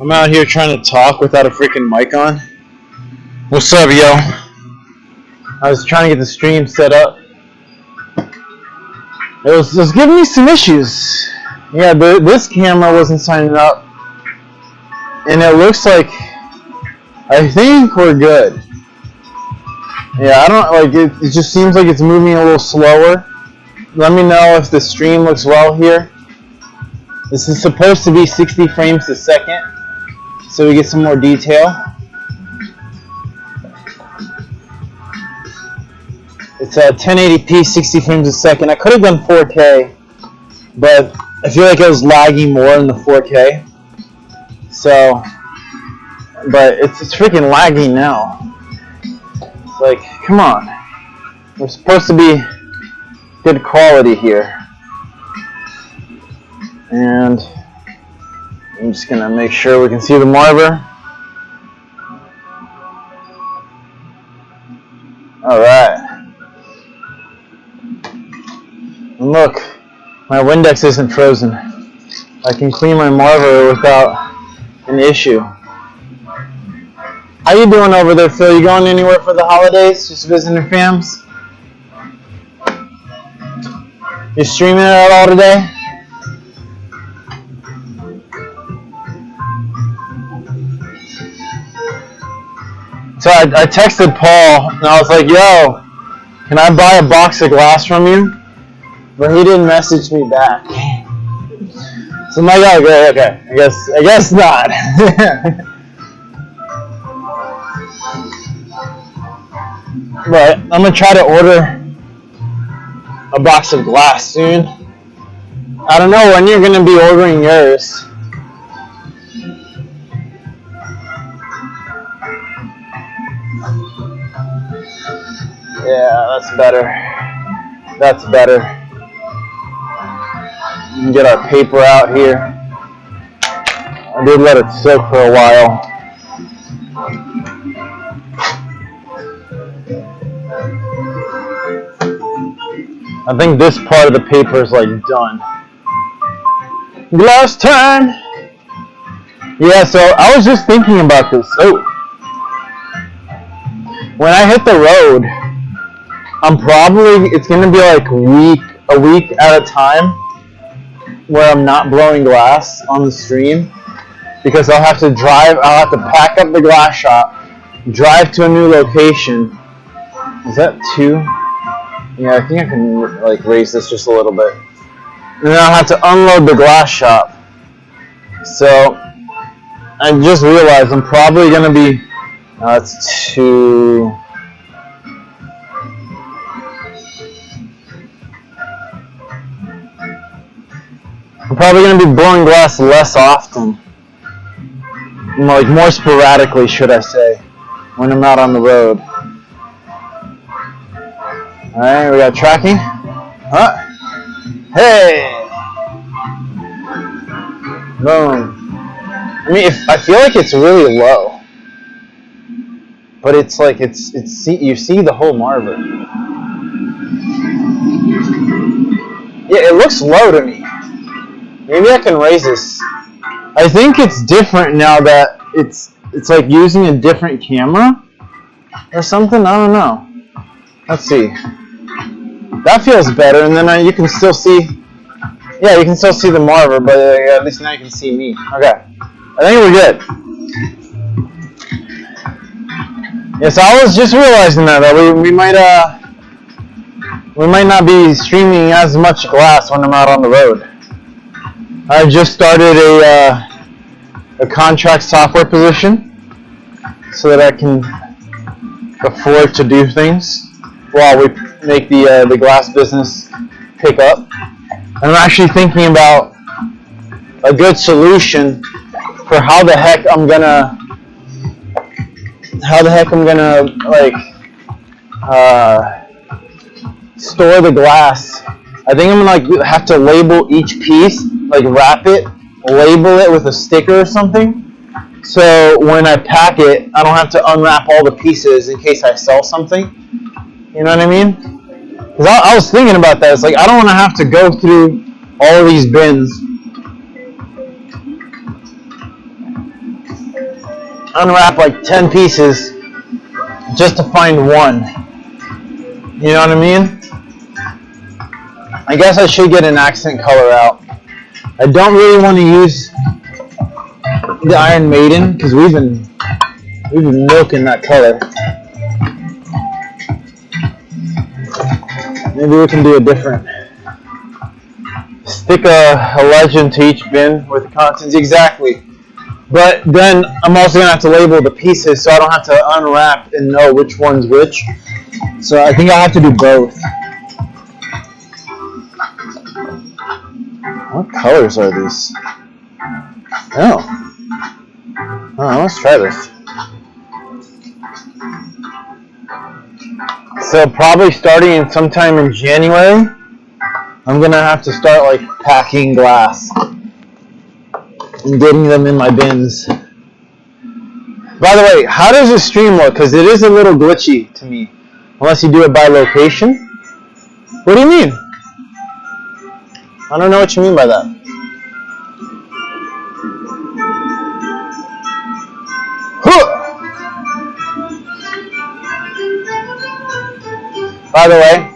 I'm out here trying to talk without a freaking mic on. What's up, yo? I was trying to get the stream set up. It was giving me some issues. Yeah, this camera wasn't signing up. And it looks like, I think we're good. Yeah, I don't, like, it just seems like it's moving a little slower. Let me know if the stream looks well here. This is supposed to be 60 frames a second, so we get some more detail. It's 1080p, 60 frames a second. I could have done 4K, but I feel like it was lagging more in the 4K. So, but it's freaking lagging now. It's like, come on. We're supposed to be good quality here. And I'm just gonna make sure we can see the marver. Alright. And look, my Windex isn't frozen. I can clean my marver without an issue. How you doing over there, Phil? You going anywhere for the holidays? Just visiting fams? You streaming it at all today? So I texted Paul and I was like, yo, can I buy a box of glass from you? But he didn't message me back. So I'm like, okay, I guess not. But I'm gonna try to order a box of glass soon. I don't know when you're gonna be ordering yours. Yeah, that's better. That's better. We can get our paper out here. I did let it soak for a while. I think this part of the paper is like done. Glass time! Yeah, so I was just thinking about this. Oh. When I hit the road, it's going to be like a week at a time where I'm not blowing glass on the stream because I'll have to pack up the glass shop, drive to a new location. Is that 2? Yeah, I think I can like raise this just a little bit. And then I'll have to unload the glass shop. So I just realized I'm probably going to be, that's 2. I'm probably going to be blowing glass less often. Like more sporadically, should I say, when I'm out on the road. Alright, we got tracking. Huh? Hey! Boom. I mean, I feel like it's really low. But it's like, you see the whole marver. Yeah, it looks low to me. Maybe I can raise this. I think it's different now that it's like using a different camera or something. I don't know. Let's see. That feels better, and then you can still see. Yeah, you can still see the marver, but at least now you can see me. Okay, I think we're good. Yes, I was just realizing that we might not be streaming as much glass when I'm out on the road. I just started a contract software position so that I can afford to do things while we make the glass business pick up. And I'm actually thinking about a good solution for how the heck I'm gonna like store the glass. I think I'm gonna have to label each piece, like wrap it, label it with a sticker or something. So when I pack it, I don't have to unwrap all the pieces in case I sell something. You know what I mean? Because I was thinking about that. It's like I don't want to have to go through all of these bins unwrap like 10 pieces just to find one. You know what I mean? I guess I should get an accent color out. I don't really want to use the Iron Maiden because we've been milking that color. Maybe we can do a different. Stick a legend to each bin with the contents. Exactly. But then I'm also going to have to label the pieces so I don't have to unwrap and know which one's which. So I think I'll have to do both. What colors are these? Oh, let's try this. So probably starting sometime in January, I'm going to have to start like packing glass and getting them in my bins. By the way, how does the stream look? Because it is a little glitchy to me. Unless you do it by location. What do you mean? I don't know what you mean by that. By the way,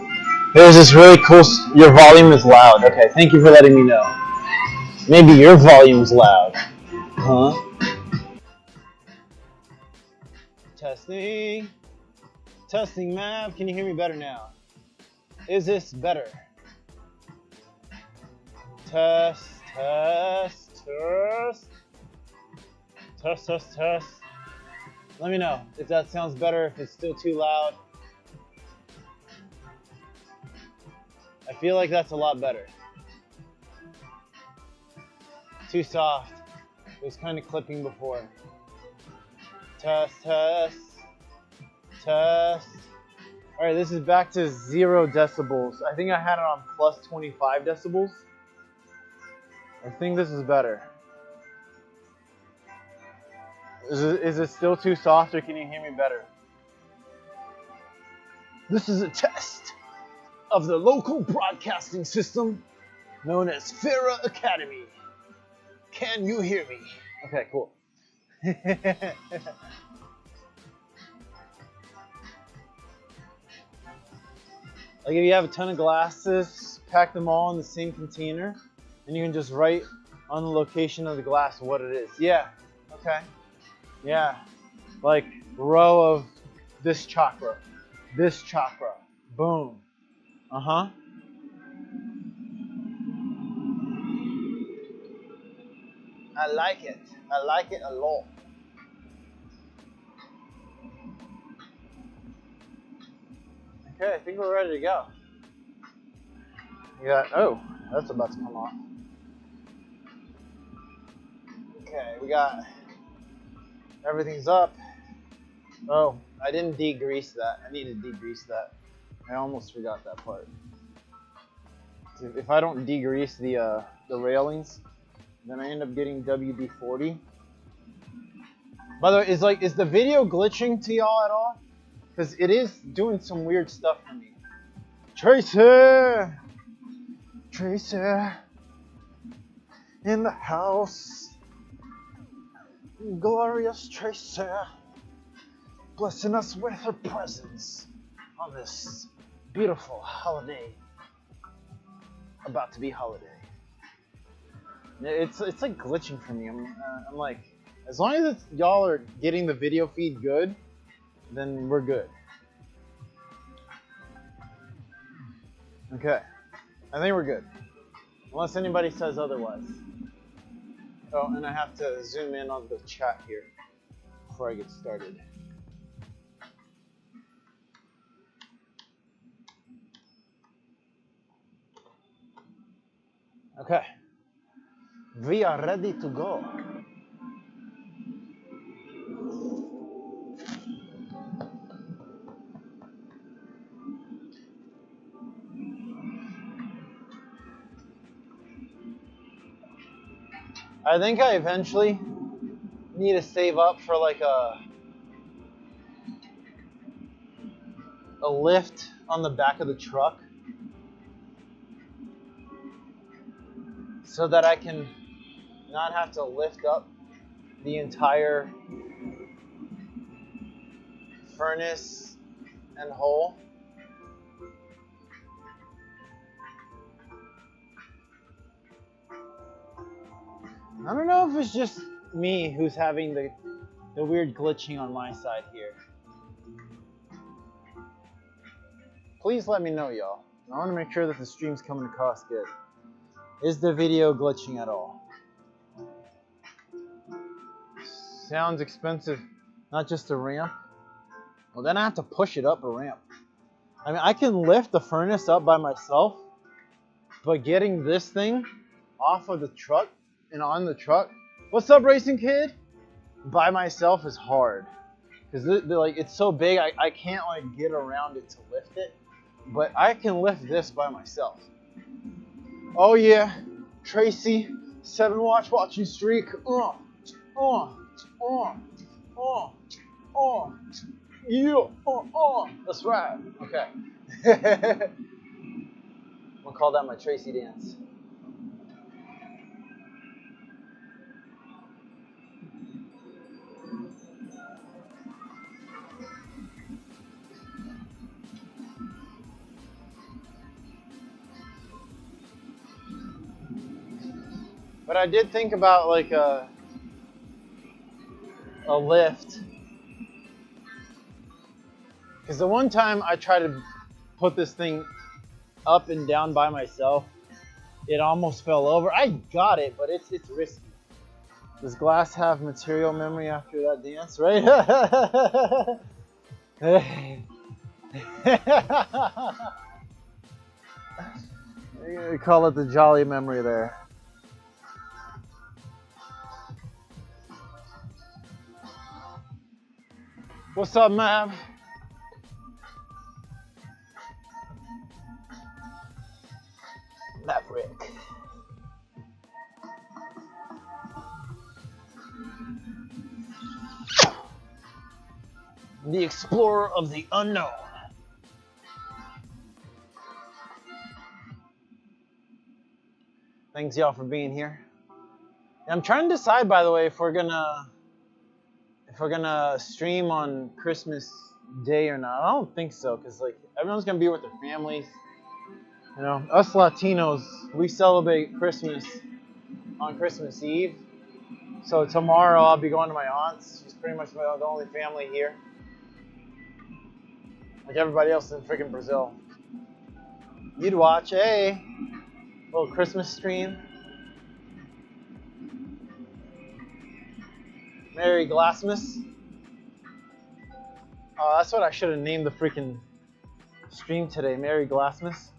there's this really cool... Your volume is loud. Okay, thank you for letting me know. Maybe your volume's loud. Huh? Testing. Testing, Mav. Can you hear me better now? Is this better? Test, test, test. Test, test, test. Let me know if that sounds better, if it's still too loud. I feel like that's a lot better. Too soft. It was kind of clipping before. Test, test, test. All right, this is back to 0 decibels. I think I had it on plus 25 decibels. I think this is better. Is it still too soft, or can you hear me better? This is a test of the local broadcasting system known as Farah Academy. Can you hear me? Okay, cool. Like if you have a ton of glasses, pack them all in the same container, and you can just write on the location of the glass what it is. Yeah, okay. Yeah, like row of this chakra, boom. Uh-huh. I like it a lot. Okay, I think we're ready to go. We got, oh, that's about to come off. Okay, we got, everything's up. Oh, I didn't degrease that. I need to degrease that. I almost forgot that part. If I don't degrease the railings, then I end up getting WD-40. By the way, is the video glitching to y'all at all? Because it is doing some weird stuff for me. Tracer! Tracer! In the house. Glorious Tracer. Blessing us with her presence on this beautiful holiday. About to be holiday. It's like glitching for me. I'm like, as long as y'all are getting the video feed good, then we're good. Okay, I think we're good. Unless anybody says otherwise. Oh, and I have to zoom in on the chat here before I get started. Okay, we are ready to go. I think I eventually need to save up for like a lift on the back of the truck so that I can not have to lift up the entire furnace and hole. I don't know if it's just me who's having the weird glitching on my side here. Please let me know, y'all. I want to make sure that the stream's coming across good. Is the video glitching at all? Sounds expensive, not just a ramp. Well, then I have to push it up a ramp. I mean, I can lift the furnace up by myself, but getting this thing off of the truck and on the truck, what's up, racing kid? By myself is hard, because like it's so big, I can't like get around it to lift it, but I can lift this by myself. Oh yeah, Tracy, 7 watching streak. Yeah, that's right. Okay. I'm gonna call that my Tracy dance. But I did think about like a lift. Because the one time I tried to put this thing up and down by myself, it almost fell over. I got it, but it's risky. Does glass have material memory after that dance, right? You call it the jolly memory there. What's up, Mav? Maverick. The explorer of the unknown. Thanks y'all for being here. I'm trying to decide, by the way, if we're gonna stream on Christmas Day or not. I don't think so, because like everyone's gonna be with their families. You know, us Latinos, we celebrate Christmas on Christmas Eve. So tomorrow I'll be going to my aunt's. She's pretty much the only family here. Like everybody else in freaking Brazil. You'd watch a little Christmas stream. Merry Glassmas. Oh, that's what I should have named the freaking stream today. Merry Glassmas.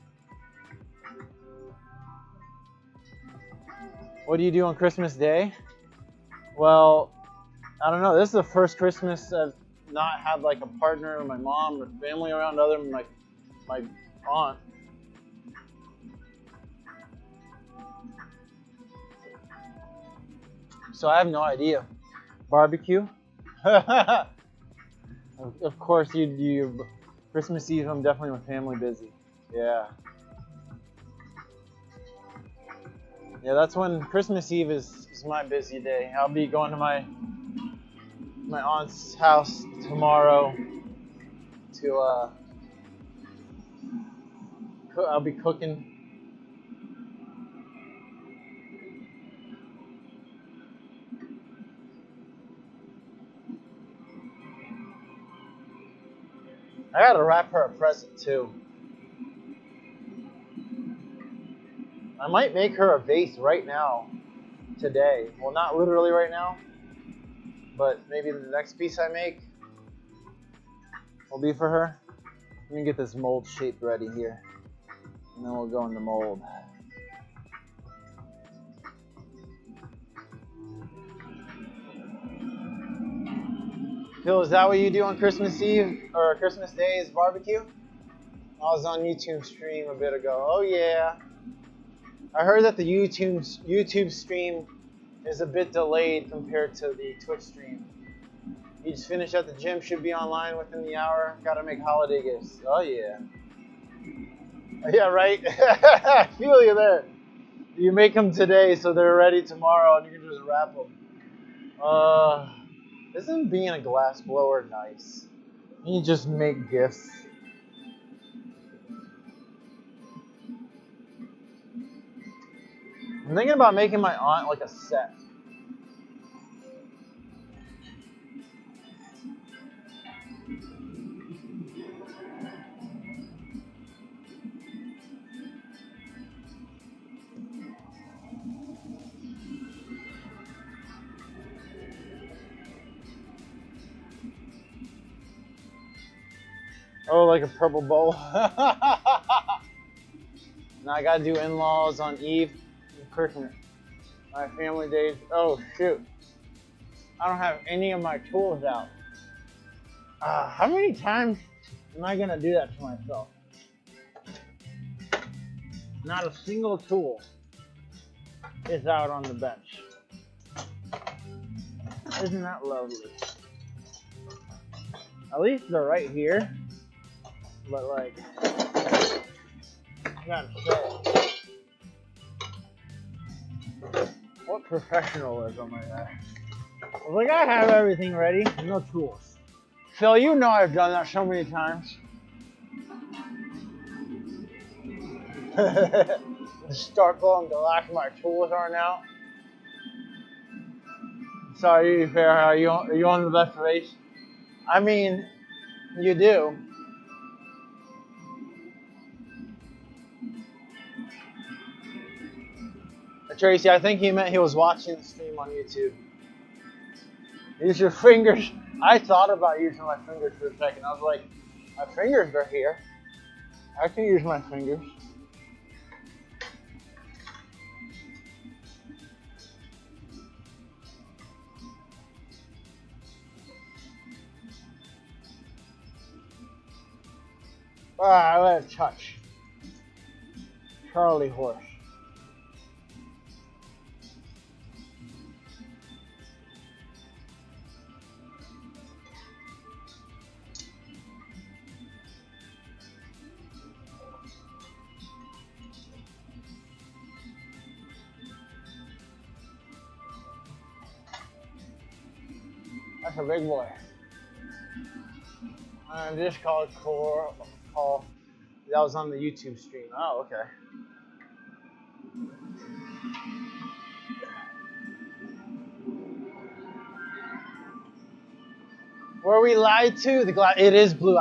What do you do on Christmas Day? Well, I don't know. This is the first Christmas I've not had like a partner or my mom or family around other than my aunt. So I have no idea. Barbecue? Of course, you Christmas Eve, I'm definitely with family busy. Yeah. Yeah, that's when Christmas Eve is my busy day. I'll be going to my aunt's house tomorrow to I'll be cooking. I gotta wrap her a present too. I might make her a vase right now, today. Well, not literally right now, but maybe the next piece I make will be for her. Let me get this mold shape ready here, and then we'll go in the mold. Phil, is that what you do on Christmas Eve or Christmas Day is barbecue? I was on YouTube stream a bit ago. Oh yeah. I heard that the YouTube stream is a bit delayed compared to the Twitch stream. You just finished at the gym, should be online within the hour. Gotta make holiday gifts. Oh yeah. Yeah, right? I feel you there. You make them today so they're ready tomorrow and you can just wrap them. Isn't being a glass blower nice? You just make gifts. I'm thinking about making my aunt like a set. Oh, like a purple bowl. Now I gotta do in-laws on Eve and Christmas. My family days. Oh shoot. I don't have any of my tools out. How many times am I gonna do that to myself? Not a single tool is out on the bench. Isn't that lovely? At least they're right here. But like, I gotta say, what professionalism right there. Like, I have everything ready, no tools. Phil, you know I've done that so many times. Start blowing glass, my tools aren't out. Sorry, fair. Are you on the best race? I mean, you do. Tracy, I think he meant he was watching the stream on YouTube. Use your fingers. I thought about using my fingers for a second. I was like, my fingers are here. I can use my fingers. I let it touch. Charlie horse. That's a big boy. And this called core. That was on the YouTube stream. Oh, okay. Were we lied to? The glass. It is blue.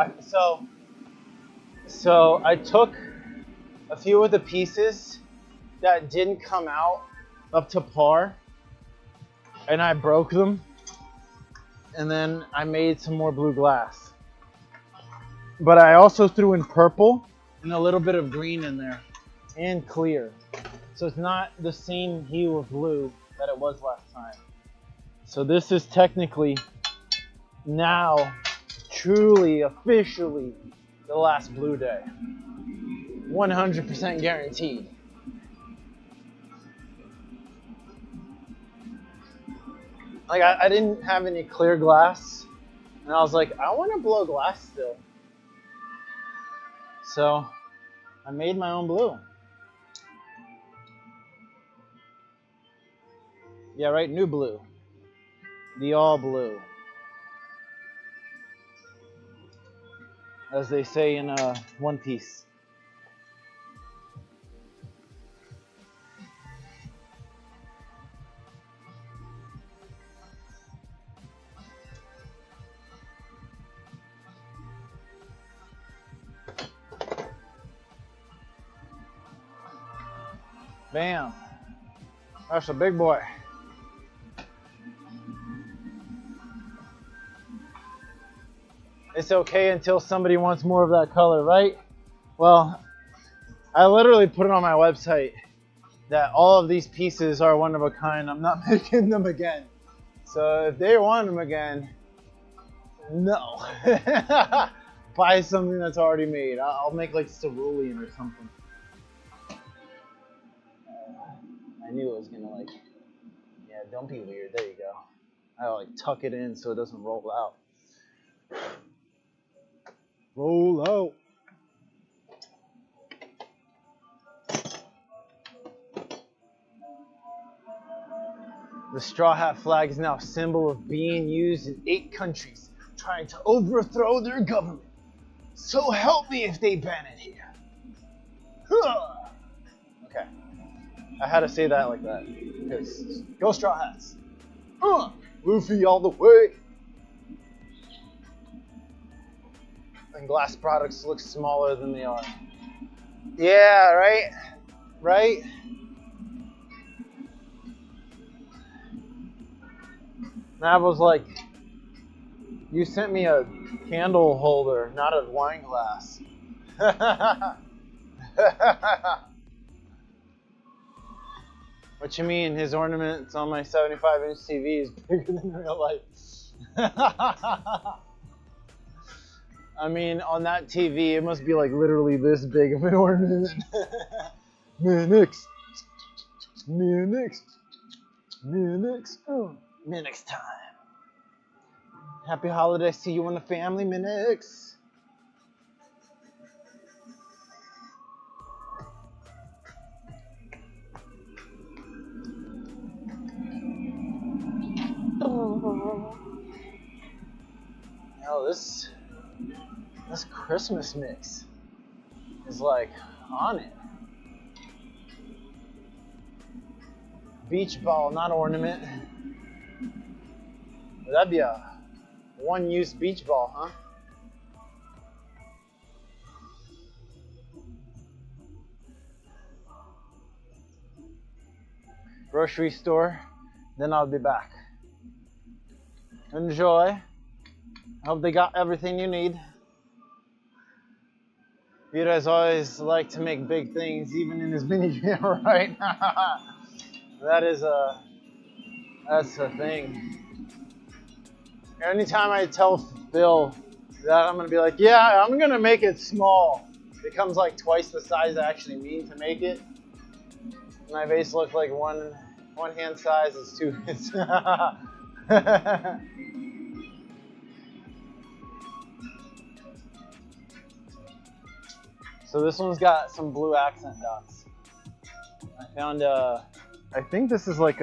So I took a few of the pieces that didn't come out up to par, and I broke them, and then I made some more blue glass. But I also threw in purple and a little bit of green in there, and clear. So it's not the same hue of blue that it was last time. So this is technically now truly, officially the last blue day. 100% guaranteed. Like, I didn't have any clear glass, and I was like, I want to blow glass still. So I made my own blue. Yeah, right, new blue. The all blue. As they say in One Piece. Bam. That's a big boy. It's okay until somebody wants more of that color, right? Well, I literally put it on my website that all of these pieces are one of a kind. I'm not making them again. So if they want them again, no. Buy something that's already made. I'll make like cerulean or something. I knew it was gonna like, yeah, don't be weird. There you go. I'll like tuck it in so it doesn't roll out. Roll out. The straw hat flag is now a symbol of being used in 8 countries, trying to overthrow their government. So help me if they ban it here. Okay. I had to say that like that. Because go Straw Hats. Luffy all the way. And glass products look smaller than they are. Yeah, right? Right? Nav was like, you sent me a candle holder, not a wine glass. What you mean? His ornaments on my 75-inch TV is bigger than real life. I mean, on that TV, it must be like literally this big of an ornament. Minix. Oh, Minix time. Happy holidays to you and the family, Minix. Oh, this Christmas mix is like on it. Beach ball, not ornament. That'd be a one-use beach ball, huh? Grocery store, then I'll be back. Enjoy. I hope they got everything you need. Vito's always like to make big things, even in his mini gym, right? That's a thing. Anytime I tell Bill that I'm gonna be like, yeah, I'm gonna make it small, it comes like twice the size I actually mean to make it. My vase looks like one hand size is two. So this one's got some blue accent dots. I found I think this is like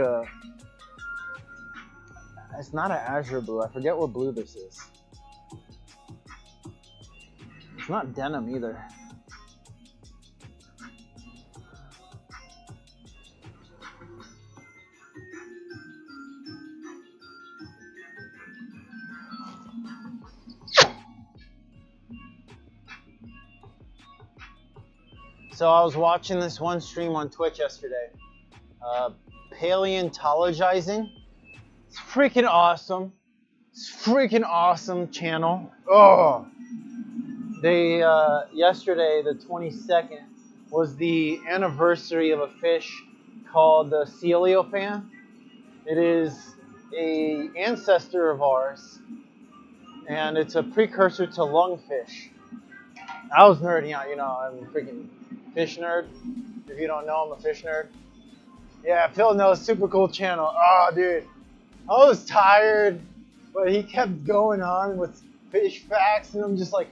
it's not an azure blue. I forget what blue this is. It's not denim either. So I was watching this one stream on Twitch yesterday. Paleontologizing. It's freaking awesome. It's freaking awesome channel. Oh, they yesterday, the 22nd, was the anniversary of a fish called the coeliophant. It is a ancestor of ours, and it's a precursor to lungfish. I was nerding out, you know, I'm a freaking fish nerd. If you don't know, I'm a fish nerd. Yeah, Phil knows, super cool channel. Oh, dude. I was tired, but he kept going on with fish facts, and I'm just like,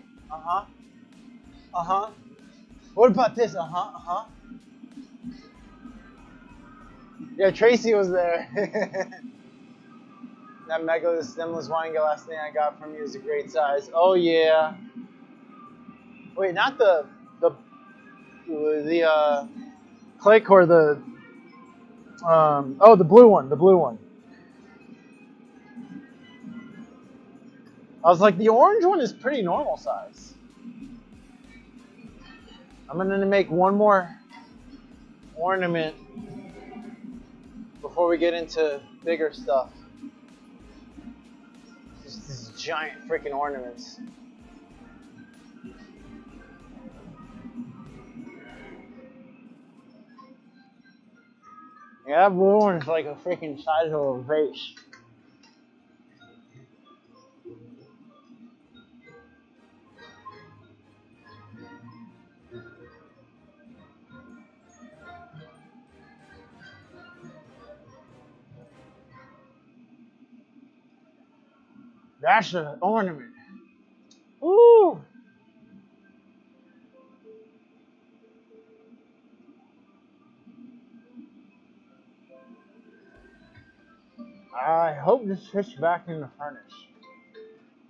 What about this? Yeah, Tracy was there. That mega stemless wine glass thing I got from you is a great size. Oh yeah. Wait, not the clay core, the blue one. I was like, the orange one is pretty normal size. I'm gonna make one more ornament before we get into bigger stuff. Just these giant freaking ornaments. Yeah, that blue one is like a freaking size of a vase. That's an ornament. Ooh! I hope this fits back in the furnace.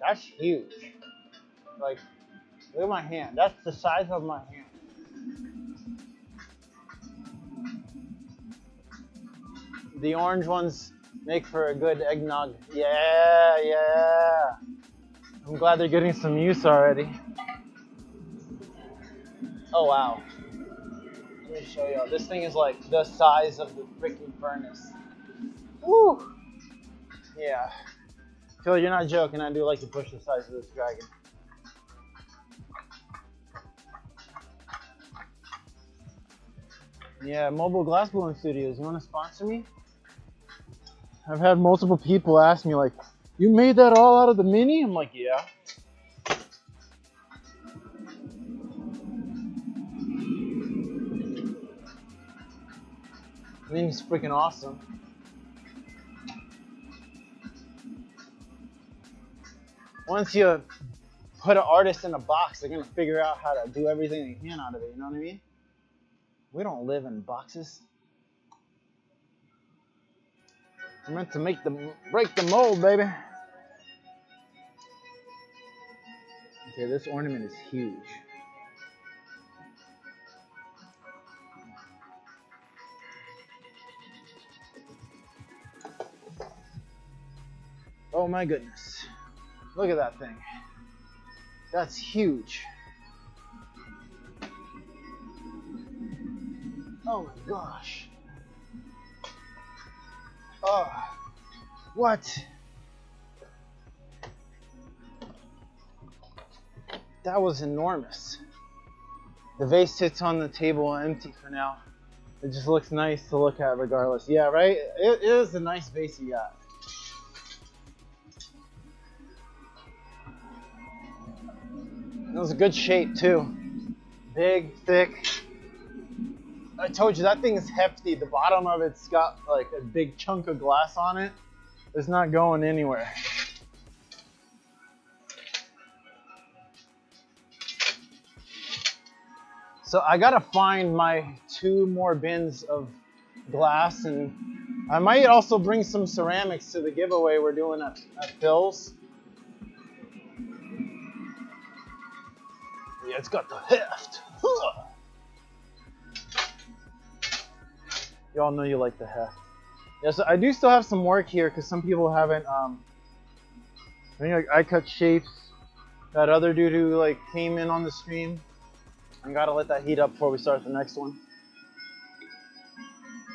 That's huge. Like, look at my hand. That's the size of my hand. The orange ones make for a good eggnog. Yeah, yeah. I'm glad they're getting some use already. Oh, wow. Let me show y'all. This thing is like the size of the freaking furnace. Woo! Yeah. Phil, you're not joking. I do like to push the size of this dragon. Yeah, Mobile Glassblowing Studios. You want to sponsor me? I've had multiple people ask me like, you made that all out of the Mini? I'm like, yeah. I think it's freaking awesome. Once you put an artist in a box, they're gonna figure out how to do everything they can out of it. You know what I mean? We don't live in boxes. We're meant to break the mold, baby. Okay, this ornament is huge. Oh my goodness. Look at that thing. That's huge. Oh my gosh. Oh, what? That was enormous. The vase sits on the table empty for now. It just looks nice to look at regardless. Yeah, right? It is a nice vase you got. It was a good shape too. Big, thick. I told you that thing is hefty. The bottom of it's got like a big chunk of glass on it. It's not going anywhere. So I gotta find my 2 more bins of glass, and I might also bring some ceramics to the giveaway we're doing at Phil's. Yeah, it's got the heft. Y'all know you like the heft. Yeah, so I do still have some work here because some people haven't. I think like I cut shapes. That other dude who like came in on the stream. I gotta let that heat up before we start the next one.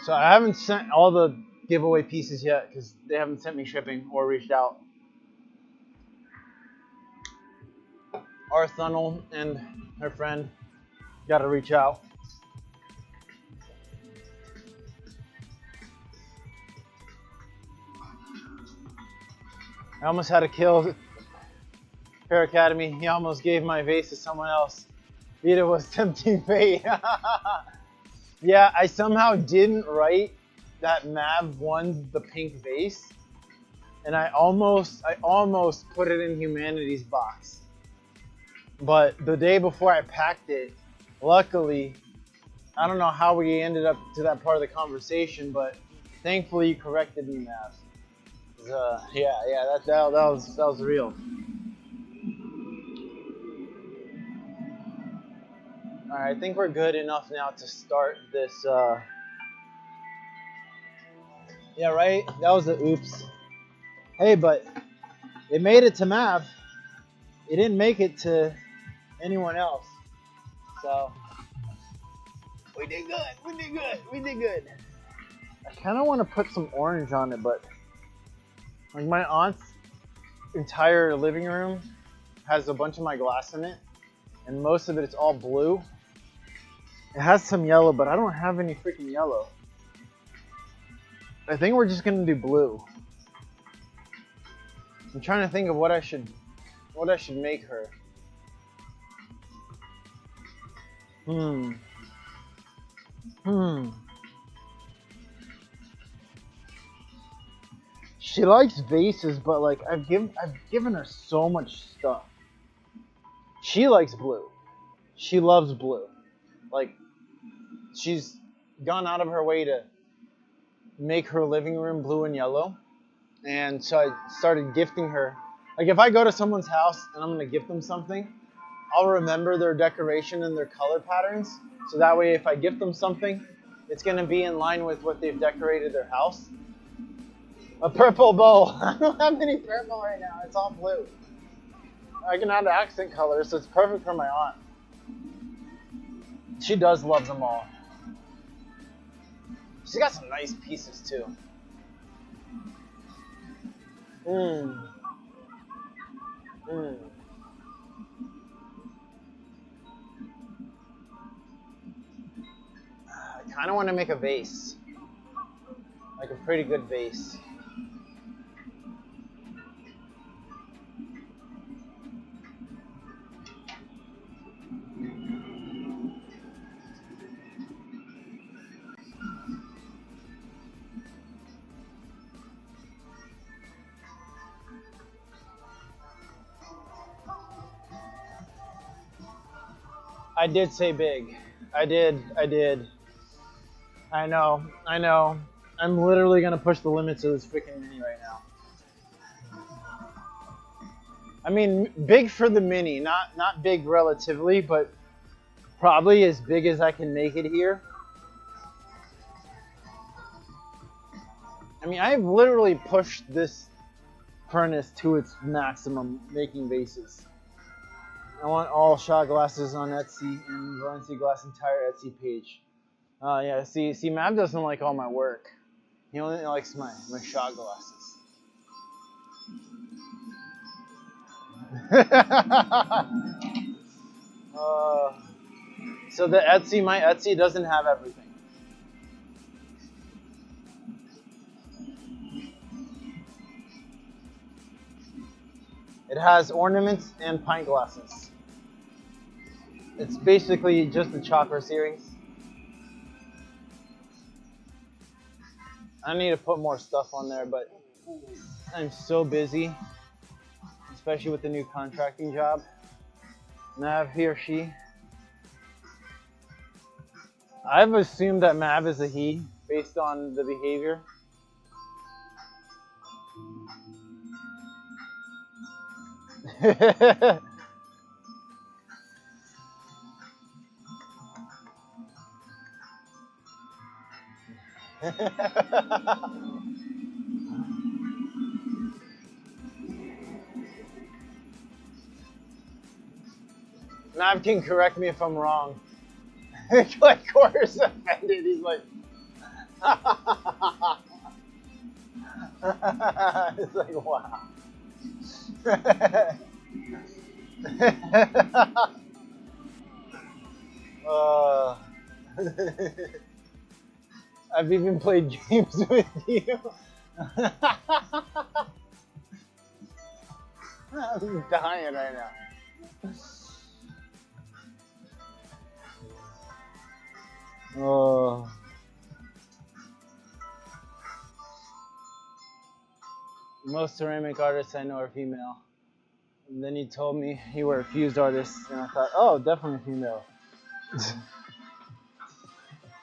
So I haven't sent all the giveaway pieces yet because they haven't sent me shipping or reached out. Arthunel and her friend gotta reach out. I almost had to kill Fair Academy. He almost gave my vase to someone else. Vito was tempting fate. Yeah, I somehow didn't write that Mav won the pink vase, and I almost put it in humanity's box. But the day before I packed it, luckily, I don't know how we ended up to that part of the conversation, but thankfully you corrected me, Mav. Yeah, that was real. All right, I think we're good enough now to start this. Yeah, right. That was a oops. Hey, but it made it to Mav. It didn't make it to anyone else. So we did good. We did good. We did good. I kind of want to put some orange on it, but like my aunt's entire living room has a bunch of my glass in it, and most of it is all blue. It has some yellow, but I don't have any freaking yellow. I think we're just gonna do blue. I'm trying to think of what I should make her. She likes vases, but like I've given her so much stuff. She likes blue. She loves blue. Like she's gone out of her way to make her living room blue and yellow. And so I started gifting her Like if I go to someone's house and I'm gonna gift them something, I'll remember their decoration and their color patterns. So that way if I gift them something, it's gonna be in line with what they've decorated their house. A purple bowl. I don't have any purple right now, it's all blue. I can add accent colors, so it's perfect for my aunt. She does love them all. She's got some nice pieces too. Mmm. Mmm. I kind of want to make a vase. Like a pretty good vase. I did say big. I did. I know. I'm literally gonna push the limits of this freaking mini right now. I mean, big for the mini, not big relatively, but probably as big as I can make it here. I mean, I've literally pushed this furnace to its maximum making vases. I want all shot glasses on Etsy and Valencia Glass entire Etsy page. Yeah, see, Mav doesn't like all my work. He only likes my shot glasses. So my Etsy doesn't have everything. It has ornaments and pint glasses. It's basically just the chakra series. I need to put more stuff on there, but I'm so busy, especially with the new contracting job. Mav, he or she. I've assumed that Mav is a he based on the behavior. Mav can correct me if I'm wrong. Like Cora's offended. He's like, it's like, wow. I've even played games with you. I'm dying right now. Oh. Most ceramic artists I know are female. And then he told me you were a fused artist, and I thought, oh, definitely female.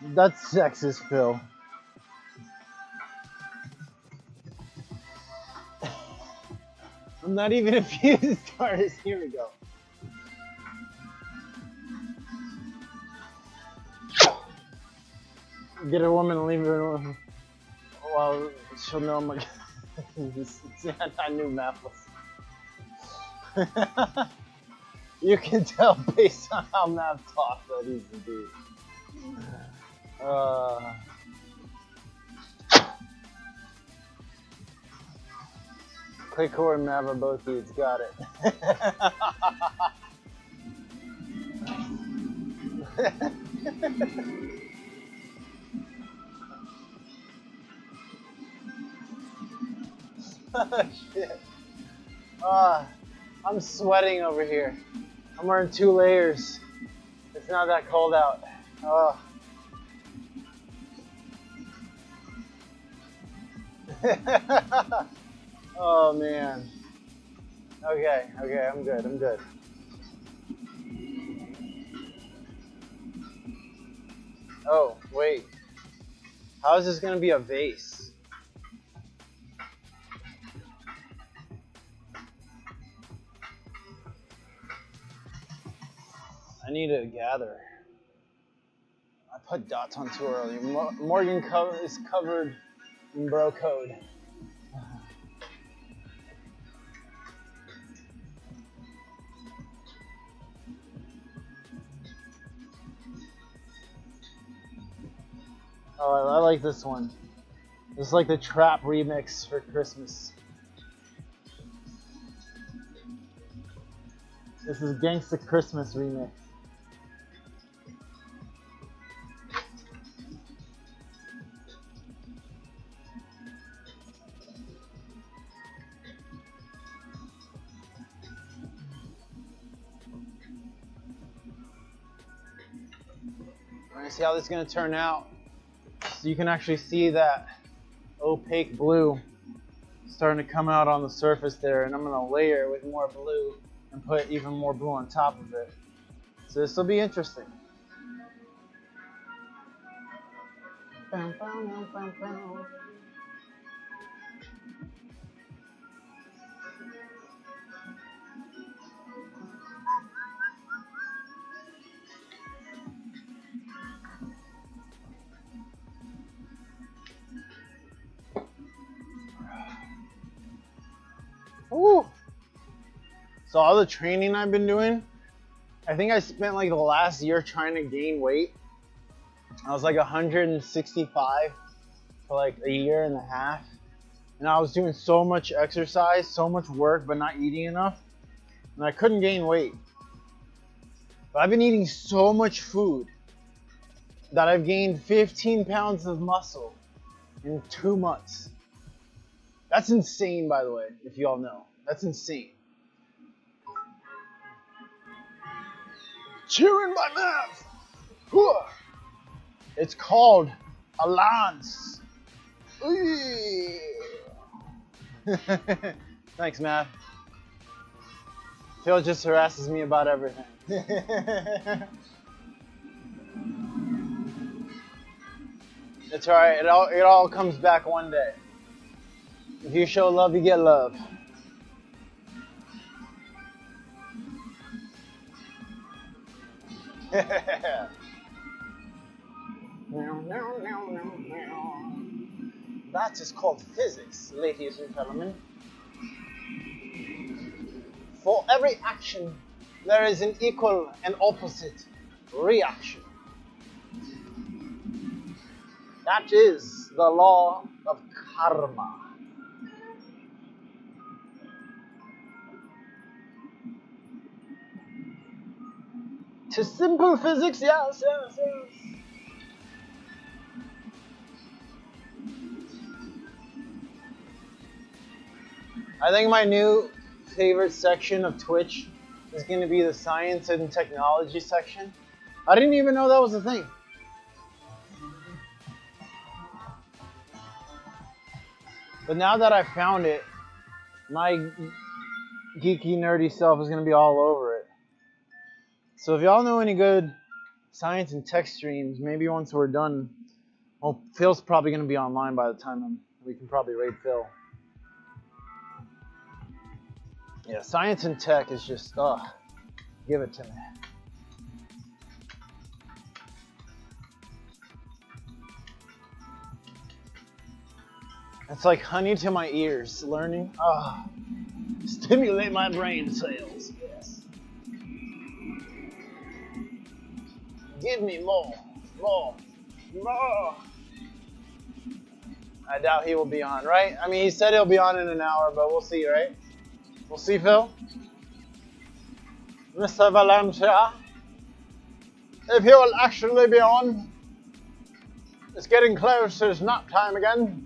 That's sexist, Phil. I'm not even a fused artist. Here we go. Get a woman and leave her alone. Well, she'll know my. I knew Math was. You can tell based on how Mav talks that he's a dude. Claycore and Mav are both dudes. Got it. Oh, shit. I'm sweating over here. I'm wearing 2 layers. It's not that cold out. Oh man. Okay, I'm good. Oh, wait. How is this gonna be a vase? I need to gather. I put dots on too early. Morgan is covered in bro code. Oh, I like this one. This is like the trap remix for Christmas. This is Gangsta Christmas remix. We're gonna see how this is gonna turn out. So you can actually see that opaque blue starting to come out on the surface there, and I'm gonna layer with more blue and put even more blue on top of it. So this will be interesting. Ooh. So all the training I've been doing, I think I spent like the last year trying to gain weight. I was like 165 for like a year and a half. And I was doing so much exercise, so much work, but not eating enough. And I couldn't gain weight. But I've been eating so much food that I've gained 15 pounds of muscle in 2 months. That's insane, by the way, if you all know. That's insane. Cheering my math. It's called a lance. Thanks, Matt. Phil just harasses me about everything. It's alright. It all comes back one day. If you show love, you get love. That is called physics, ladies and gentlemen. For every action, there is an equal and opposite reaction. That is the law of karma. To simple physics, yes. I think my new favorite section of Twitch is going to be the science and technology section. I didn't even know that was a thing. But now that I found it, my geeky, nerdy self is going to be all over it. So if y'all know any good science and tech streams, maybe once we're done, well, Phil's probably going to be online by the time we can probably raid Phil. Yeah, science and tech is just, give it to me. It's like honey to my ears, learning. Stimulate my brain cells, yes. Give me more. I doubt he will be on, right? I mean, he said he'll be on in an hour, but we'll see, right? We'll see, Phil. Mr. Valencia, if he will actually be on. It's getting close to his nap time again.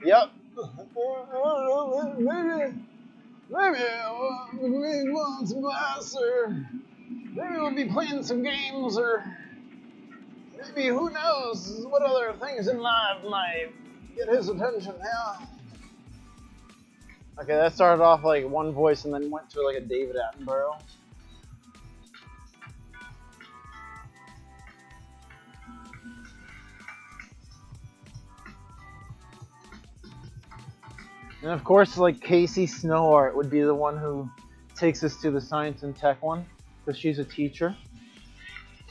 Yep. Maybe we want some glass, or maybe we'll be playing some games, or maybe who knows what other things in life might get his attention. Yeah. Okay, that started off like one voice and then went to like a David Attenborough. And of course, like Casey Snow Art would be the one who takes us to the science and tech one, because she's a teacher.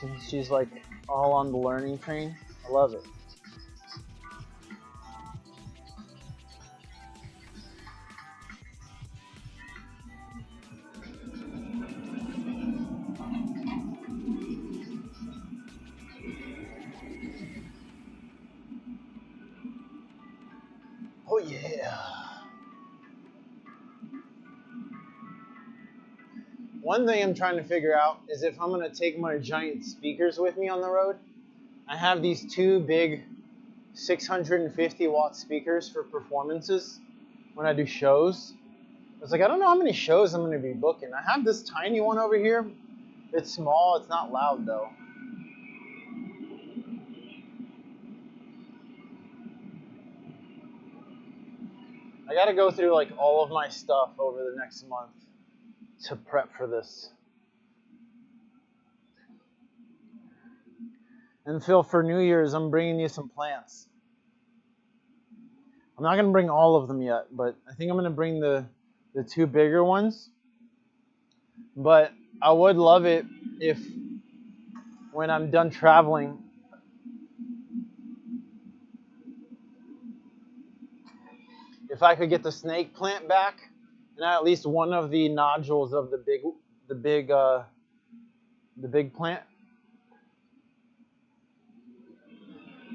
And she's like all on the learning train. I love it. Oh yeah. One thing I'm trying to figure out is if I'm going to take my giant speakers with me on the road. I have these two big 650 watt speakers for performances when I do shows. It's like, I don't know how many shows I'm going to be booking. I have this tiny one over here. It's small. It's not loud though. I got to go through like all of my stuff over the next month to prep for this. And Phil, for New Year's, I'm bringing you some plants. I'm not going to bring all of them yet, but I think I'm going to bring the two bigger ones. But I would love it if, when I'm done traveling, if I could get the snake plant back and at least one of the nodules of the big plant.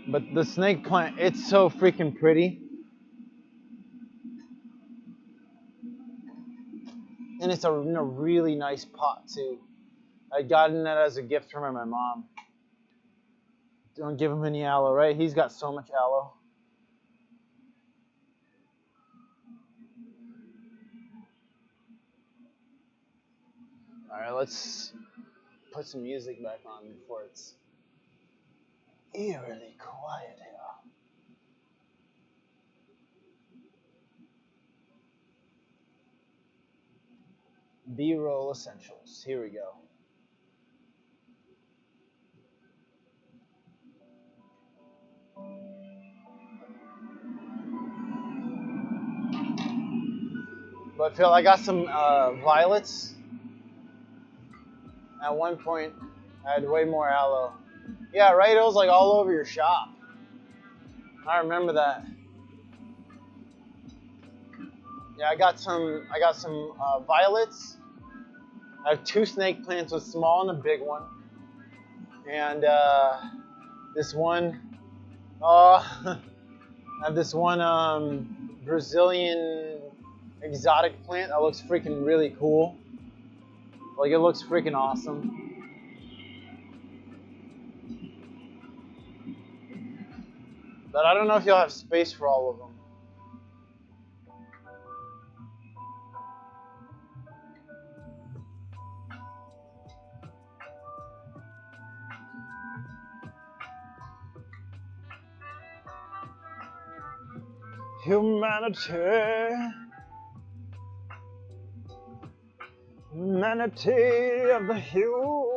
But the snake plant, it's so freaking pretty. And it's in a really nice pot too. I gotten that as a gift from my mom. Don't give him any aloe, right? He's got so much aloe. Alright, let's put some music back on before it's eerily quiet here. B-roll essentials. Here we go. But Phil, I got some violets. At one point, I had way more aloe. Yeah, right? It was like all over your shop. I remember that. Yeah, I got some violets. I have two snake plants, a small and a big one. And this one, I have this one Brazilian exotic plant that looks freaking really cool. Like, it looks freaking awesome. But I don't know if you'll have space for all of them. Humanity of the hue.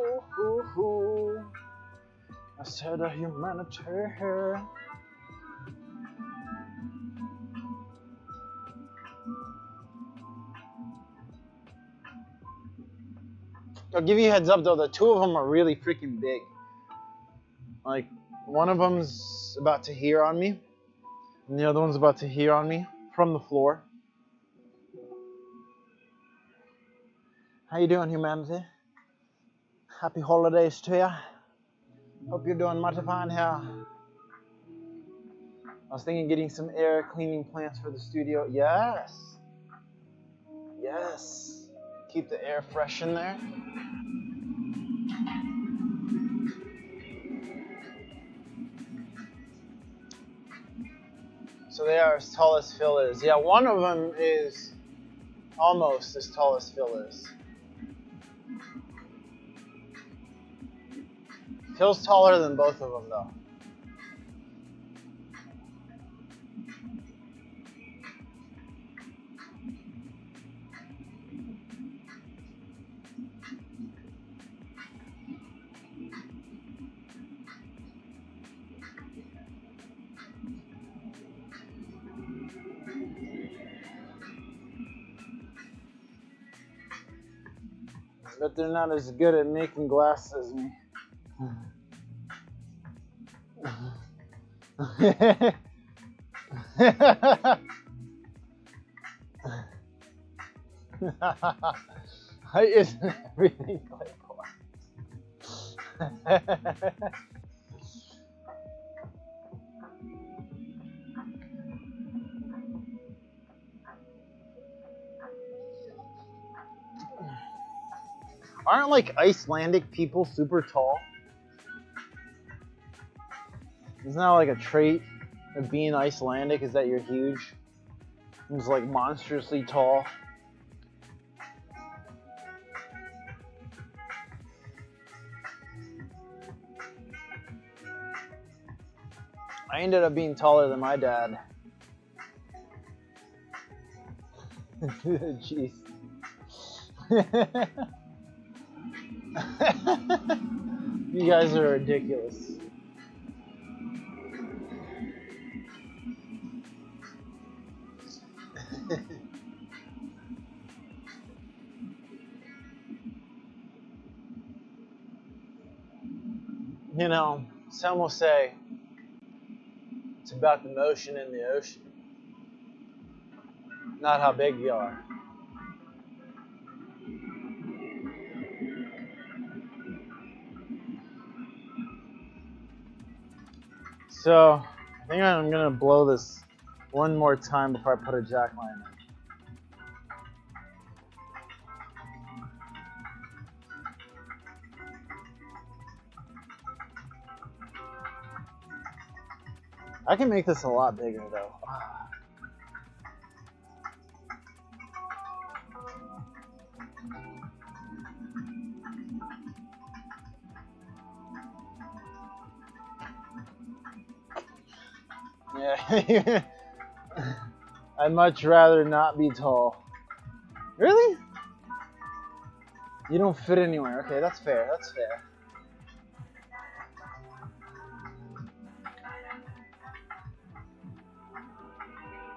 I said humanity. I'll give you a heads up though, the two of them are really freaking big. Like, one of them's about to hear on me, and the other one's about to hear on me from the floor. How you doing, humanity? Happy holidays to you. Hope you're doing mighty fine here. I was thinking of getting some air cleaning plants for the studio. Yes. Yes. Keep the air fresh in there. So they are as tall as Phil is. Yeah, one of them is almost as tall as Phil is. Phil's taller than both of them, though. But they're not as good at making glass as me. Height isn't everything, Playboy. Aren't like Icelandic people super tall? Isn't that like a trait of being Icelandic? Is that you're huge? It's like monstrously tall. I ended up being taller than my dad. Jeez. You guys are ridiculous. You know, some will say it's about the motion in the ocean, not how big you are. So, I think I'm gonna blow this one more time before I put a jack line in. I can make this a lot bigger though. Yeah. I'd much rather not be tall. Really? You don't fit anywhere. Okay, that's fair. That's fair.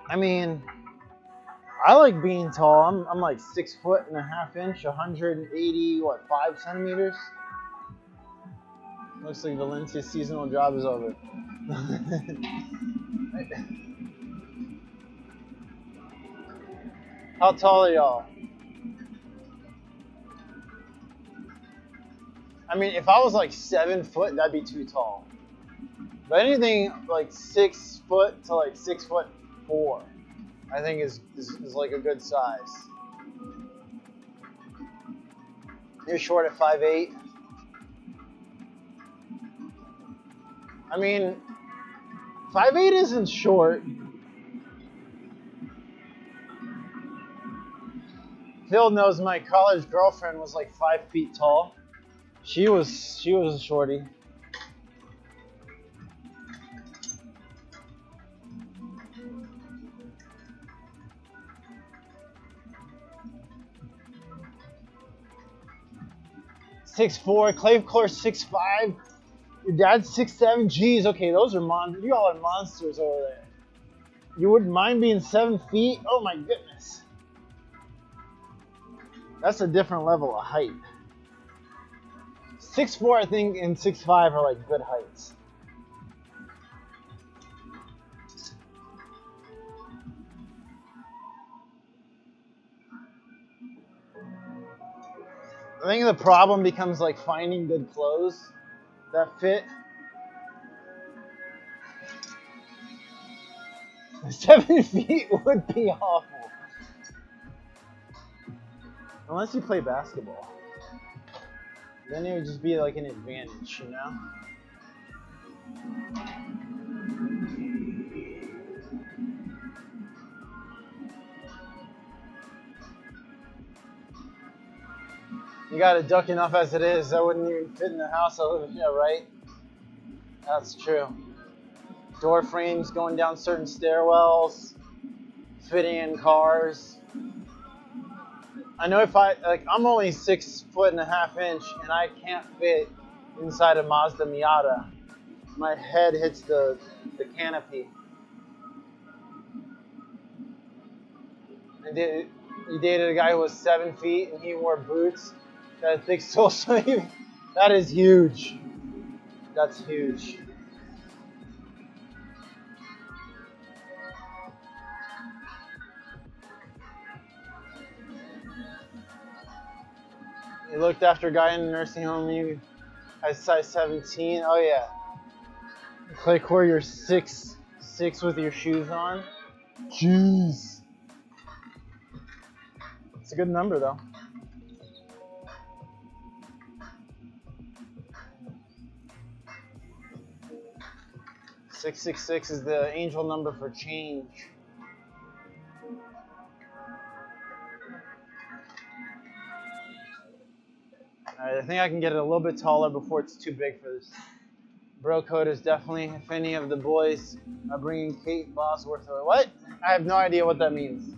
I mean, I like being tall. I'm like 6'1.5", 180, 5 centimeters? Looks like Valencia's seasonal job is over. How tall are y'all? I mean, if I was like 7 foot, that'd be too tall. But anything like 6 foot to like 6'4", I think is like a good size. You're short at 5'8". I mean, 5'8" isn't short. Phil knows my college girlfriend was like 5 feet tall. She was a shorty. "6'4", Clay, of course, 6'5". Your dad's 6'7". Jeez, okay, those are monsters. You all are monsters over there. You wouldn't mind being 7 feet? Oh my goodness. That's a different level of height. 6'4", I think, and 6'5" are like good heights. I think the problem becomes like finding good clothes that fit. 7 feet would be awful. Unless you play basketball. Then it would just be like an advantage, you know? You got a duck enough as it is. That wouldn't even fit in the house I live in, yeah, right? That's true. Door frames going down certain stairwells, fitting in cars. I know if I'm only 6'1.5" and I can't fit inside a Mazda Miata. My head hits the canopy. You dated a guy who was 7 feet and he wore boots That thick soul sleeve. That is huge. That's huge. You looked after a guy in the nursing home. You had size 17. Oh yeah. Clay core, you're 6'6" with your shoes on. Jeez. It's a good number though. 666 is the angel number for change. Alright, I think I can get it a little bit taller before it's too big for this. Bro code is definitely, if any of the boys are bringing Kate Bosworth or what? I have no idea what that means.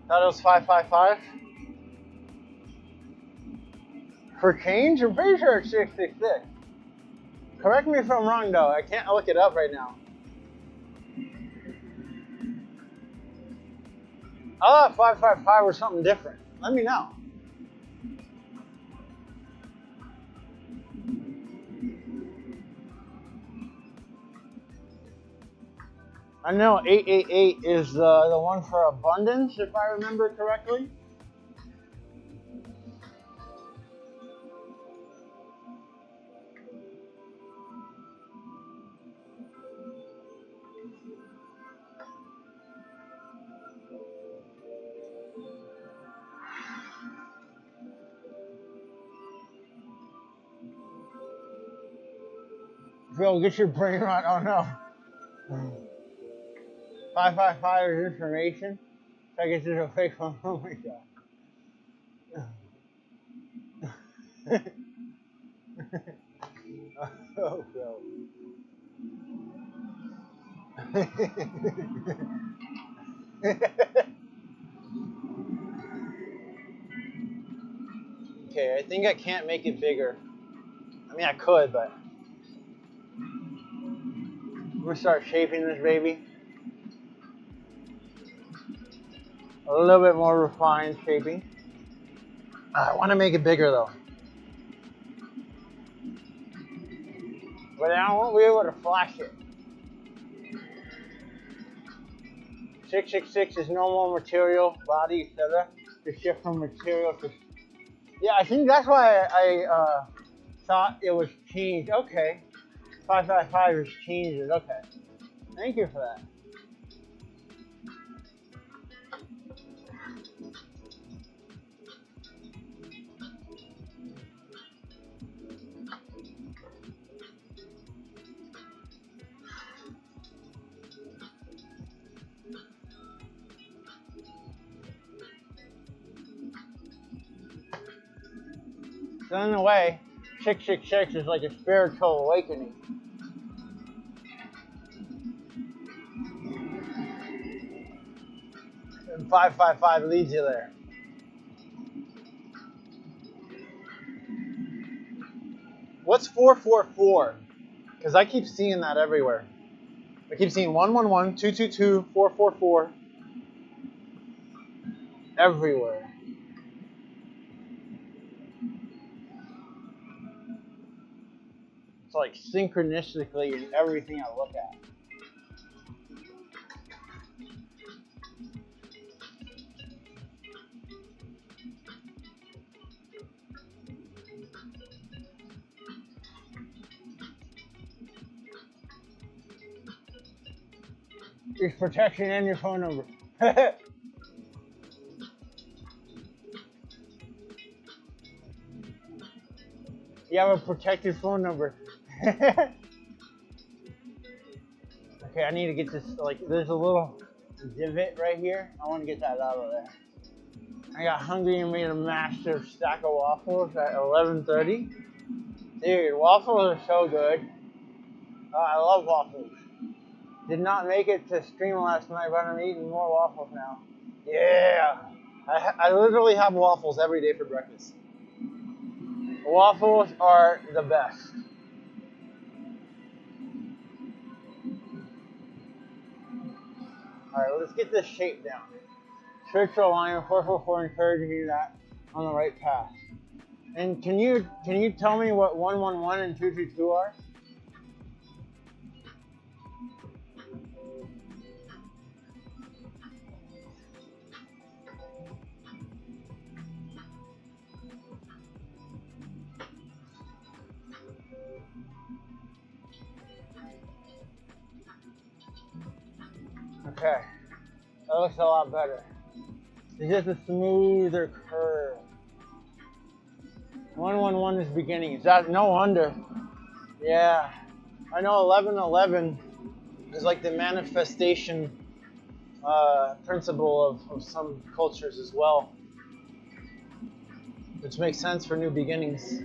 Thought it was 555. For change, I'm pretty sure it's 666. Correct me if I'm wrong though. I can't look it up right now. I thought 555 was something different. Let me know. I know 888 is the one for abundance, if I remember correctly. Phil, get your brain right. Oh no. 555 is information. I guess it's a fake phone. Oh my god. Oh, Phil. Okay, I think I can't make it bigger. I mean, I could, but I'm gonna start shaping this baby. A little bit more refined shaping. I want to make it bigger though. But I won't be able to flash it. 666 is normal material, body, etc. To shift from material to... Yeah, I think that's why I thought it was changed. Okay. 555 is changed. Okay. Thank you for that. So in a way, 666 is like a spiritual awakening. And 555 leads you there. What's 444? Because I keep seeing that everywhere. I keep seeing 111, 222, 444 everywhere. It's like synchronistically in everything I look at. It's protection and your phone number. You have a protected phone number. Okay, I need to get this, like, there's a little divot right here. I want to get that out of there. I got hungry and made a massive stack of waffles at 11:30. Dude, waffles are so good. I love waffles. Did not make it to stream last night, but I'm eating more waffles now. Yeah! I literally have waffles every day for breakfast. Waffles are the best. All right, let's get this shape down. Scriptural alignment, 444, encouraging you that on the right path. And can you tell me what 111 and 222 are? Okay, that looks a lot better. It's just a smoother curve. 111 is beginning. Is that no wonder? Yeah, I know 1111 is like the manifestation principle of some cultures as well, which makes sense for new beginnings.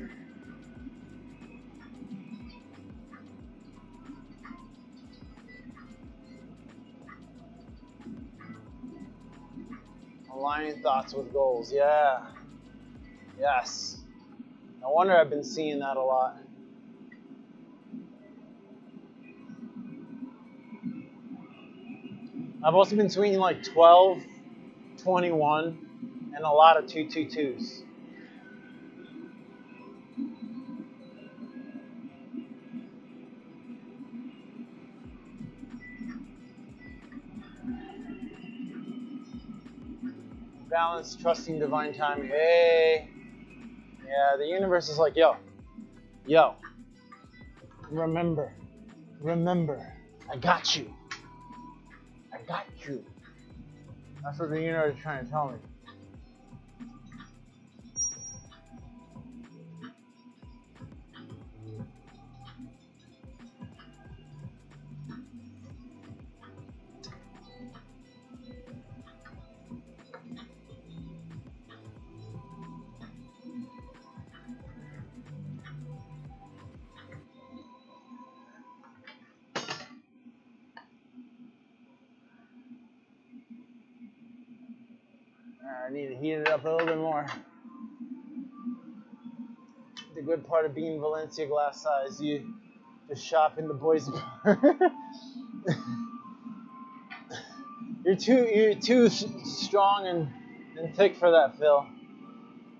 Aligning thoughts with goals. Yeah. Yes. No wonder I've been seeing that a lot. I've also been swinging like 12, 21, and a lot of 222s. Balance, trusting divine timing. Hey. Yeah, the universe is like, yo, remember, I got you. That's what the universe is trying to tell me. I need to heat it up a little bit more. The good part of being Valencia glass size, you just shop in the boys' bar. You're too strong and thick for that, Phil.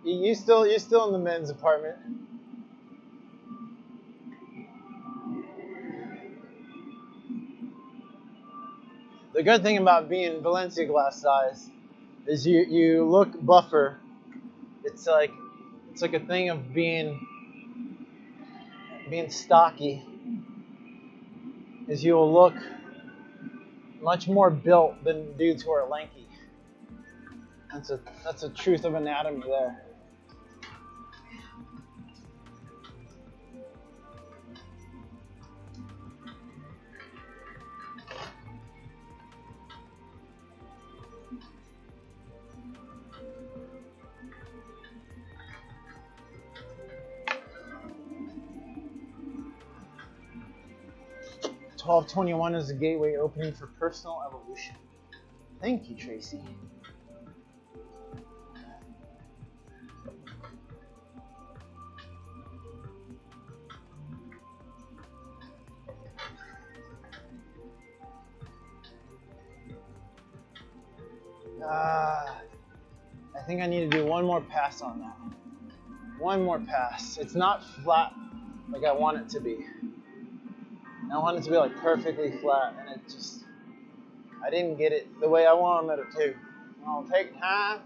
You're still in the men's apartment. The good thing about being Valencia glass size is you look buffer. It's like a thing of being stocky. Is you will look much more built than dudes who are lanky. That's a truth of anatomy there. $12.21 is a gateway opening for personal evolution. Thank you, Tracy. I think I need to do one more pass on that. One more pass. It's not flat like I want it to be. I want it to be like perfectly flat, and it just, I didn't get it the way I wanted it to. Take time,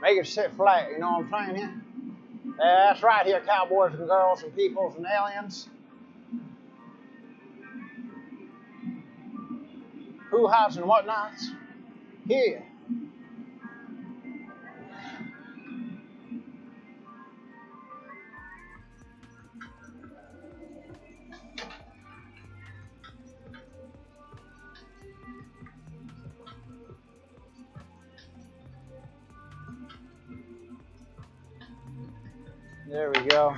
make it sit flat, you know what I'm saying here? That's right here, cowboys and girls and peoples and aliens. Hoo-haws and whatnots. Here. There we go.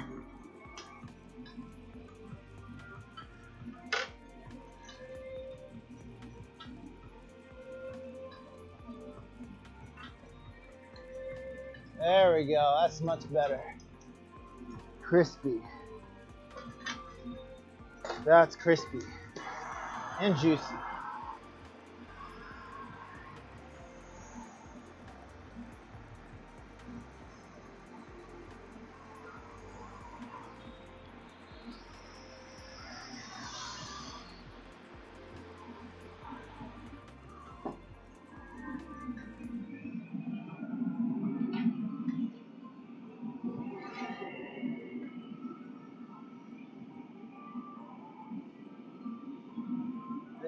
There we go. That's much better. Crispy. That's crispy and juicy.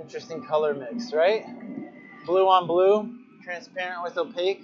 Interesting color mix, right? Blue on blue, transparent with opaque.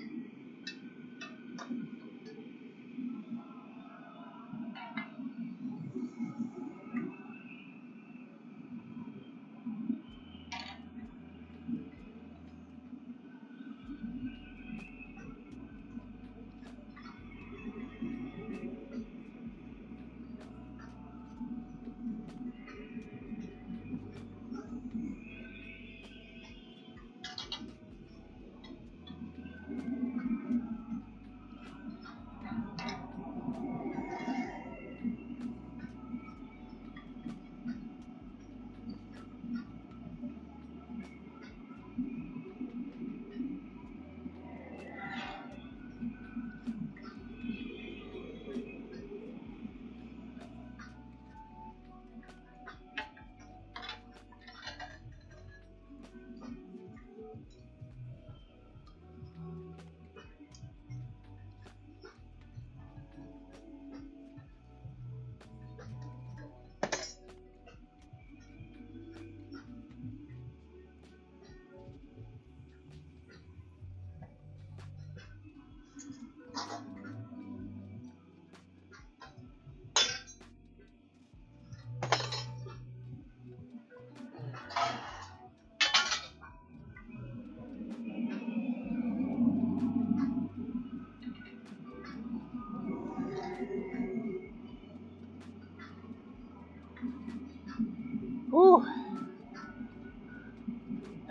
Whew.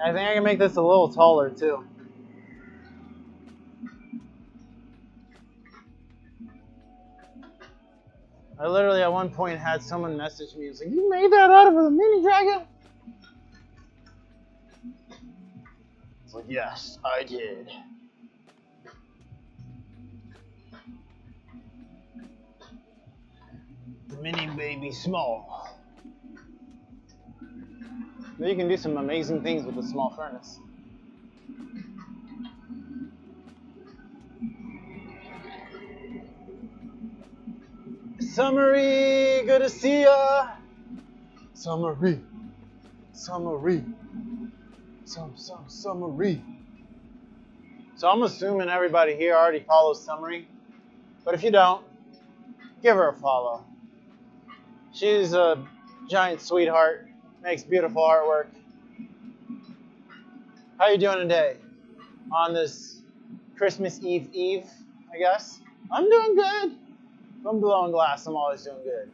I think I can make this a little taller too. I literally at one point had someone message me. It was like, "You made that out of a mini dragon?" It's like, yes, I did. The mini baby small. But you can do some amazing things with a small furnace. Summery, good to see ya. Summery, Summery, Summery. So I'm assuming everybody here already follows Summery, but if you don't, give her a follow. She's a giant sweetheart, makes beautiful artwork. How you doing today? On this Christmas Eve, I guess? I'm doing good. If I'm blowing glass, I'm always doing good.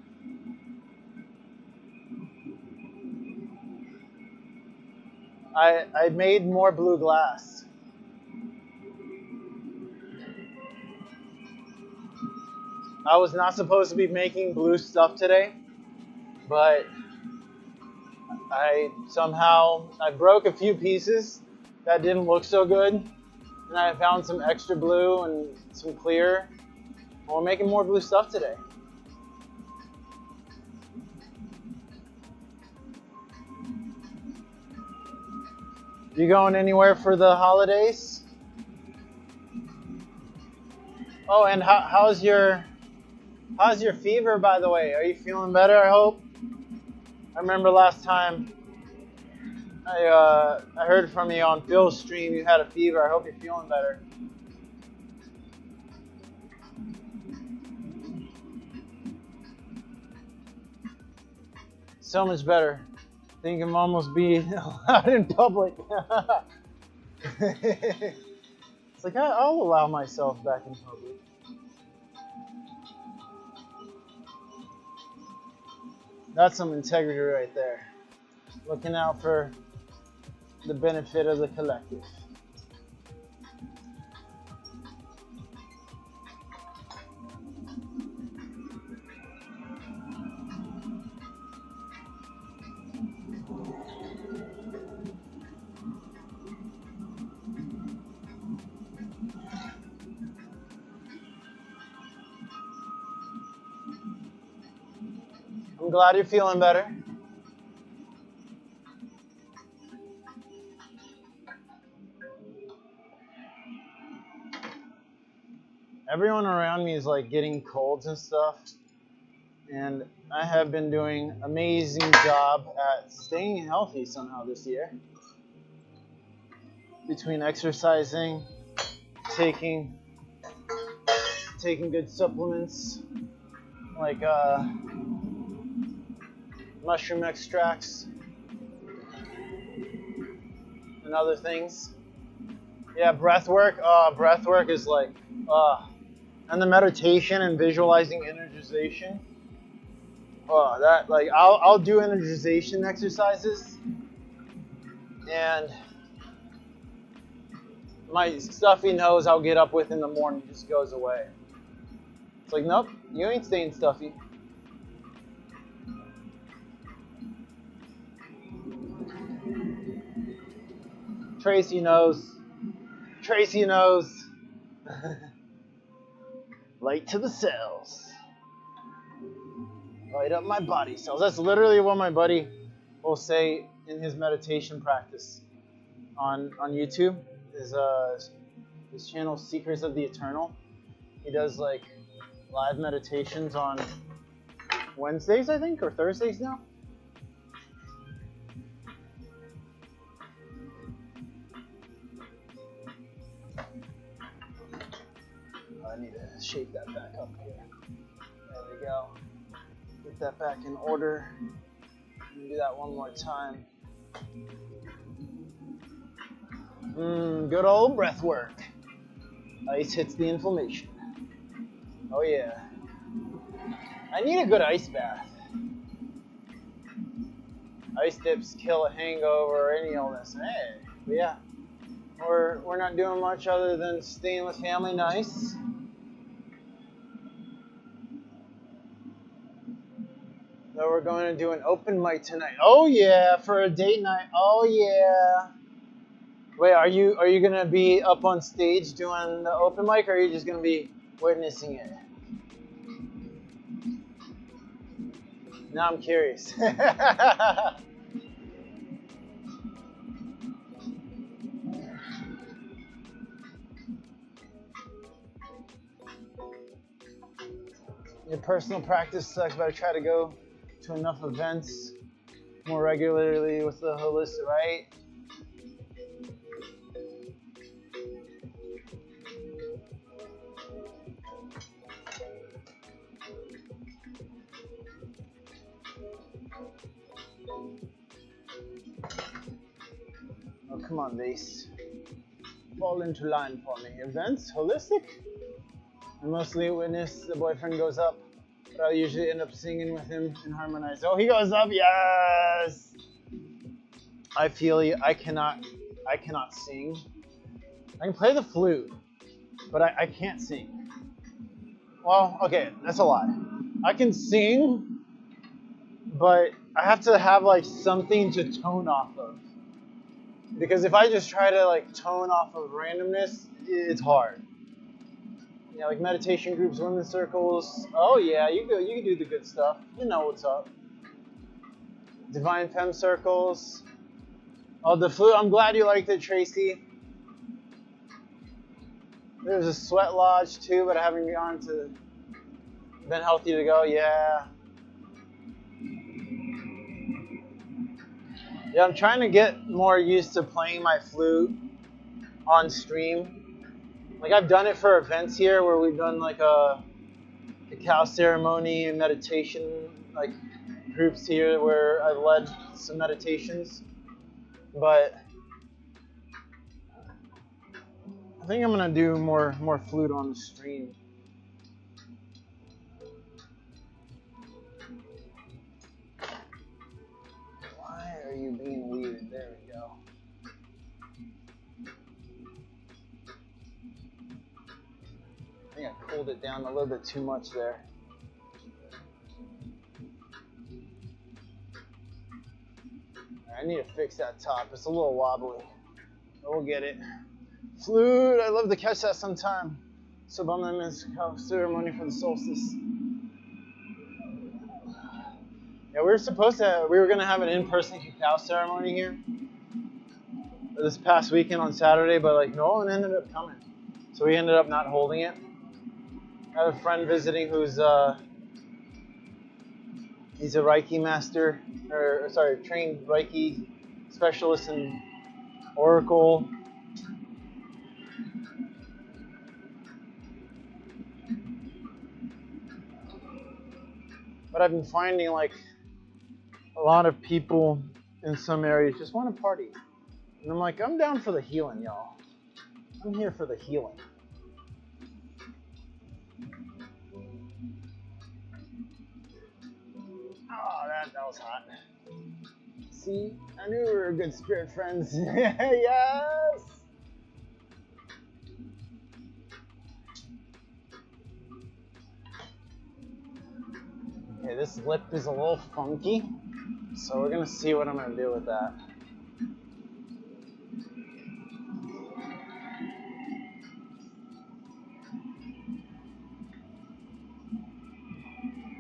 I made more blue glass. I was not supposed to be making blue stuff today, but I broke a few pieces that didn't look so good, and I found some extra blue and some clear. And we're making more blue stuff today. You going anywhere for the holidays? Oh, and how's your fever, by the way? Are you feeling better, I hope? I remember last time I heard from you on Phil's stream, you had a fever. I hope you're feeling better. So much better. I think I'm almost being allowed in public. It's like, I'll allow myself back in public. That's some integrity right there. Looking out for the benefit of the collective. I'm glad you're feeling better. Everyone around me is like getting colds and stuff, and I have been doing an amazing job at staying healthy somehow this year. Between exercising, taking good supplements like mushroom extracts and other things. Yeah, breath work. Breath work is like, and the meditation and visualizing energization. That like I'll do energization exercises, and my stuffy nose I'll get up with in the morning just goes away. It's like, nope, you ain't staying stuffy. Tracy knows. Tracy knows. Light to the cells. Light up my body cells. That's literally what my buddy will say in his meditation practice on YouTube. His channel, Secrets of the Eternal. He does like live meditations on Wednesdays, I think, or Thursdays now. I need to shape that back up here. There we go. Get that back in order. Do that one more time. Good old breath work. Ice hits the inflammation. Oh yeah. I need a good ice bath. Ice dips kill a hangover or any illness. Hey, but yeah. We're not doing much other than staying with family nice. So we're going to do an open mic tonight. Oh yeah, for a date night. Oh yeah. Wait, are you gonna be up on stage doing the open mic, or are you just gonna be witnessing it? Now I'm curious. Your personal practice sucks, but I try to go to enough events more regularly with the holistic, right? Oh, come on, Vase. Fall into line for me. Events? Holistic? I mostly witness the boyfriend goes up, but I'll usually end up singing with him and harmonize. Oh, he goes up, yes! I feel you. I cannot sing. I can play the flute, but I can't sing. Well, okay, that's a lie. I can sing, but I have to have like something to tone off of. Because if I just try to like tone off of randomness, it's hard. Yeah, like meditation groups, women's circles. Oh yeah, you can do the good stuff. You know what's up. Divine femme circles. Oh, the flute. I'm glad you liked it, Tracy. There's a sweat lodge too, but I haven't been healthy to go. Yeah. Yeah, I'm trying to get more used to playing my flute on stream. Like I've done it for events here where we've done like a cacao ceremony and meditation like groups here where I've led some meditations. But I think I'm gonna do more flute on the stream. Why are you being weird? There we go. I think I cooled it down a little bit too much there. I need to fix that top. It's a little wobbly. But we'll get it. Flute. I'd love to catch that sometime. So bummed I missed the ceremony for the solstice. Yeah, we were gonna have an in-person cacao ceremony here this past weekend on Saturday, but like no one ended up coming. So we ended up not holding it. I have a friend visiting who's He's a Reiki master, or sorry, trained Reiki specialist in Oracle. But I've been finding like a lot of people in some areas just want to party. And I'm like, I'm down for the healing, y'all. I'm here for the healing. Oh, that was hot. See, I knew we were good spirit friends. Yes! Okay, this lip is a little funky, so we're gonna see what I'm gonna do with that.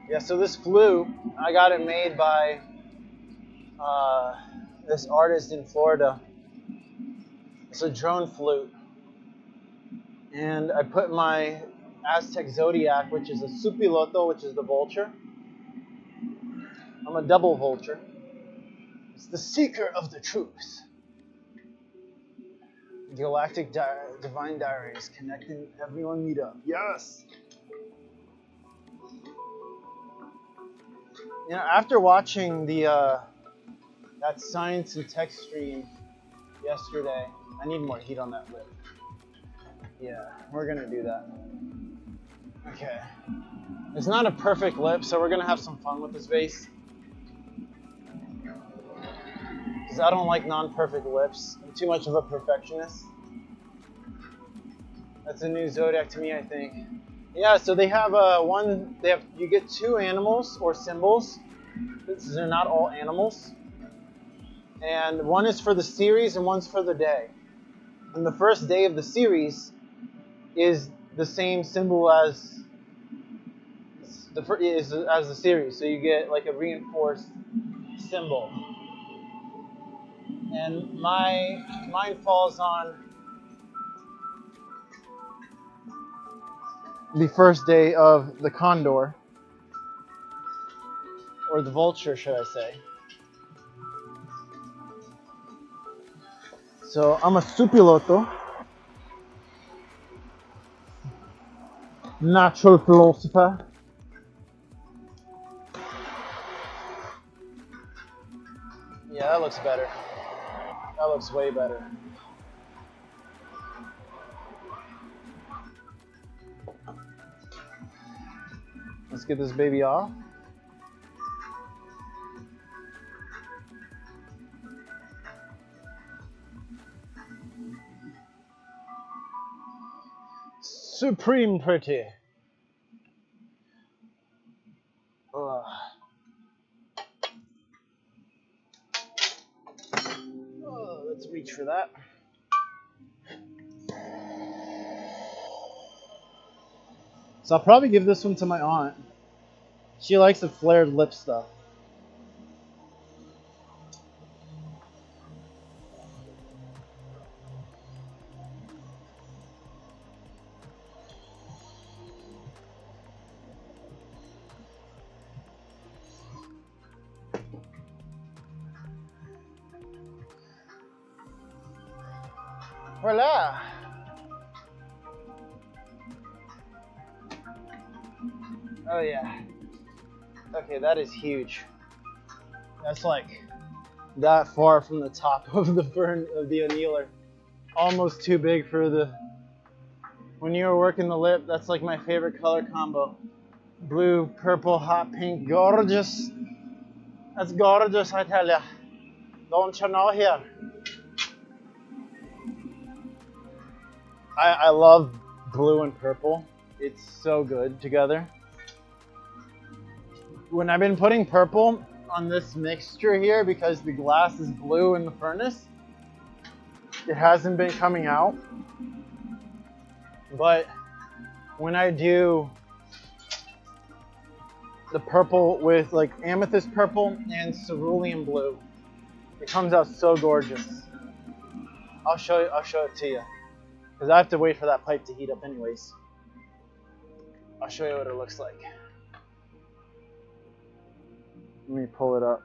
Yeah, so this flute, I got it made by this artist in Florida. It's a drone flute. And I put my Aztec Zodiac, which is a Supiloto, which is the vulture. I'm a double vulture. It's the seeker of the truth. Galactic Divine Diaries, connecting everyone meet up. Yes! You know, after watching the that science and tech stream yesterday, I need more heat on that lip. Yeah, we're gonna do that. Okay. It's not a perfect lip, so we're gonna have some fun with this vase. Because I don't like non-perfect lips. I'm too much of a perfectionist. That's a new zodiac to me, I think. Yeah, so they have you get 2 animals or symbols. They're not all animals. And one is for the series and one's for the day. And the first day of the series is the same symbol as the series. So you get like a reinforced symbol. And mine falls on the first day of the condor, or the vulture, should I say. So I'm a Supiloto, natural philosopher. Yeah, that looks better. That looks way better. Let's get this baby off. Supreme pretty. Ugh. Oh, let's reach for that. So I'll probably give this one to my aunt. She likes the flared lip stuff. Voila! Oh yeah. Okay, that is huge. That's like that far from the top of the annealer. Almost too big for the... When you were working the lip, that's like my favorite color combo. Blue, purple, hot pink, gorgeous. That's gorgeous, I tell ya. Don't you know here? I love blue and purple. It's so good together. When I've been putting purple on this mixture here, because the glass is blue in the furnace, it hasn't been coming out. But when I do the purple with like amethyst purple and cerulean blue, it comes out so gorgeous. I'll show it to you, because I have to wait for that pipe to heat up anyways. I'll show you what it looks like. Let me pull it up.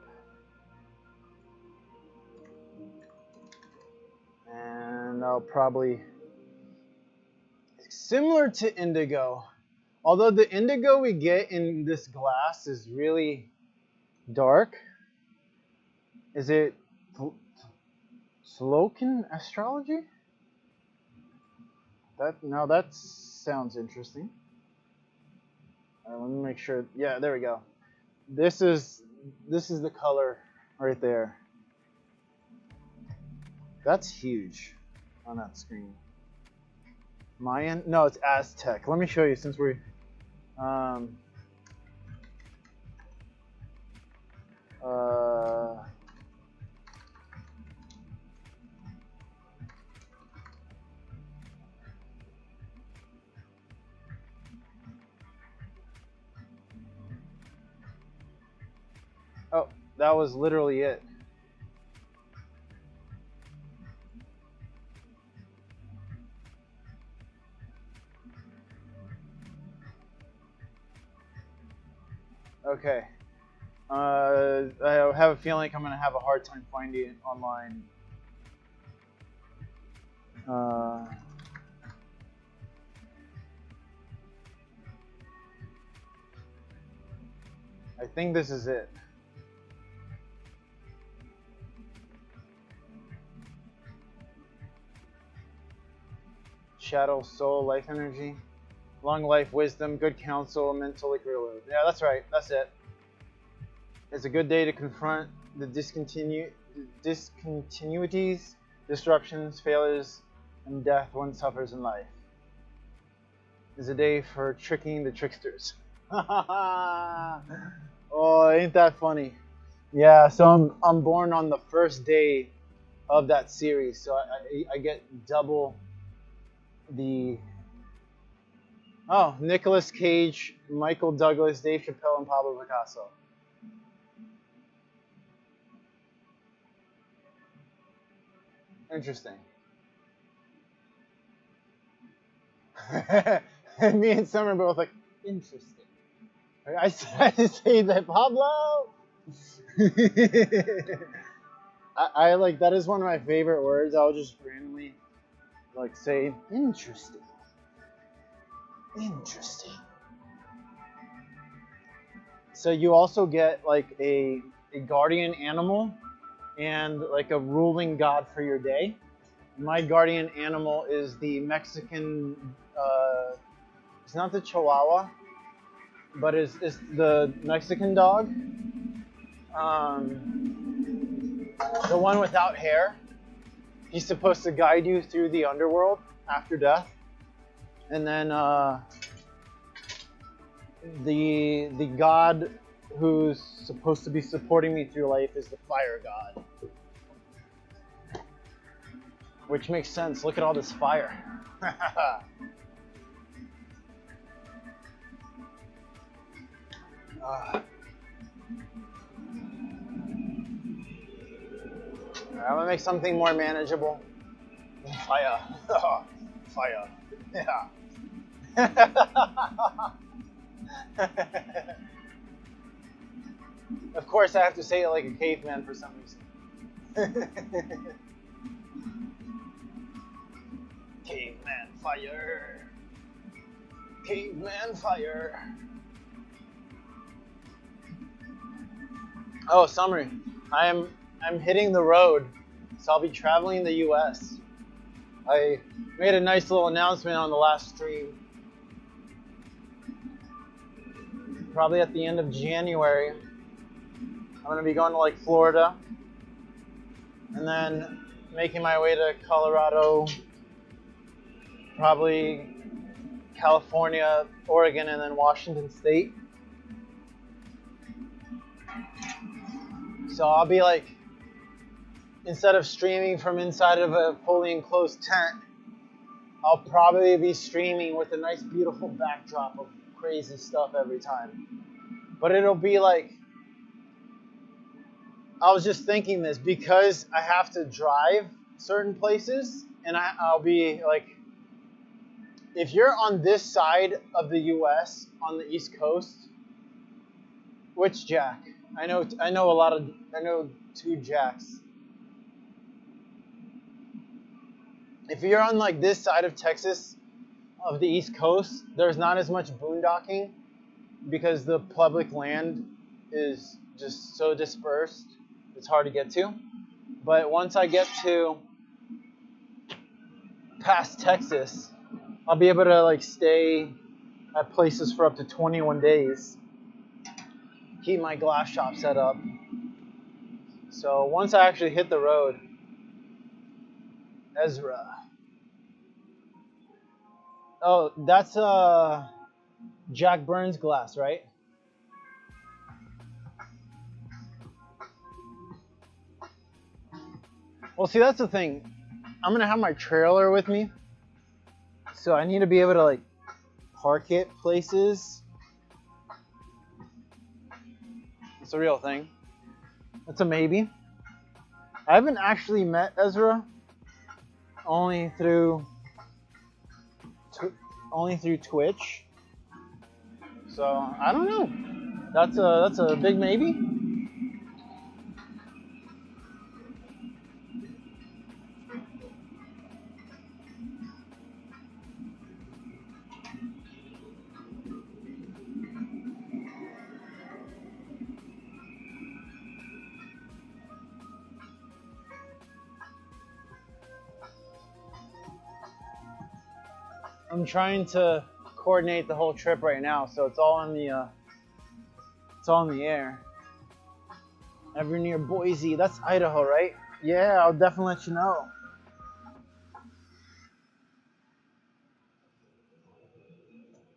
And I'll probably, similar to indigo, although the indigo we get in this glass is really dark. Is it Slocan astrology? That sounds interesting. Let me make sure. Yeah, there we go. This is the color right there. That's huge on that screen. Mayan? No, it's Aztec. Let me show you since we're oh, that was literally it. Okay. I have a feeling I'm gonna have a hard time finding it online. I think this is it. Shadow, soul, life energy, long life, wisdom, good counsel, mental equilibrium. Yeah, that's right. That's it. It's a good day to confront the discontinuities, disruptions, failures, and death one suffers in life. It's a day for tricking the tricksters. Oh, ain't that funny? Yeah, so I'm born on the first day of that series, so I get double the... Oh, Nicolas Cage, Michael Douglas, Dave Chappelle, and Pablo Picasso. Interesting. And me and Summer both like, interesting. I tried to say that, Pablo. I like, that is one of my favorite words. I'll just randomly like say interesting. Interesting. So you also get like a guardian animal and like a ruling god for your day. My guardian animal is the Mexican, it's not the Chihuahua, but it's the Mexican dog. The one without hair. He's supposed to guide you through the underworld after death. And then the god who's supposed to be supporting me through life is the fire god. Which makes sense. Look at all this fire. I'm gonna make something more manageable. Fire. Fire. Yeah. Of course, I have to say it like a caveman for some reason. Caveman fire. Caveman fire. Oh, summary. I'm hitting the road, so I'll be traveling the U.S. I made a nice little announcement on the last stream. Probably at the end of January, I'm going to be going to like Florida, and then making my way to Colorado, probably California, Oregon, and then Washington State. So I'll be like, instead of streaming from inside of a fully enclosed tent, I'll probably be streaming with a nice, beautiful backdrop of crazy stuff every time. But it'll be like, I was just thinking this, because I have to drive certain places, and I'll be like, if you're on this side of the U.S., on the East Coast, which Jack? I know two Jacks. If you're on like this side of Texas, of the East Coast, there's not as much boondocking because the public land is just so dispersed. It's hard to get to. But once I get to past Texas, I'll be able to like stay at places for up to 21 days. Keep my glass shop set up. So once I actually hit the road, Ezra. Oh, that's Jack Burns glass, right? Well, see, that's the thing. I'm gonna have my trailer with me, so I need to be able to like park it places. It's a real thing. It's a maybe. I haven't actually met Ezra, only through Twitch. So I don't know. That's a big maybe. I'm trying to coordinate the whole trip right now, so it's all in the air. Ever near Boise? That's Idaho, right? Yeah, I'll definitely let you know.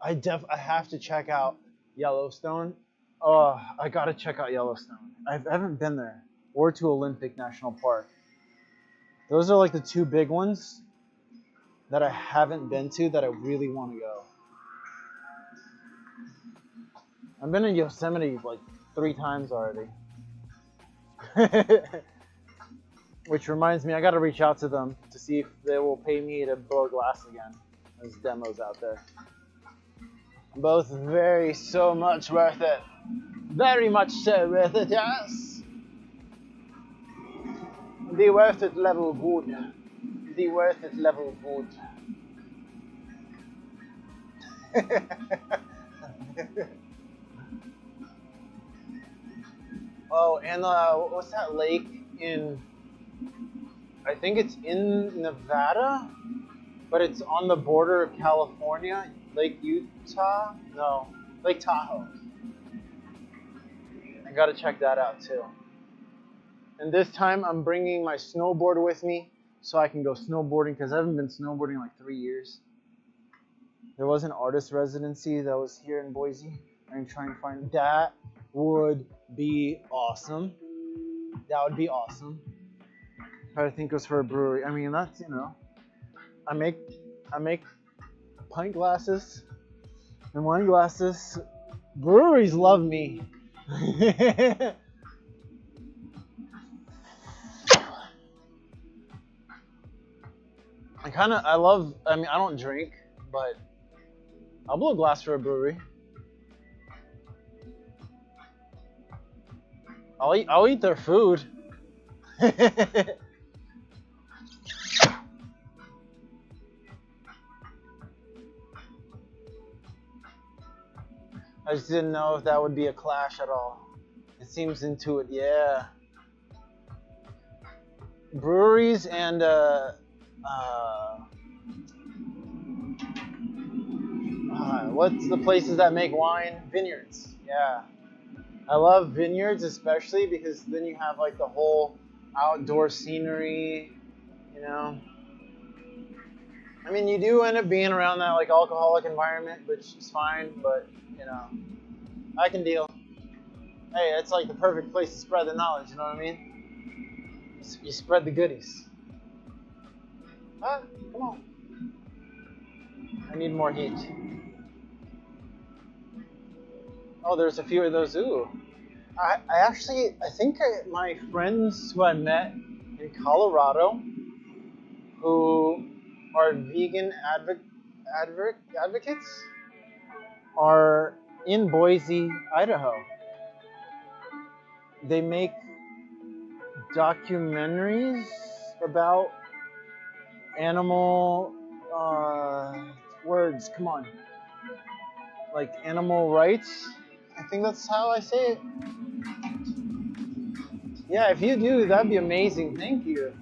I have to check out Yellowstone. Oh, I gotta check out Yellowstone. I haven't been there, or to Olympic National Park. Those are like the two big ones that I haven't been to that I really want to go. I've been in Yosemite like 3 times already. Which reminds me, I gotta reach out to them to see if they will pay me to blow glass again. There's demos out there. Both so much worth it. Very much so worth it, yes. The worth it level good. The worth it level good. Oh, and what's that lake in? I think it's in Nevada, but it's on the border of California. Lake Utah? No, Lake Tahoe. I gotta check that out too. And this time I'm bringing my snowboard with me so I can go snowboarding because I haven't been snowboarding in like 3 years. There was an artist residency that was here in Boise. I'm trying to find that. Would be awesome. That would be awesome. But I think it was for a brewery. I mean, that's, you know, I make pint glasses and wine glasses. Breweries love me. I mean, I don't drink, but I'll blow glass for a brewery. I'll eat their food. I just didn't know if that would be a clash at all. It seems intuitive, yeah. Breweries and what's the places that make wine? Vineyards, yeah. I love vineyards especially because then you have like the whole outdoor scenery, you know. I mean, you do end up being around that like alcoholic environment, which is fine, but you know, I can deal. Hey, it's like the perfect place to spread the knowledge, you know what I mean? You spread the goodies. Ah, come on. I need more heat. Oh, there's a few of those. Ooh. I think my friends who I met in Colorado who are vegan advocates are in Boise, Idaho. they make documentaries about animal words. Come on, like animal rights. I think that's how I say it. Yeah, if you do, that'd be amazing. Thank you.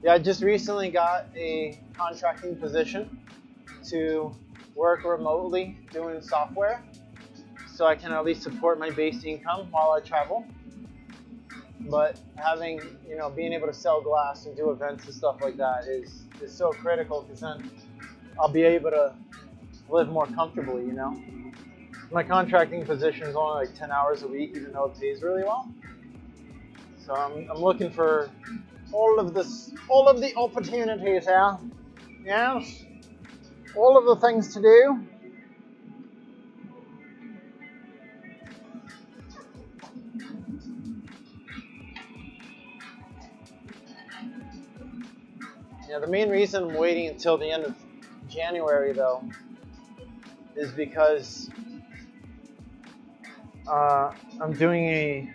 Yeah, I just recently got a contracting position to work remotely doing software, so I can at least support my base income while I travel. But having, being able to sell glass and do events and stuff like that is so critical, because then I'll be able to live more comfortably, My contracting position is only like 10 hours a week, even though it pays really well. So I'm looking for all of the opportunities here. Yes, all of the things to do. Yeah, the main reason I'm waiting until the end of January, though, is because I'm doing a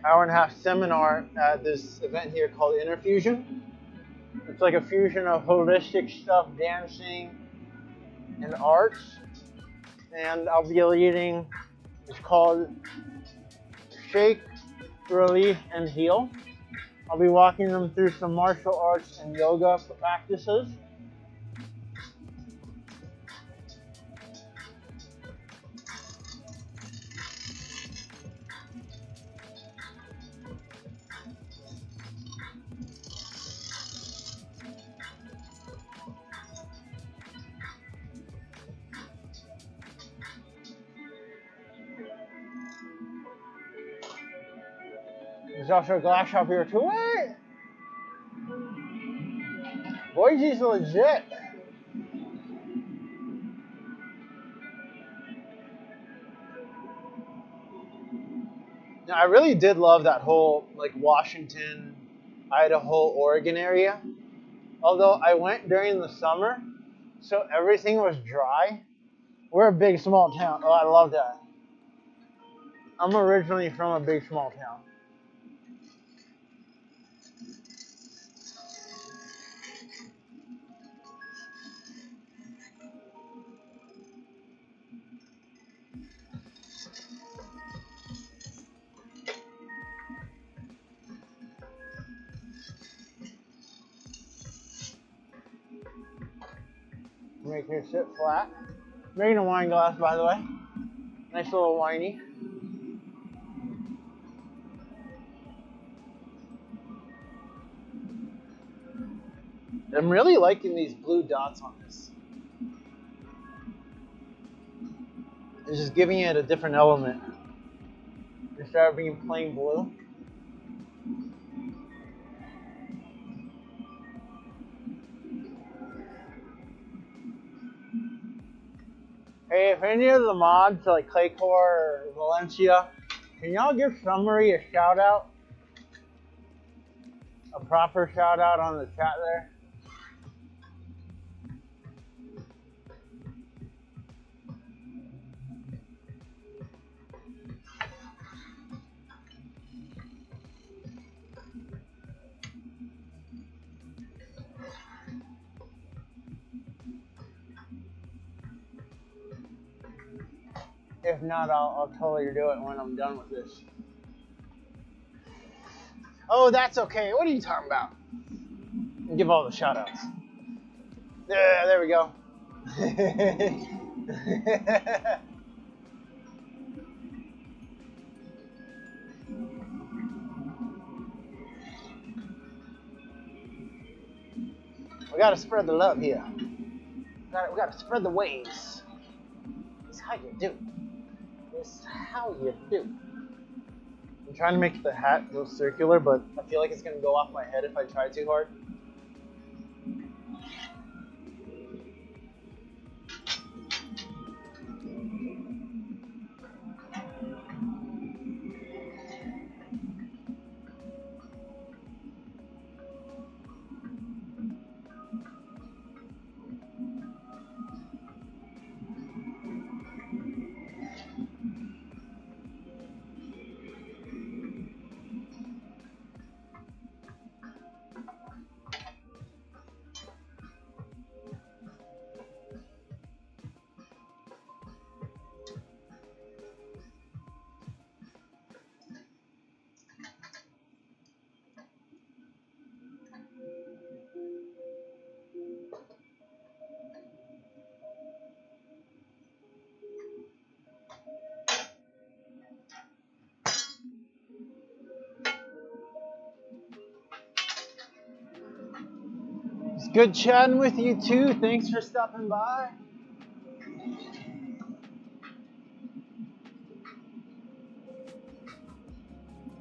hour-and-a-half seminar at this event here called Interfusion. It's like a fusion of holistic stuff, dancing, and arts. And I'll be leading, it's called Shake, Relief, and Heal. I'll be walking them through some martial arts and yoga practices. There's also a glass shop here too. What? Boise's legit. Now, I really did love that whole like Washington, Idaho, Oregon area. Although I went during the summer, so everything was dry. We're a big small town. Oh, I love that. I'm originally from a big small town. Make it sit flat. Making a wine glass, by the way. Nice little winey. I'm really liking these blue dots on this. It's just giving it a different element instead of being plain blue. Hey, if any of the mods like Claycore or Valencia, can y'all give Summary a shout out? A proper shout out on the chat there? If not, I'll totally do it when I'm done with this. Oh, that's okay. What are you talking about? Give all the shout outs. Yeah, there we go. We gotta spread the love here. We gotta spread the waves. It's how you do. It's how you do. I'm trying to make the hat go circular, but I feel like it's gonna go off my head if I try too hard. good chatting with you too. Thanks for stopping by.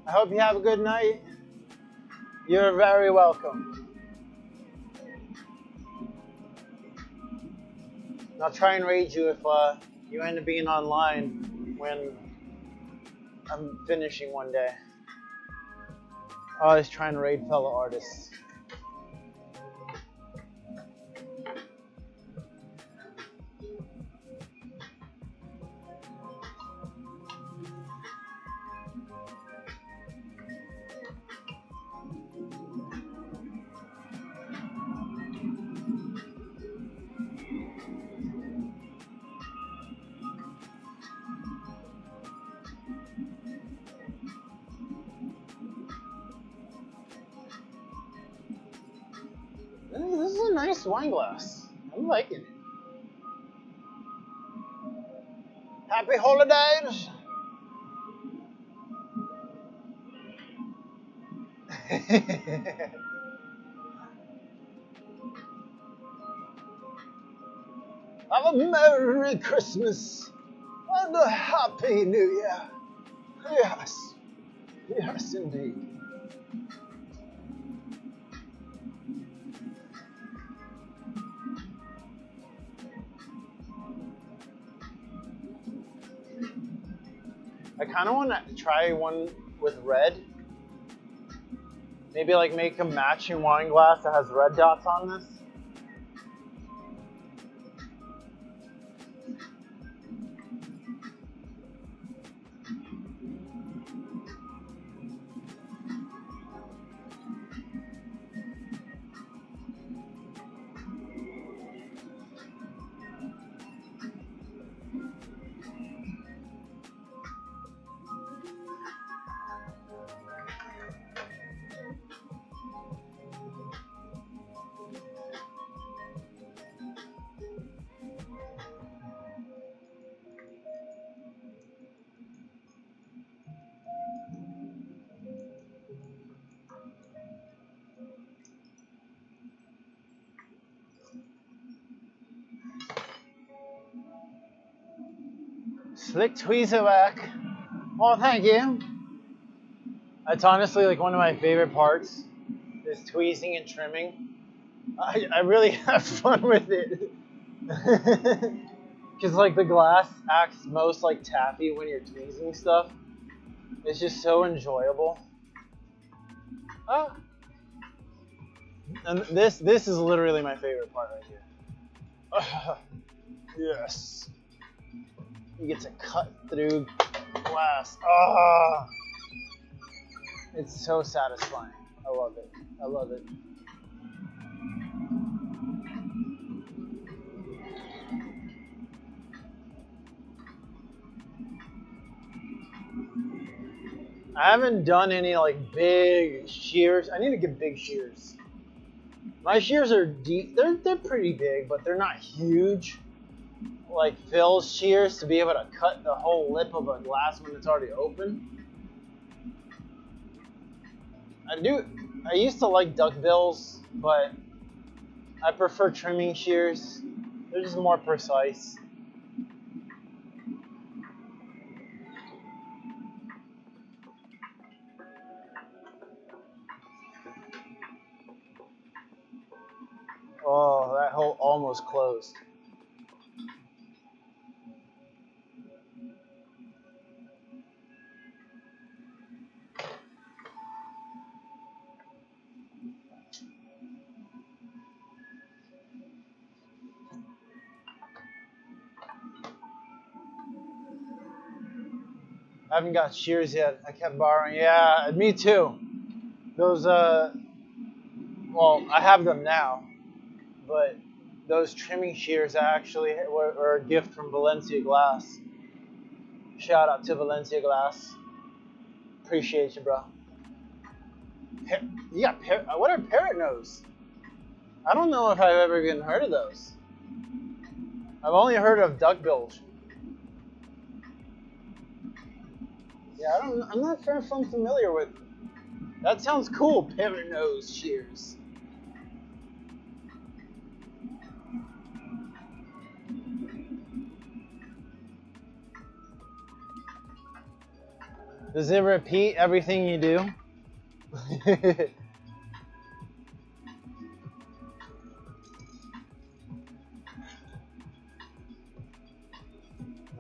I hope you have a good night. You're very welcome. I'll try and raid you if you end up being online when I'm finishing one day. Always trying to raid fellow artists. This is a nice wine glass. I'm liking it. Happy holidays! Have a Merry Christmas and a Happy New Year. Yes, yes indeed. I kind of want to try one with red. Maybe like make a matching wine glass that has red dots on this. Slick tweezer work. Well, thank you. That's honestly like one of my favorite parts, is tweezing and trimming. I really have fun with it. Because like the glass acts most like taffy when you're tweezing stuff. It's just so enjoyable. Ah. And this is literally my favorite part right here. Yes. You get to cut through glass. Ah. It's so satisfying. I love it. I love it. I haven't done any like big shears. I need to get big shears. My shears are deep. They're pretty big, but they're not huge. Like Phil's shears to be able to cut the whole lip of a glass when it's already open. I used to like duckbills, but I prefer trimming shears. They're just more precise. Oh, that hole almost closed. I haven't got shears yet. I kept borrowing. Yeah, me too. Those, well, I have them now, but those trimming shears actually were a gift from Valencia Glass. Shout out to Valencia Glass. Appreciate you, bro. You got what are parrot nose? I don't know if I've ever even heard of those. I've only heard of duckbills. Yeah, I'm not sure if I'm familiar with. That sounds cool, parrot nose shears. Does it repeat everything you do?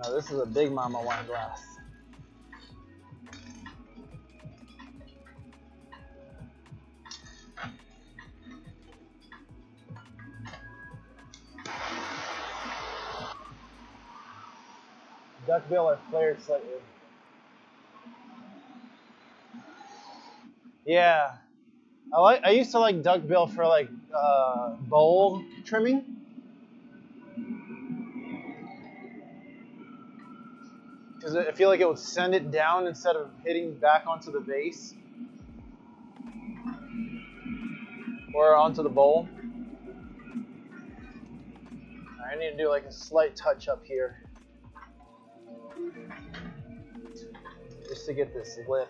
No, this is a big mama wine glass. Duckbill are flared slightly. Yeah, I used to like duckbill for like bowl trimming. Because I feel like it would send it down instead of hitting back onto the vase or onto the bowl. I need to do like a slight touch up here just to get this lip.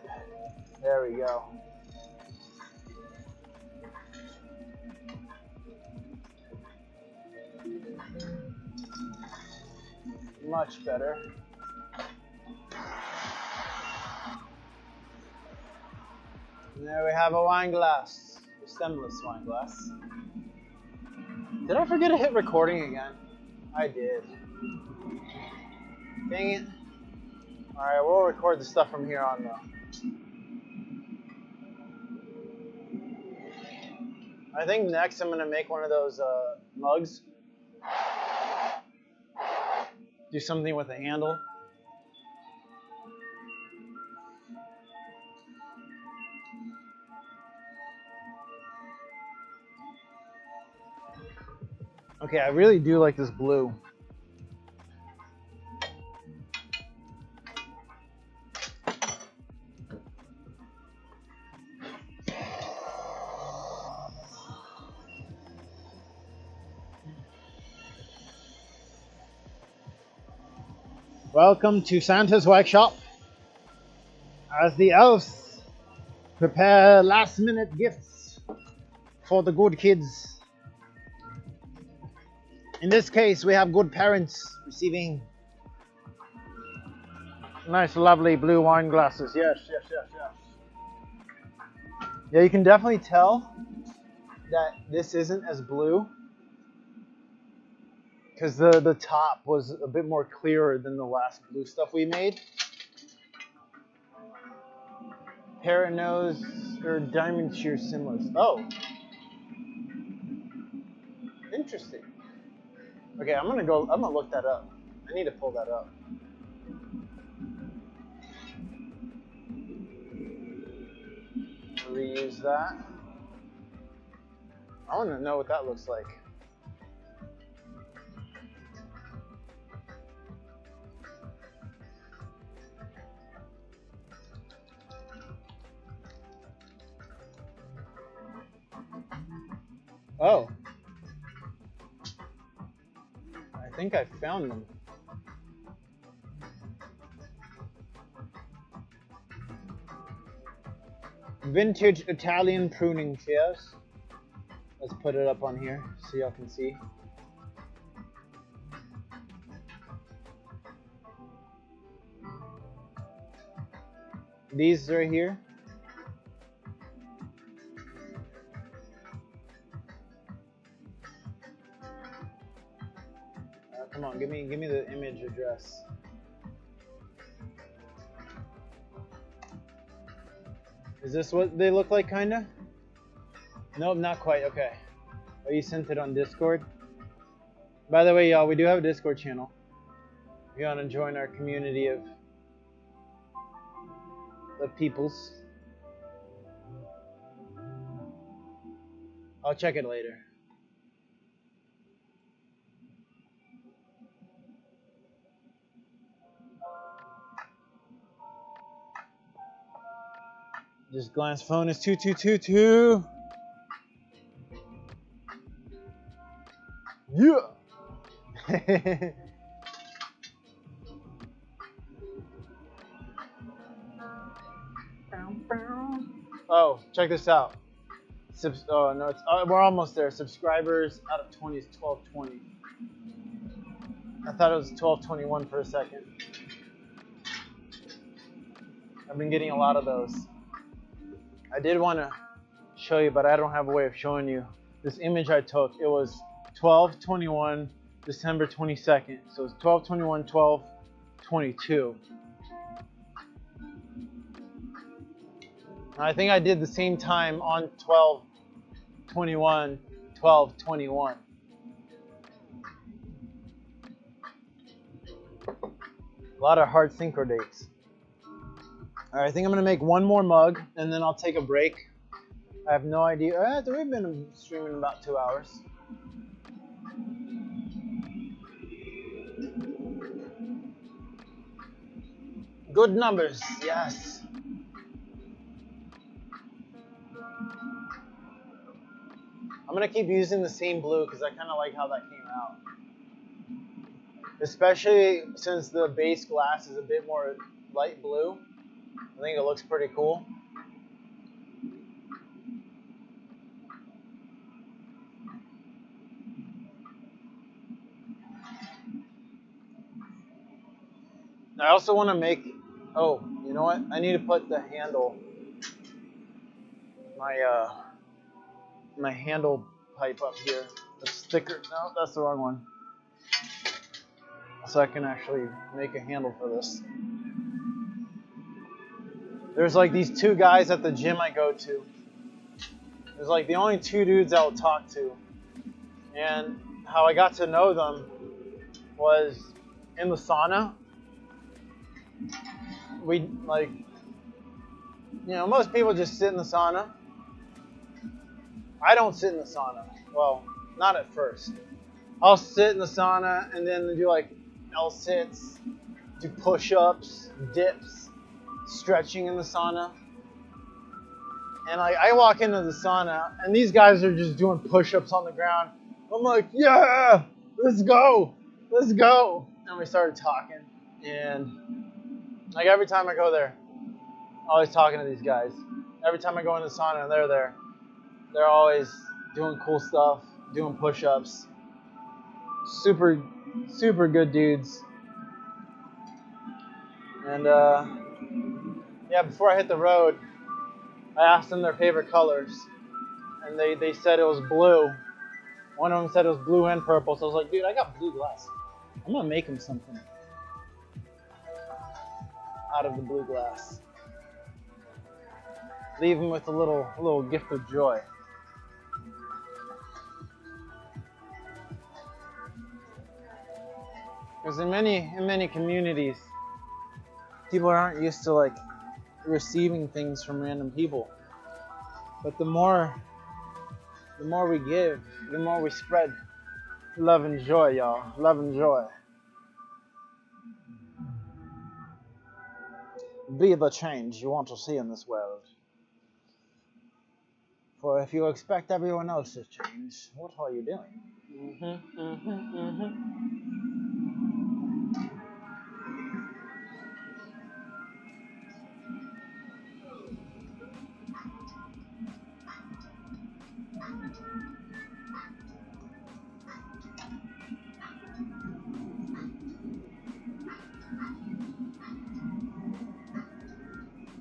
There we go. Much better. And there we have a wine glass, a stemless wine glass. Did I forget to hit recording again? I did. Dang it. Alright, we'll record the stuff from here on though. I think next I'm going to make one of those mugs. Do something with a handle. Okay, I really do like this blue. Welcome to Santa's workshop as the elves prepare last-minute gifts for the good kids. In this case, we have good parents receiving nice, lovely blue wine glasses. Yes, yes, yes, yes. Yeah, you can definitely tell that this isn't as blue because the top was a bit more clearer than the last blue stuff we made. Parrot nose or diamond shear simless. Oh, interesting. Okay, I'm gonna look that up. I need to pull that up. Reuse that. I want to know what that looks like. Oh. I think I found them. Vintage Italian pruning shears. Let's put it up on here so y'all can see. These right here. Come on, give me the image address. Is this what they look like, kinda? Nope, not quite. Okay. Oh, you sent it on Discord? By the way, y'all, we do have a Discord channel. If you want to join our community of peoples. I'll check it later. Just glance phone is 2222. Yeah. Oh, check this out. Oh no, we're almost there. Subscribers out of 20 is 1220. I thought it was 1221 for a second. I've been getting a lot of those. I did want to show you, but I don't have a way of showing you this image I took. It was 12/21, December 22nd. So it's 12/21, 12/22. I think I did the same time on 12/21, 12/21. A lot of hard synchro dates. All right, I think I'm gonna make one more mug and then I'll take a break. I have no idea. We've been streaming about 2 hours. Good numbers, yes. I'm gonna keep using the same blue because I kind of like how that came out. Especially since the base glass is a bit more light blue. I think it looks pretty cool. I also want to make, oh, you know what? I need to put the handle, my handle pipe up here. The sticker, no, that's the wrong one. So I can actually make a handle for this. There's like these two guys at the gym I go to. There's like the only two dudes I'll talk to. And how I got to know them was in the sauna. We like, you know, most people just sit in the sauna. I don't sit in the sauna. Well, not at first. I'll sit in the sauna and then do like L-sits, do push-ups, dips, stretching in the sauna. And like I walk into the sauna and these guys are just doing push-ups on the ground. I'm like, yeah, let's go. And we started talking. And like every time I go there, I'm always talking to these guys. Every time I go in the sauna and they're there, they're always doing cool stuff, doing push-ups. Super, super good dudes. And yeah, before I hit the road, I asked them their favorite colors. And they said it was blue. One of them said it was blue and purple. So I was like, dude, I got blue glass. I'm going to make them something out of the blue glass. Leave them with a little gift of joy. Because in many communities, people aren't used to like receiving things from random people. But the more we give, the more we spread love and joy, y'all. Love and joy. Be the change you want to see in this world. For if you expect everyone else to change, what are you doing?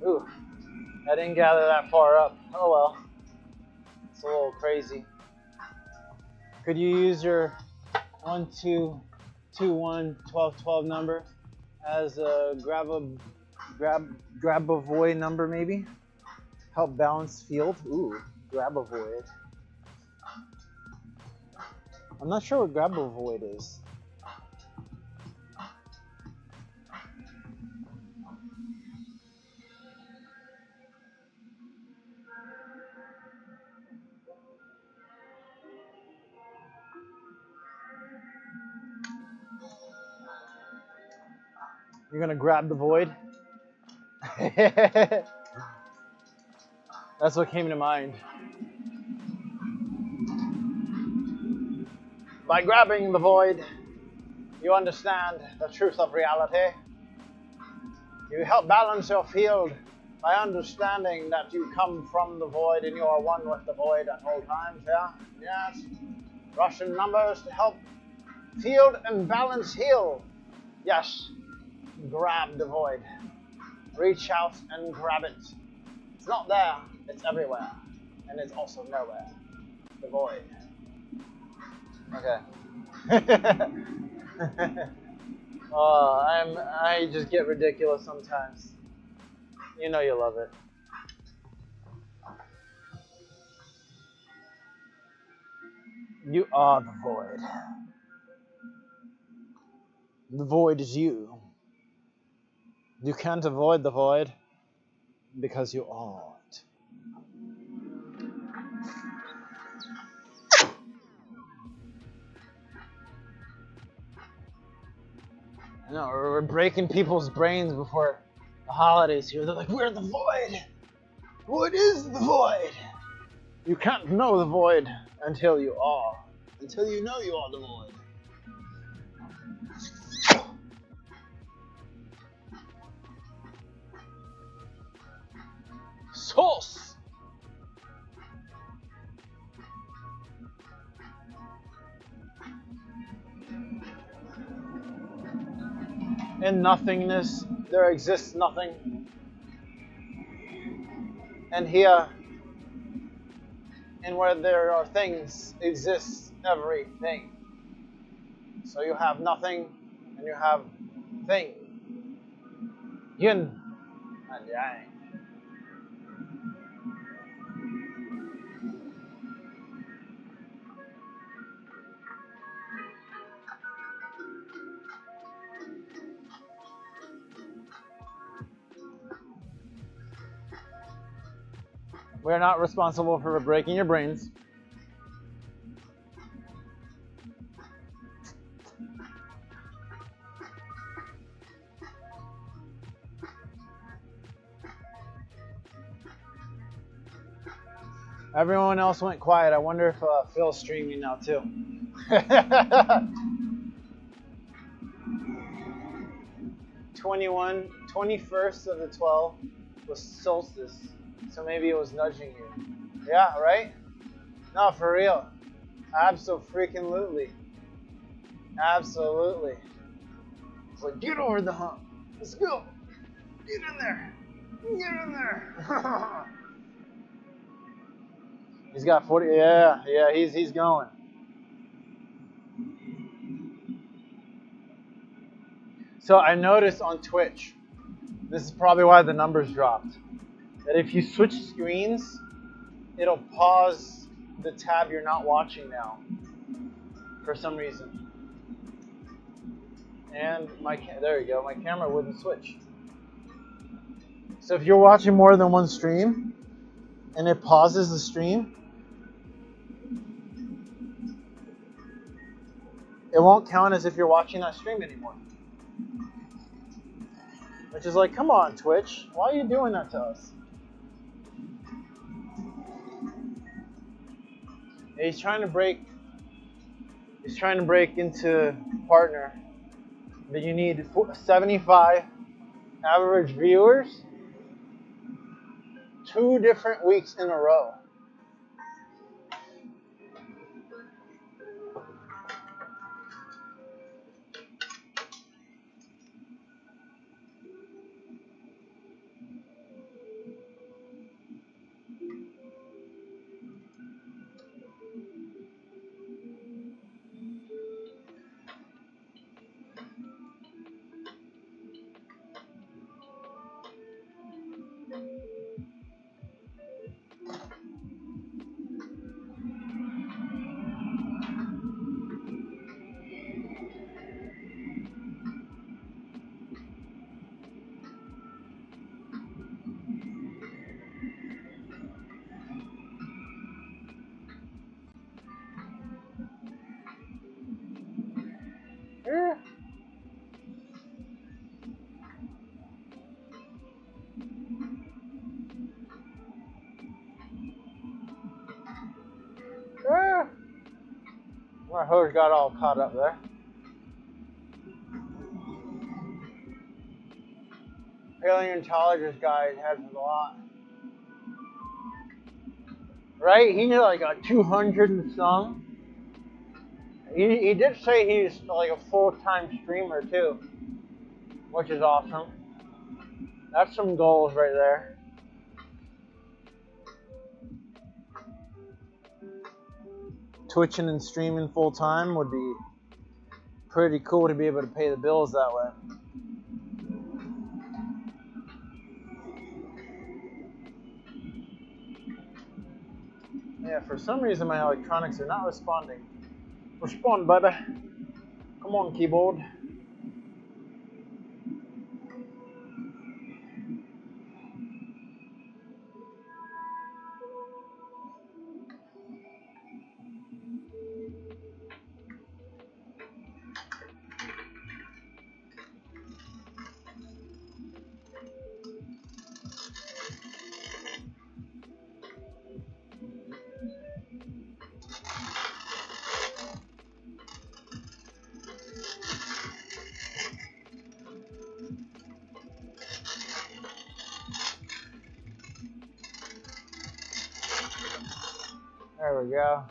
Ooh, I didn't gather that far up. Oh well. It's a little crazy. Could you use your 1221-1212 number as a grab a void number maybe? Help balance field. Ooh, grab a void. I'm not sure what grab a void is. You're gonna grab the void? That's what came to mind. By grabbing the void, you understand the truth of reality. You help balance your field by understanding that you come from the void and you are one with the void at all times, yeah? Yes. Russian numbers to help field and balance heal. Yes. Grab the void. Reach out and grab it. It's not there, it's everywhere. And it's also nowhere. The void. Okay. I just get ridiculous sometimes. You know you love it. You are the void. The void is you. You can't avoid the void because you are it. No, we're breaking people's brains before the holidays here. They're like, we're the void. What is the void? You can't know the void until you are. Until you know you are the void. Sauce. In nothingness, there exists nothing. And here, and where there are things, exists everything. So you have nothing, and you have thing. Yin and yang. We're not responsible for breaking your brains. Everyone else went quiet. I wonder if Phil's streaming now too. 21st of the 12 was solstice. So maybe it was nudging you. Yeah, right? No, for real. Abso-freaking-lutely. Absolutely. It's like, get over the hump. Let's go. Get in there. Get in there. He's got 40. Yeah, he's going. So I noticed on Twitch, this is probably why the numbers dropped, that if you switch screens, it'll pause the tab you're not watching now for some reason. And there you go, my camera wouldn't switch. So if you're watching more than one stream and it pauses the stream, it won't count as if you're watching that stream anymore. Which is like, come on, Twitch, why are you doing that to us? And he's trying to break into partner, but you need 75 average viewers 2 different weeks in a row. My hose got all caught up there. Paleontologist guy has a lot. Right? He did like a 200 and some. He did say he's like a full-time streamer too, which is awesome. That's some goals right there. Twitching and streaming full time would be pretty cool to be able to pay the bills that way. Yeah, for some reason my electronics are not responding. Respond, baby. Come on, keyboard. There we go.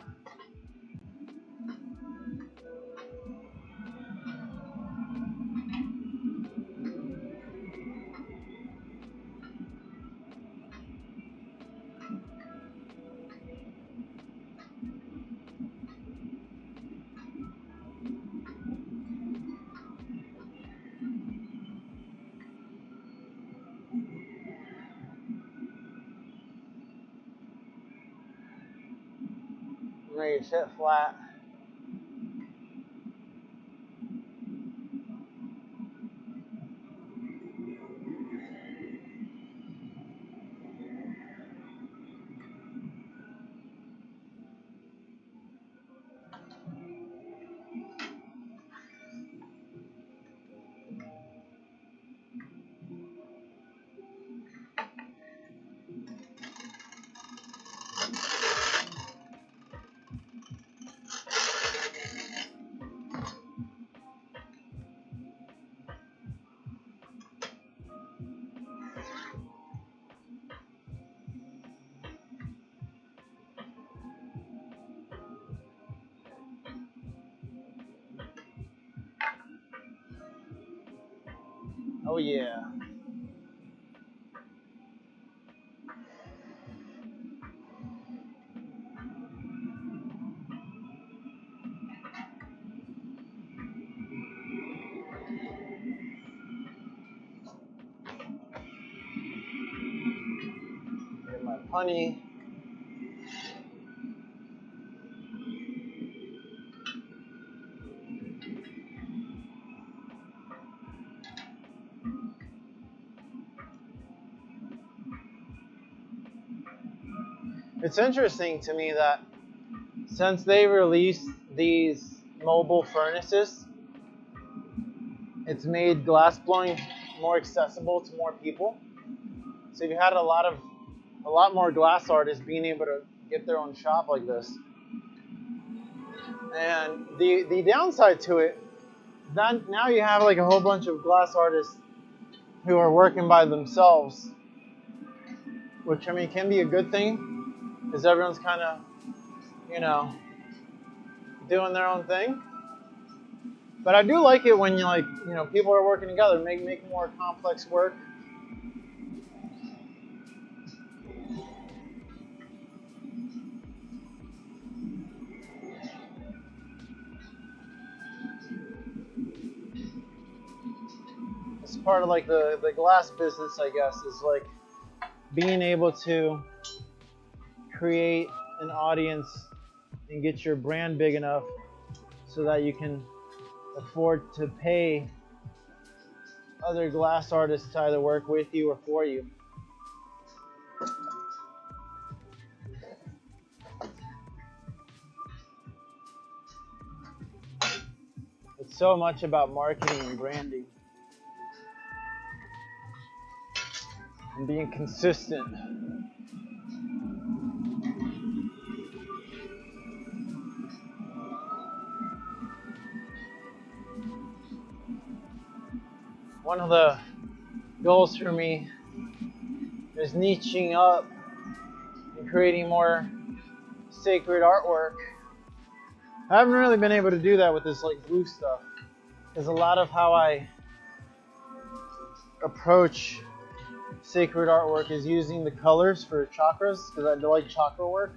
Ready to sit flat. Oh yeah. Get my punny. It's interesting to me that since they released these mobile furnaces, it's made glass blowing more accessible to more people. So you had a lot more glass artists being able to get their own shop like this. And the downside to it, that now you have like a whole bunch of glass artists who are working by themselves, which I mean can be a good thing because everyone's kind of, you know, doing their own thing. But I do like it when people are working together, make more complex work. It's part of like the glass business, I guess, is like being able to create an audience and get your brand big enough so that you can afford to pay other glass artists to either work with you or for you. It's so much about marketing and branding and being consistent. One of the goals for me is niching up and creating more sacred artwork. I haven't really been able to do that with this like blue stuff, because a lot of how I approach sacred artwork is using the colors for chakras, because I like chakra work.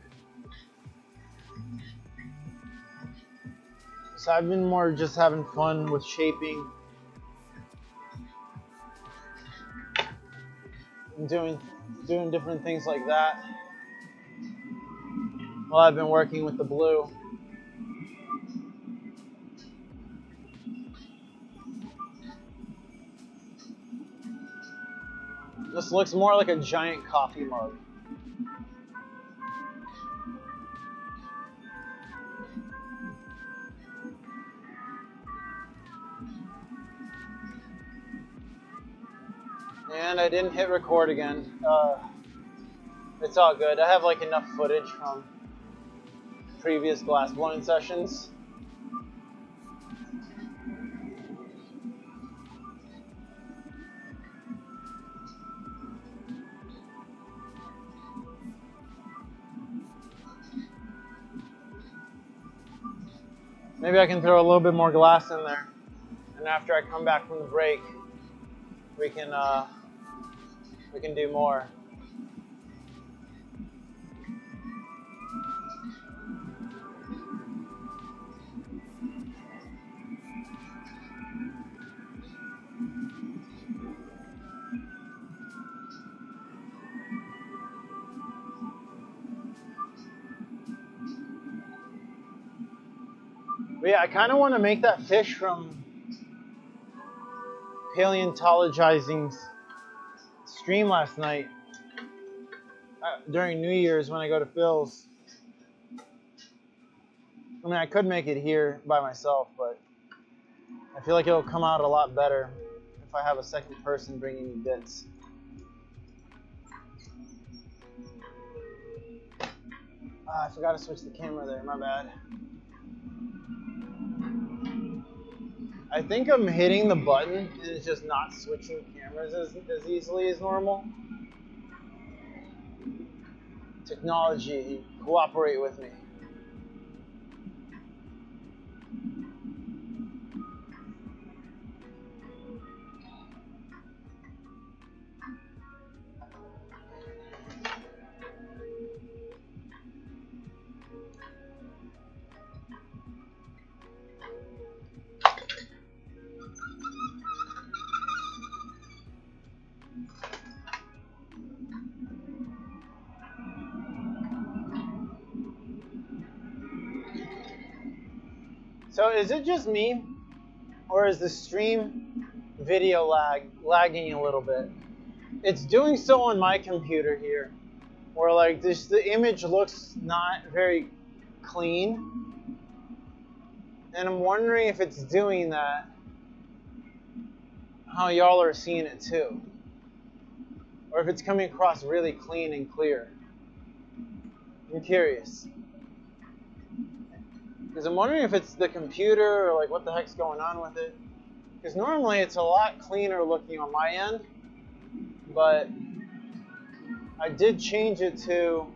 So I've been more just having fun with shaping and doing different things like that while I've been working with the blue. This looks more like a giant coffee mug. And I didn't hit record again. It's all good. I have like enough footage from previous glassblowing sessions. Maybe I can throw a little bit more glass in there, and after I come back from the break, we can do more. But yeah, I kind of want to make that fish from paleontologizing's stream last night during New Year's when I go to Phil's. I mean, I could make it here by myself, but I feel like it'll come out a lot better if I have a second person bringing me bits. I forgot to switch the camera there, my bad. I think I'm hitting the button and it's just not switching cameras as easily as normal. Technology, cooperate with me. So is it just me, or is the stream video lagging a little bit? It's doing so on my computer here, where like the image looks not very clean, and I'm wondering if it's doing that, how y'all are seeing it too, or if it's coming across really clean and clear. I'm curious. Because I'm wondering if it's the computer or like what the heck's going on with it. Because normally it's a lot cleaner looking on my end, but I did change it to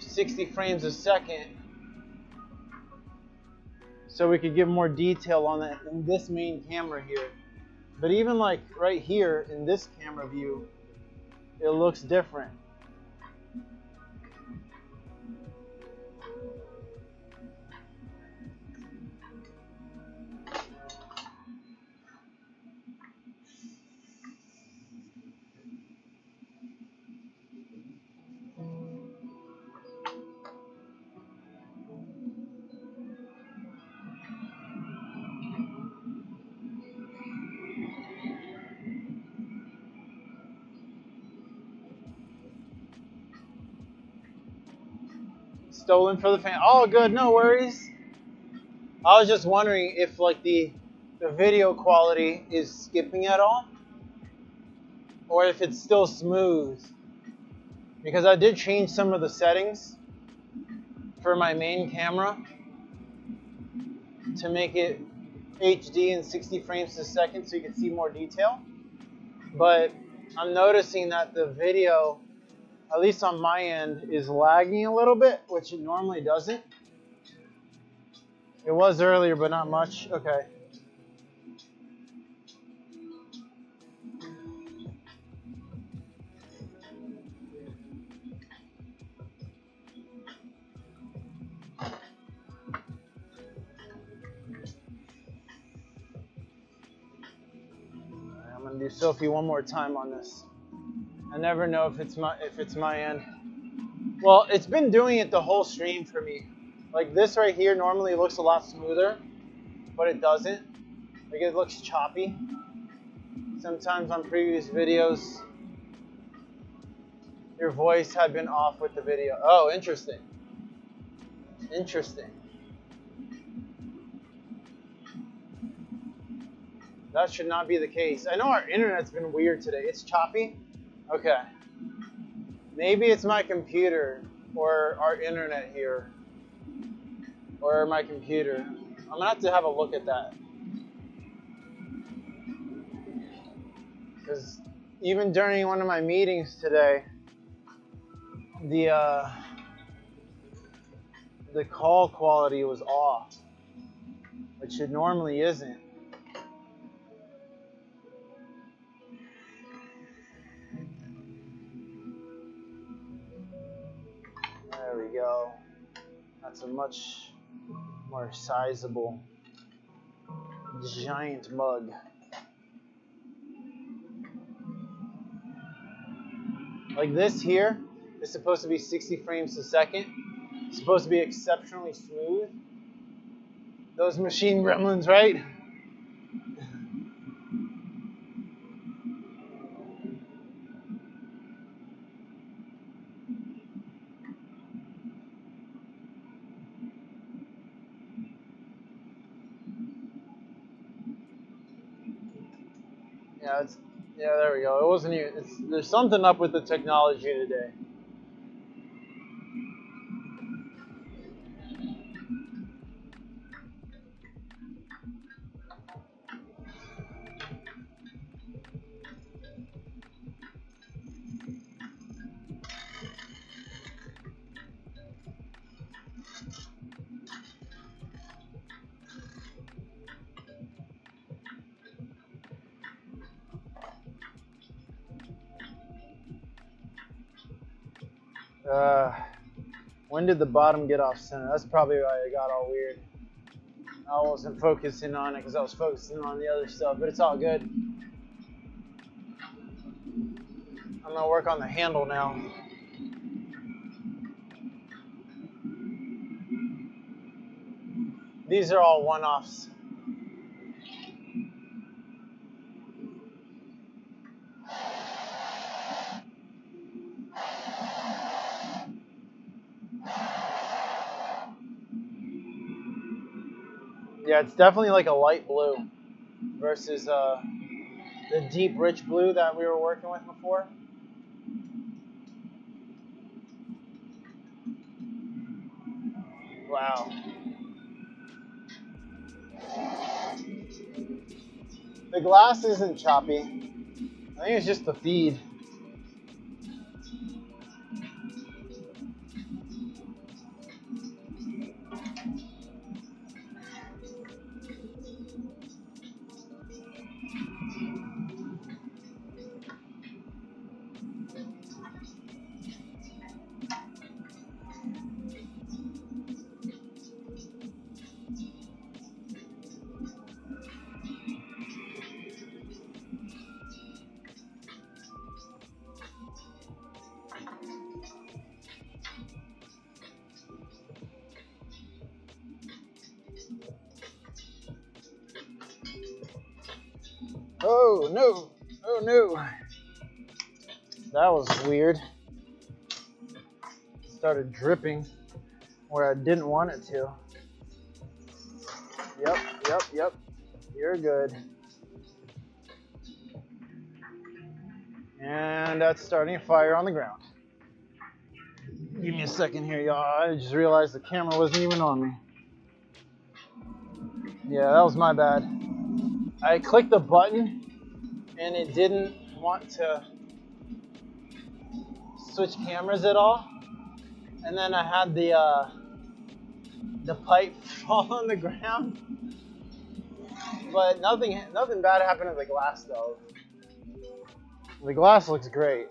60 frames a second so we could give more detail on that in this main camera here. But even like right here in this camera view, it looks different. Stolen for the fan. Oh, good, no worries. I was just wondering if like the video quality is skipping at all, or if it's still smooth. Because I did change some of the settings for my main camera to make it HD and 60 frames a second so you can see more detail. But I'm noticing that the video, at least on my end, is lagging a little bit, which it normally doesn't. It was earlier, but not much. Okay. do Sophie one more time on this. I never know if it's my end. Well, it's been doing it the whole stream for me. Like this right here normally looks a lot smoother, but it doesn't. Like it looks choppy. Sometimes on previous videos, your voice had been off with the video. Oh, interesting. Interesting. That should not be the case. I know our internet's been weird today. It's choppy? Okay. Maybe it's my computer or our internet here. Or my computer. I'm gonna have a look at that. Because even during one of my meetings today, the call quality was off, which it normally isn't. There we go. That's a much more sizable, giant mug. Like this here is supposed to be 60 frames a second. It's supposed to be exceptionally smooth. Those machine gremlins, right? Yeah, there we go. It wasn't even. There's something up with the technology today. When did the bottom get off center? That's probably why it got all weird. I wasn't focusing on it because I was focusing on the other stuff, but it's all good. I'm gonna work on the handle now. These are all one-offs. Yeah, it's definitely like a light blue versus the deep, rich blue that we were working with before. Wow. The glass isn't choppy. I think it's just the feed. Oh no, oh no. That was weird. Started dripping where I didn't want it to. Yep. You're good. And that's starting a fire on the ground. Give me a second here, y'all. I just realized the camera wasn't even on me. Yeah, that was my bad. I clicked the button and it didn't want to switch cameras at all. And then I had the pipe fall on the ground. But nothing bad happened to the glass though. The glass looks great.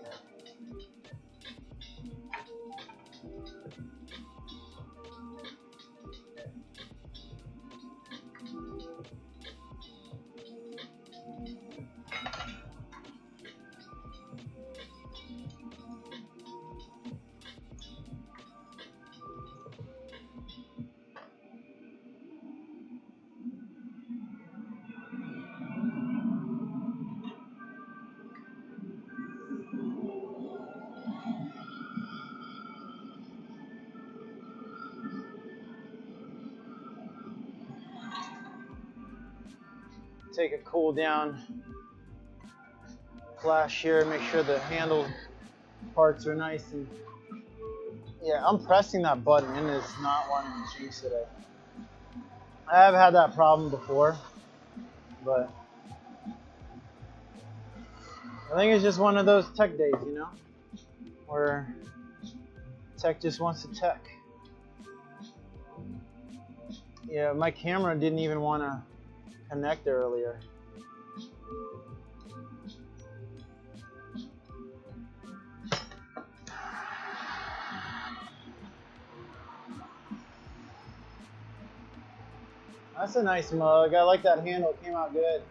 take a cool down flash here, make sure the handle parts are nice and yeah, I'm pressing that button and it's not wanting to change today. I have had that problem before, but I think it's just one of those tech days, you know, where tech just wants to tech. Yeah, my camera didn't even want to connect earlier. That's a nice mug. I like that handle. It came out good.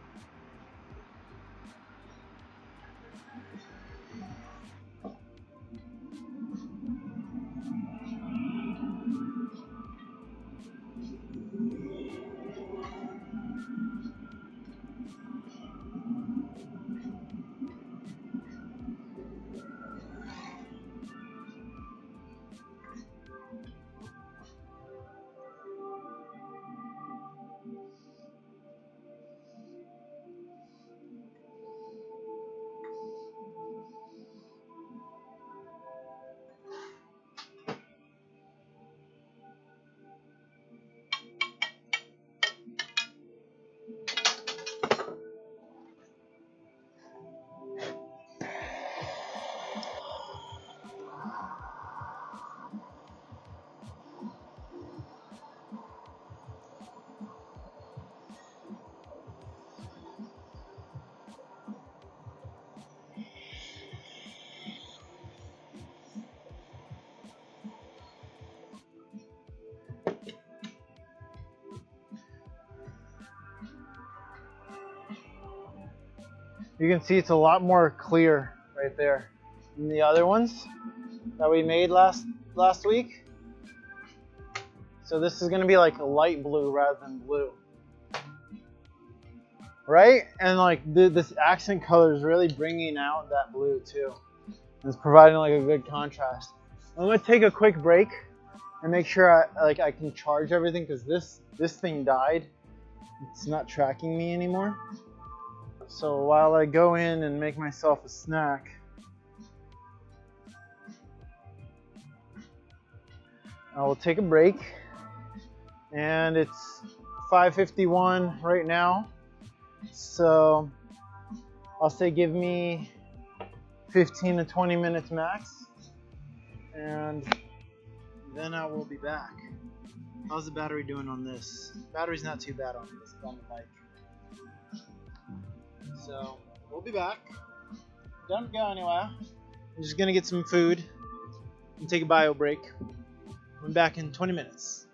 You can see it's a lot more clear right there than the other ones that we made last week. So this is going to be like a light blue rather than blue. Right? And like this accent color is really bringing out that blue too. It's providing like a good contrast. I'm going to take a quick break and make sure I can charge everything because this thing died. It's not tracking me anymore. So while I go in and make myself a snack, I will take a break. And it's 5:51 right now. So I'll say give me 15 to 20 minutes max. And then I will be back. How's the battery doing on this? Battery's not too bad on this, on the bike. So we'll be back. Don't go anywhere. I'm just gonna get some food and take a bio break. I'm back in 20 minutes.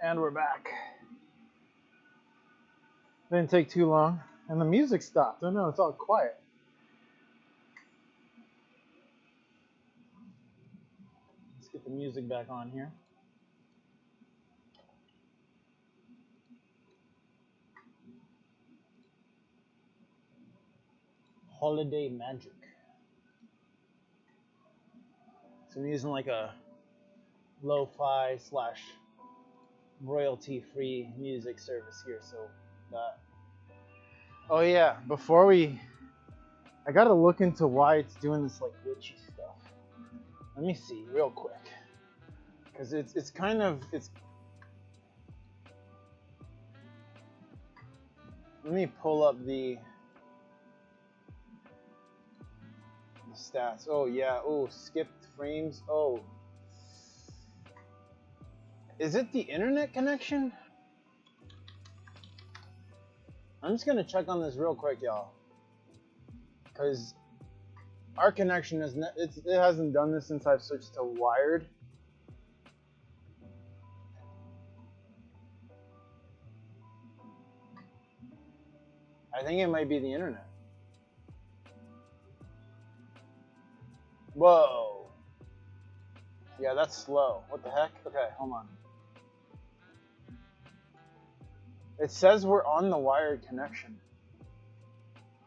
And we're back. Didn't take too long, and the music stopped. Oh no, it's all quiet. Let's get the music back on here. Holiday Magic. So I'm using like a lo-fi / royalty-free music service here, so that. Oh yeah, I gotta look into why it's doing this like glitchy stuff. Let me see real quick, because it's kind of Let me pull up the stats. Oh yeah. Oh, skipped frames. Oh. Is it the internet connection? I'm just gonna check on this real quick, y'all, because our connection it hasn't done this since I've switched to wired. I think it might be the internet. Whoa. Yeah, that's slow. What the heck? Okay, hold on. It says we're on the wired connection.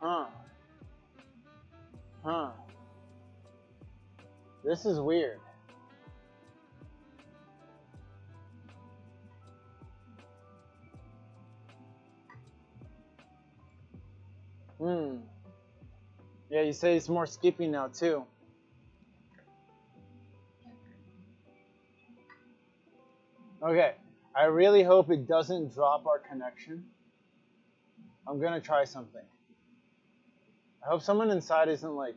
Huh. Huh. This is weird. Yeah, you say it's more skippy now too. Okay, I really hope it doesn't drop our connection. I'm gonna try something. I hope someone inside isn't like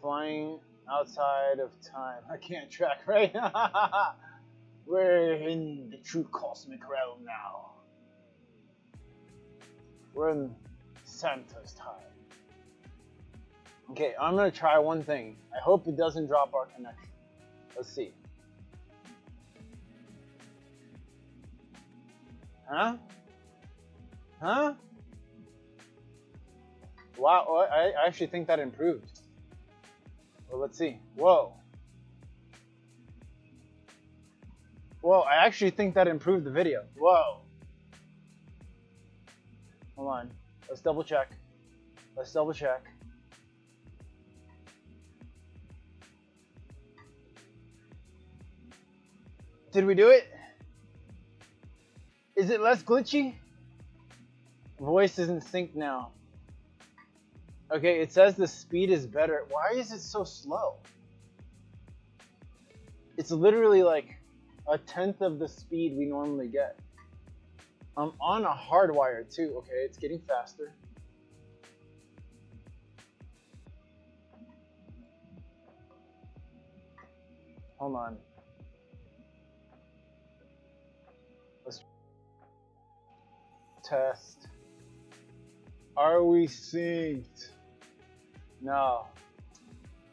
flying outside of time. I can't track, right? We're in the true cosmic realm now. We're in Santa's time. Okay, I'm gonna try one thing. I hope it doesn't drop our connection. Let's see. Huh? Huh? Wow, I actually think that improved. Well, let's see. Whoa. Whoa, I actually think that improved the video. Whoa. Hold on. Let's double check. Let's double check. Did we do it? Is it less glitchy? Voice is in sync now. Okay, it says the speed is better. Why is it so slow? It's literally like 1/10 of the speed we normally get. I'm on a hardwire too. Okay, it's getting faster. Hold on. Let's test. Are we synced? No.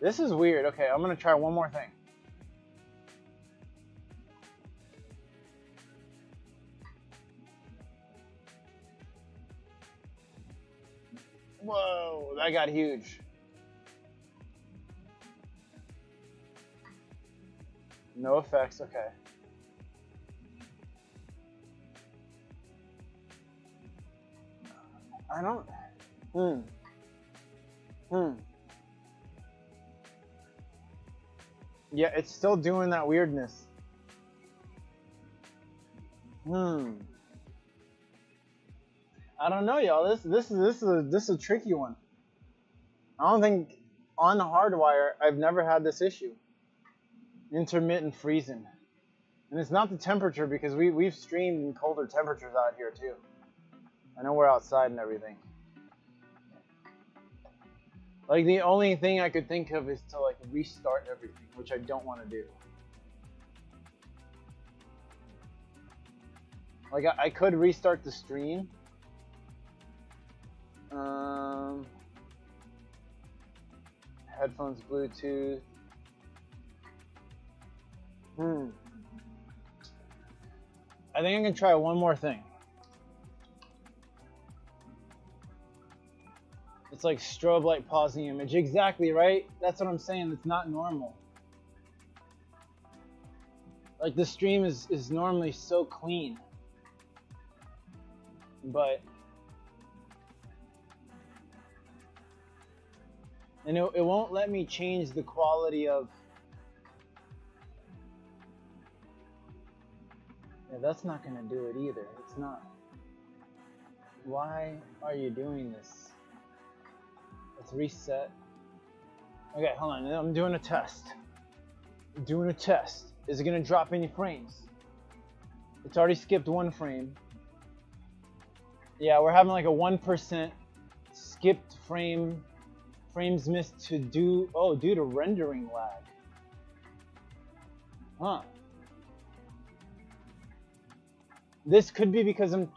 This is weird. Okay, I'm gonna try one more thing. Whoa, that got huge. No effects, okay. I don't. Yeah, it's still doing that weirdness. I don't know, y'all. This is a tricky one. I don't think on the hardwire I've never had this issue. Intermittent freezing, and it's not the temperature because we've streamed in colder temperatures out here too. I know we're outside and everything. Like the only thing I could think of is to like restart everything, which I don't want to do. Like I could restart the stream. Headphones, Bluetooth. I think I can try one more thing. It's like strobe light pausing image. Exactly, right? That's what I'm saying. It's not normal. Like the stream is normally so clean. But and it won't let me change the quality of. Yeah, that's not gonna do it either. It's not. Why are you doing this? Let's reset. Okay, hold on. I'm doing a test. I'm doing a test. Is it gonna drop any frames? It's already skipped one frame. Yeah, we're having like a 1% skipped frames missed due to rendering lag. Huh. This could be because I'm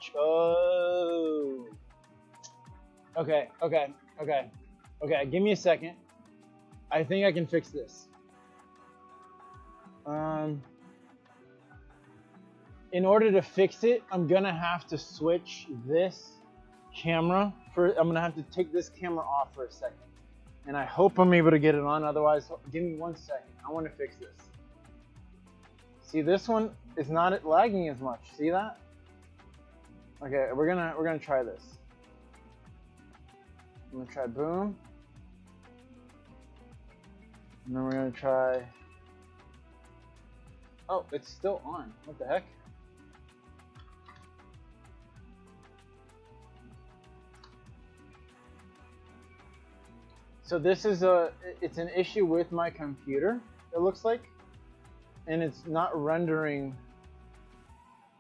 Okay, give me a second. I think I can fix this. In order to fix it, I'm gonna have to switch this camera I'm gonna have to take this camera off for a second. And I hope I'm able to get it on, otherwise, give me 1 second. I wanna fix this. See, this one is not lagging as much, see that? Okay, we're gonna try this. I'm gonna try boom. And then we're gonna try, oh, it's still on, what the heck? So this is it's an issue with my computer, it looks like, and it's not rendering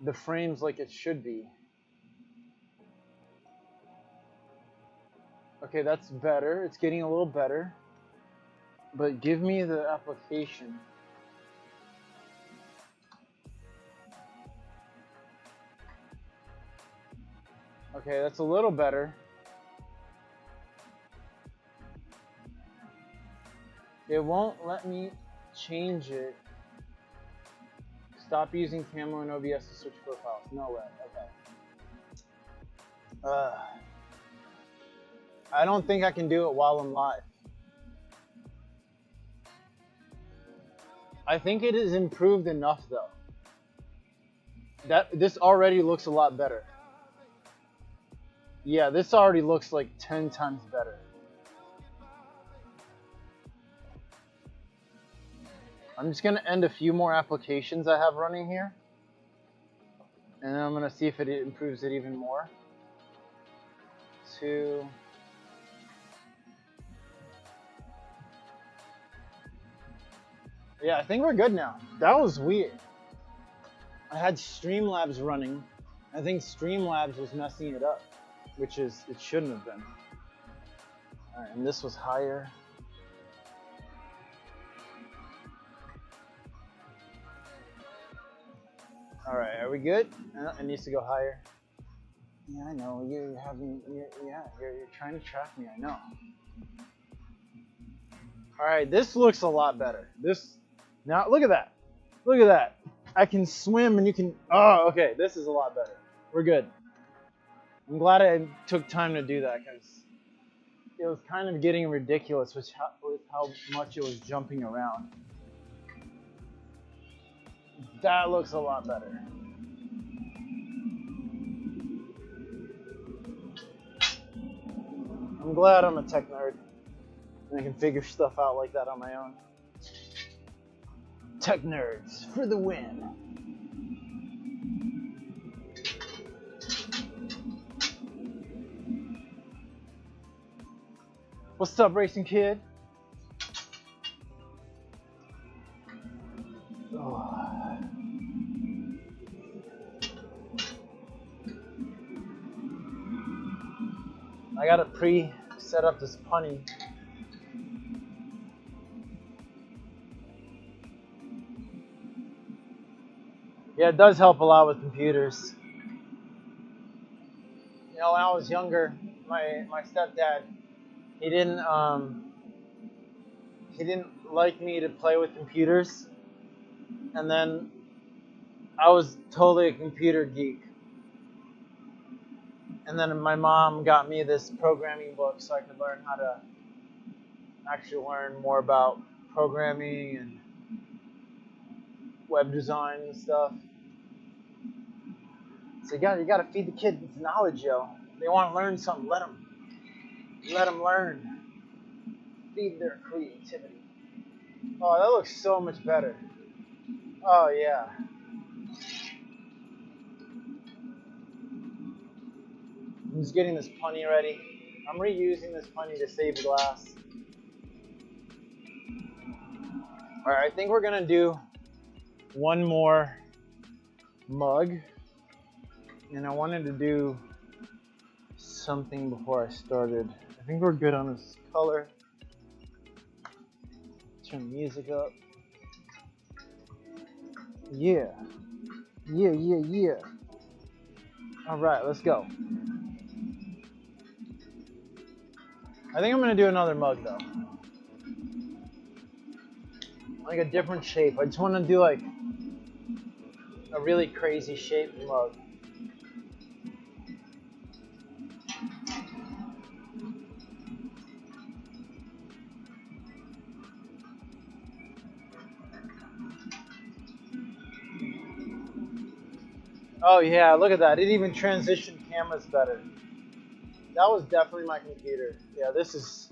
the frames like it should be. Okay, that's better. It's getting a little better. But give me the application. Okay, that's a little better. It won't let me change it. Stop using Camo and OBS to switch profiles. No way. Okay. I don't think I can do it while I'm live. I think it is improved enough though. This already looks a lot better. Yeah, this already looks like 10 times better. I'm just gonna end a few more applications I have running here. And then I'm gonna see if it improves it even more. 2. Yeah, I think we're good now. That was weird. I had Streamlabs running. I think Streamlabs was messing it up, which is, it shouldn't have been. All right, and this was higher. All right, are we good? It needs to go higher. Yeah, I know. You're trying to track me. I know. All right, this looks a lot better. Now look at that. Look at that. I can swim and you can. Oh, okay. This is a lot better. We're good. I'm glad I took time to do that because it was kind of getting ridiculous with how much it was jumping around. That looks a lot better. I'm glad I'm a tech nerd and I can figure stuff out like that on my own. Tech nerds for the win. What's up, racing kid? Oh. I got it pre-set up this punny. Yeah, it does help a lot with computers. You know, when I was younger, my stepdad, he didn't like me to play with computers, and then I was totally a computer geek. And then my mom got me this programming book so I could learn how to actually learn more about programming and web design and stuff. So you gotta feed the kids knowledge, yo. They want to learn something, let them learn. Feed their creativity. Oh, that looks so much better. Oh yeah. I'm just getting this punny ready. I'm reusing this punny to save glass. Alright, I think we're gonna do one more mug. And I wanted to do something before I started. I think we're good on this color. Turn the music up. Yeah. Yeah. Alright, let's go. I think I'm gonna do another mug though. Like a different shape. I just wanna do like a really crazy shaped mug. Oh yeah, look at that. It even transitioned cameras better. That was definitely my computer. Yeah, this is...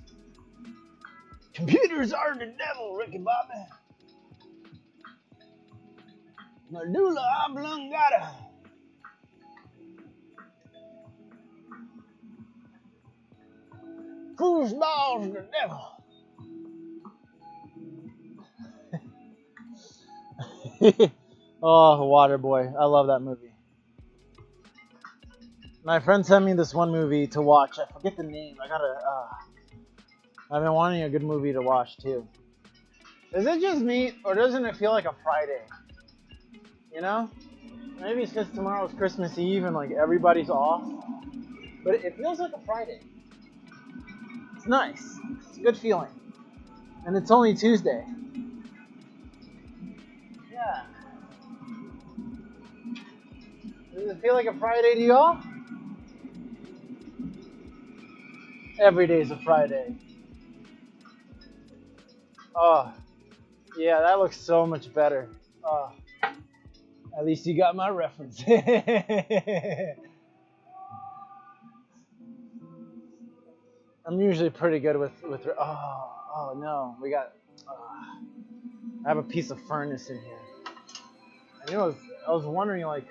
Computers are the devil, Ricky Bobby. Medulla oblongata. Foosball's the devil. Oh, Waterboy. I love that movie. My friend sent me this one movie to watch. I forget the name. I've been wanting a good movie to watch too. Is it just me, or doesn't it feel like a Friday? You know? Maybe it's because tomorrow's Christmas Eve and like everybody's off. But it feels like a Friday. It's nice. It's a good feeling. And it's only Tuesday. Yeah. Does it feel like a Friday to y'all? Every day's a Friday. Oh, yeah, that looks so much better. Oh, at least you got my reference. I'm usually pretty good with oh no, we got, I have a piece of furnace in here. I was wondering like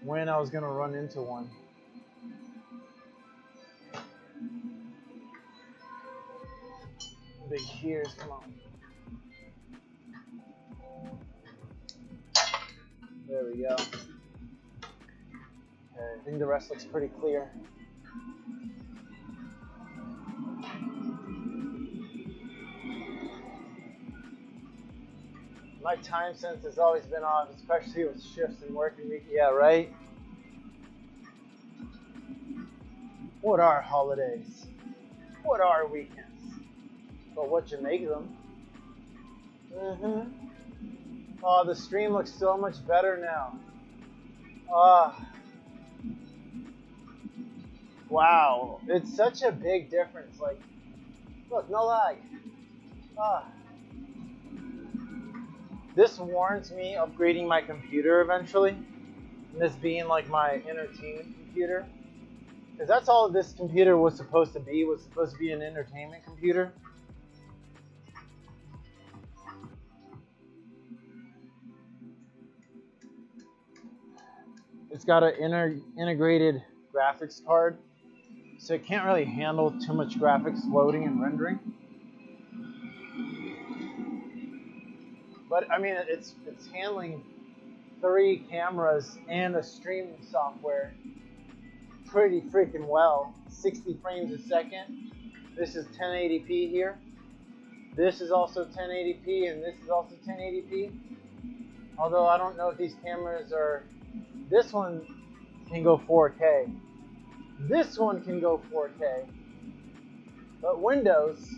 when I was gonna run into one. Big cheers, come on. There we go. Okay, I think the rest looks pretty clear. My time sense has always been off, especially with shifts and working week. Yeah, right? What are holidays? What are weekends? But what you make them. Oh, the stream looks so much better now. Wow, it's such a big difference. Like, look, no lag. This warrants me upgrading my computer eventually. And this being like my entertainment computer. Because that's all this computer was supposed to be. Was supposed to be an entertainment computer. It's got an integrated graphics card, so it can't really handle too much graphics loading and rendering. But I mean, it's handling 3 cameras and a streaming software pretty freaking well. 60 frames a second. This is 1080p here. This is also 1080p, and this is also 1080p. Although I don't know if these cameras are... This one can go 4K. This one can go 4K. But Windows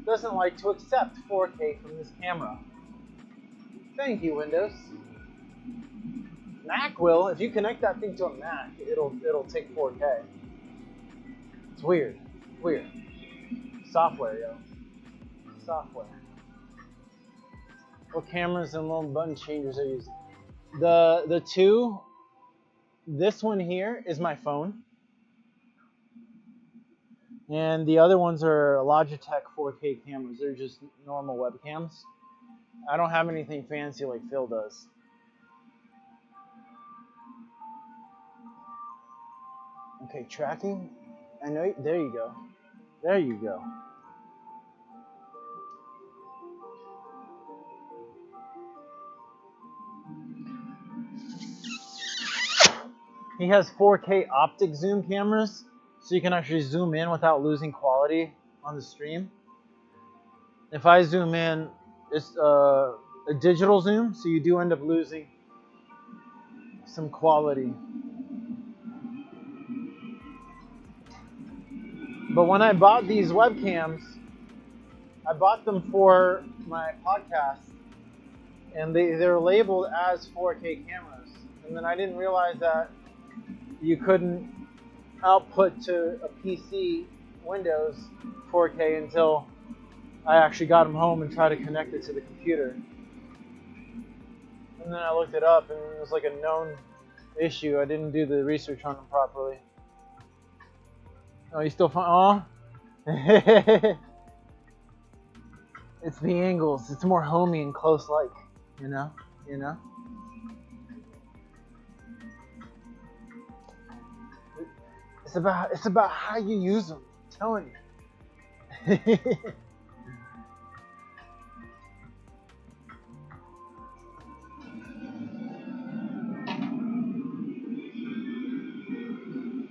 doesn't like to accept 4K from this camera. Thank you, Windows. Mac will. If you connect that thing to a Mac, it'll take 4K. It's weird. Weird. Software, yo. Software. What cameras and little button changers are you using? The two. This one here is my phone. And the other ones are Logitech 4K cameras. They're just normal webcams. I don't have anything fancy like Phil does. Okay, tracking. I know. There you go. There you go. He has 4K optic zoom cameras, so you can actually zoom in without losing quality on the stream. If I zoom in, it's a digital zoom, so you do end up losing some quality. But when I bought these webcams, I bought them for my podcast, and they're labeled as 4K cameras. And then I didn't realize that you couldn't output to a PC Windows 4K until I actually got them home and tried to connect it to the computer. And then I looked it up, and it was like a known issue. I didn't do the research on them properly. Oh, you still find? Oh, it's the angles. It's more homey and close-like, you know. It's about how you use them. I'm telling you.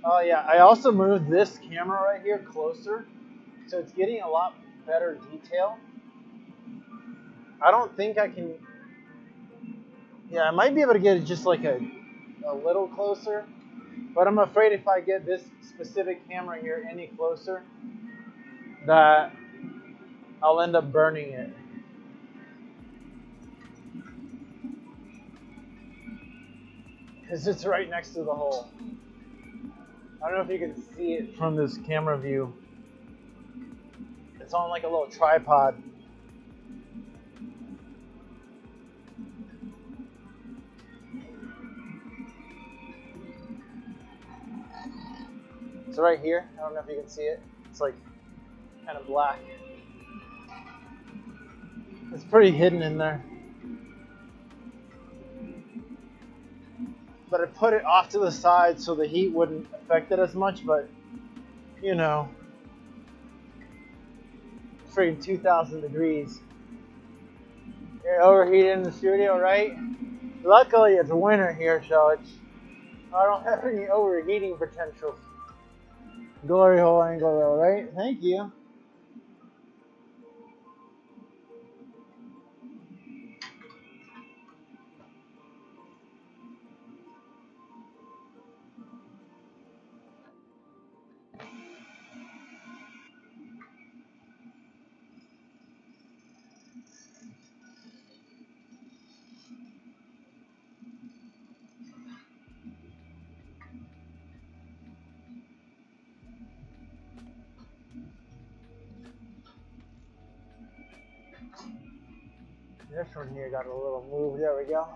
Oh yeah, I also moved this camera right here closer, so it's getting a lot better detail. I don't think I can. Yeah, I might be able to get it just like a little closer, but I'm afraid if I get this specific camera here any closer, that I'll end up burning it. Because it's right next to the hole. I don't know if you can see it from this camera view. It's on like a little tripod. It's right here. I don't know if you can see it. It's like kind of black. It's pretty hidden in there. But I put it off to the side so the heat wouldn't affect it as much, but you know, freaking 2,000 degrees. You're overheated in the studio, right? Luckily it's winter here, so I don't have any overheating potential. Glory hole angle though, right? Thank you. This one here got a little move. There we go.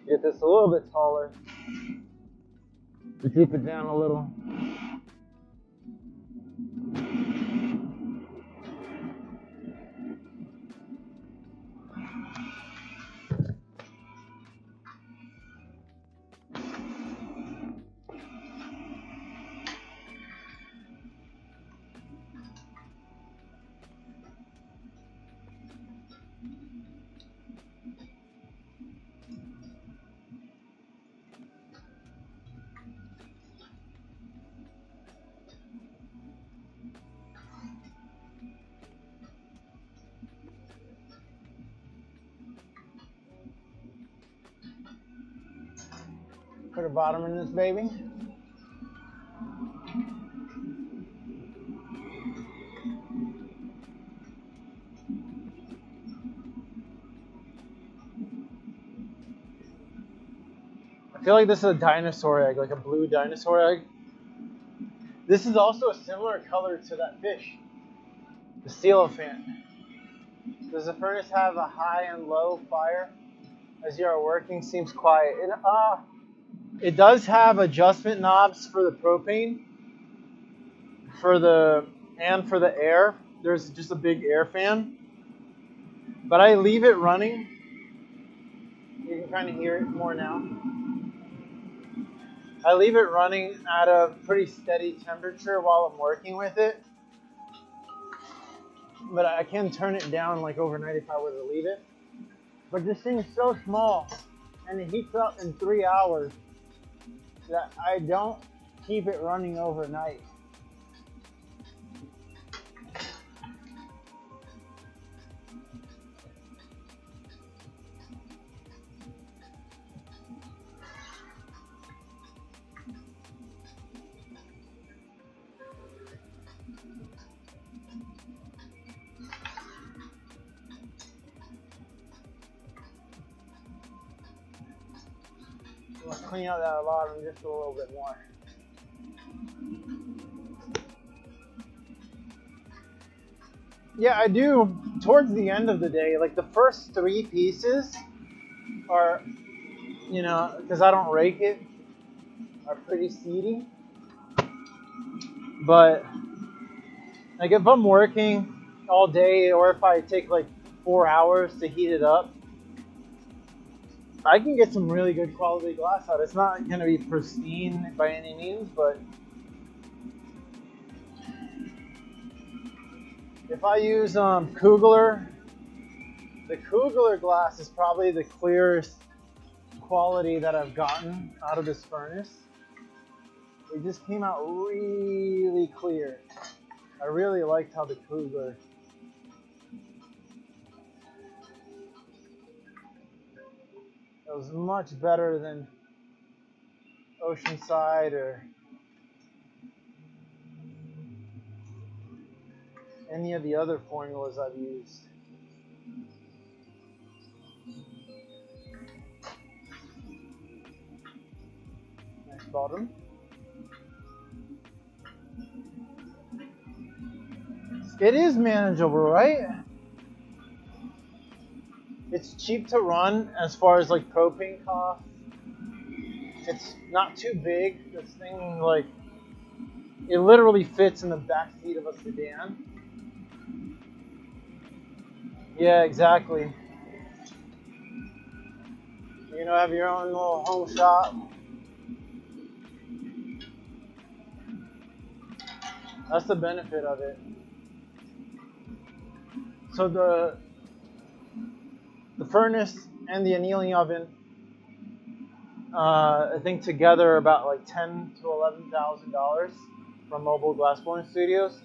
Get this a little bit taller. Keep it down a little. Put a bottom in this baby. I feel like this is a dinosaur egg, like a blue dinosaur egg. This is also a similar color to that fish, the coelacanth. Does the furnace have a high and low fire as you are working? Seems quiet. It does have adjustment knobs for the propane, and for the air. There's just a big air fan, but I leave it running. You can kind of hear it more now. I leave it running at a pretty steady temperature while I'm working with it, but I can turn it down like overnight if I were to leave it. But this thing's so small and it heats up in 3 hours that I don't keep it running overnight. Let's clean out that bottom just a little bit more. Yeah, I do towards the end of the day. Like the first 3 pieces are, because I don't rake it, are pretty seedy. But like if I'm working all day or if I take like 4 hours to heat it up, I can get some really good quality glass out. It's not going to be pristine by any means, but if I use Kugler, the Kugler glass is probably the clearest quality that I've gotten out of this furnace. It just came out really clear. I really liked how the Kugler. It was much better than Oceanside or any of the other formulas I've used. Nice bottom. It is manageable, right? It's cheap to run as far as like propane costs. It's not too big. This thing, like, it literally fits in the back seat of a sedan. Yeah, exactly. Have your own little home shop. That's the benefit of it. So the furnace and the annealing oven, I think together about like $10,000 to $11,000 from Mobile Glassblowing Studios.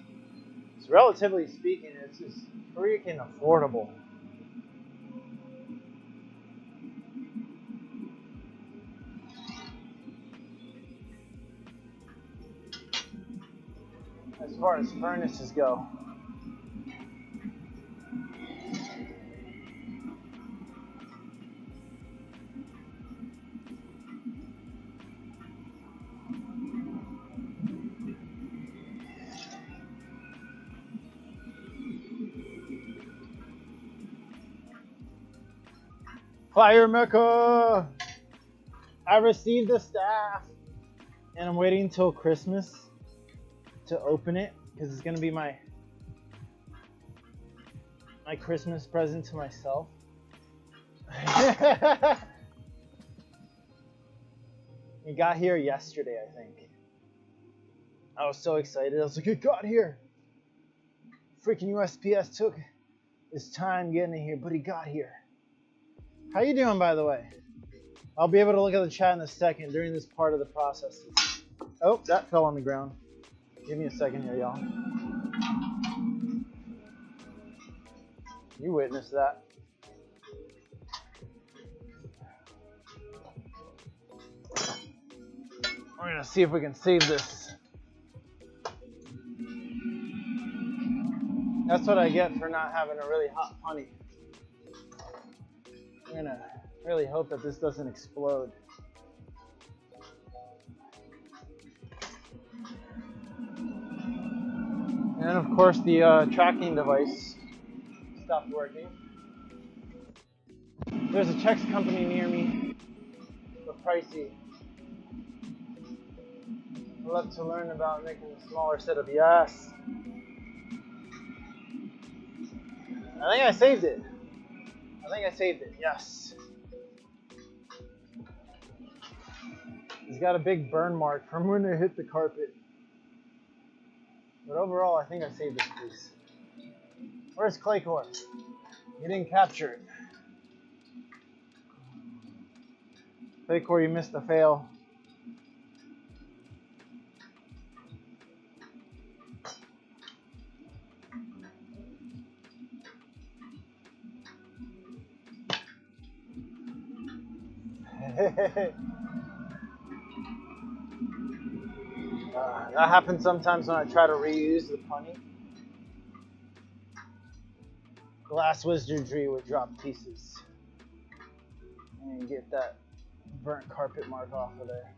So relatively speaking, it's just freaking affordable. As far as furnaces go. Fire Mecca! I received the staff, and I'm waiting until Christmas to open it because it's gonna be my Christmas present to myself. It got here yesterday, I think. I was so excited. I was like, it got here. Freaking USPS took his time getting it here, but he got here. How you doing, by the way? I'll be able to look at the chat in a second during this part of the process. Oh, that fell on the ground. Give me a second here, y'all. You witnessed that. We're gonna see if we can save this. That's what I get for not having a really hot punny. I'm gonna really hope that this doesn't explode. And of course the tracking device stopped working. There's a Chex company near me, but pricey. I'd love to learn about making a smaller setup. Yes. I think I saved it. Yes. He's got a big burn mark from when it hit the carpet. But overall, I think I saved this piece. Where's Claycore? You didn't capture it. Claycore, you missed the fail. That happens sometimes when I try to reuse the punny. Glass wizardry would drop pieces and get that burnt carpet mark off of there.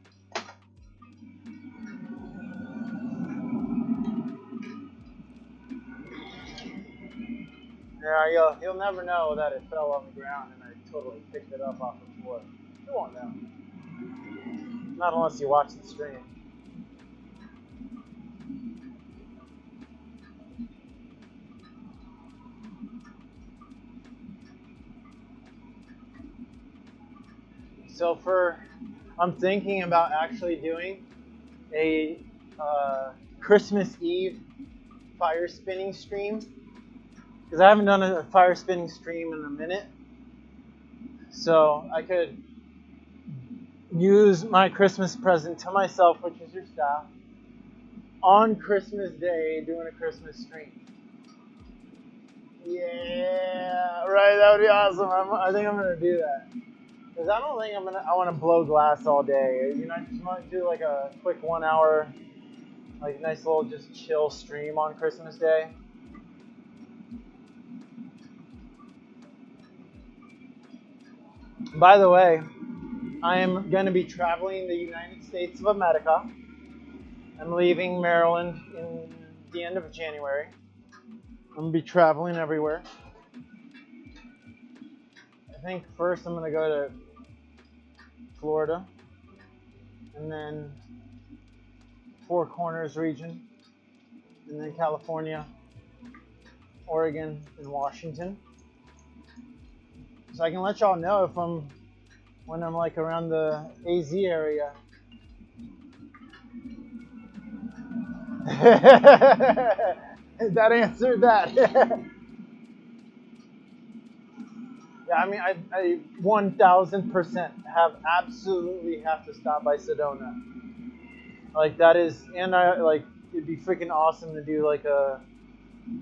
Yeah, you'll never know that it fell on the ground and I totally picked it up off the floor. You won't know. Not unless you watch the stream. So I'm thinking about actually doing a Christmas Eve fire spinning stream. Because I haven't done a fire spinning stream in a minute. So I could use my Christmas present to myself, which is your staff, on Christmas Day doing a Christmas stream. Yeah, right, that would be awesome. I think I'm going to do that. Because I don't think I want to blow glass all day. You know, I just want to do like a quick 1 hour, like nice little just chill stream on Christmas Day. By the way, I am going to be traveling the United States of America. I'm leaving Maryland in the end of January. I'm going to be traveling everywhere. I think first I'm going to go to Florida, and then Four Corners region, and then California, Oregon, and Washington. So I can let y'all know when I'm like around the AZ area. That answered that. Yeah, I mean, I 1000% absolutely have to stop by Sedona. Like that is, and it'd be freaking awesome to do like a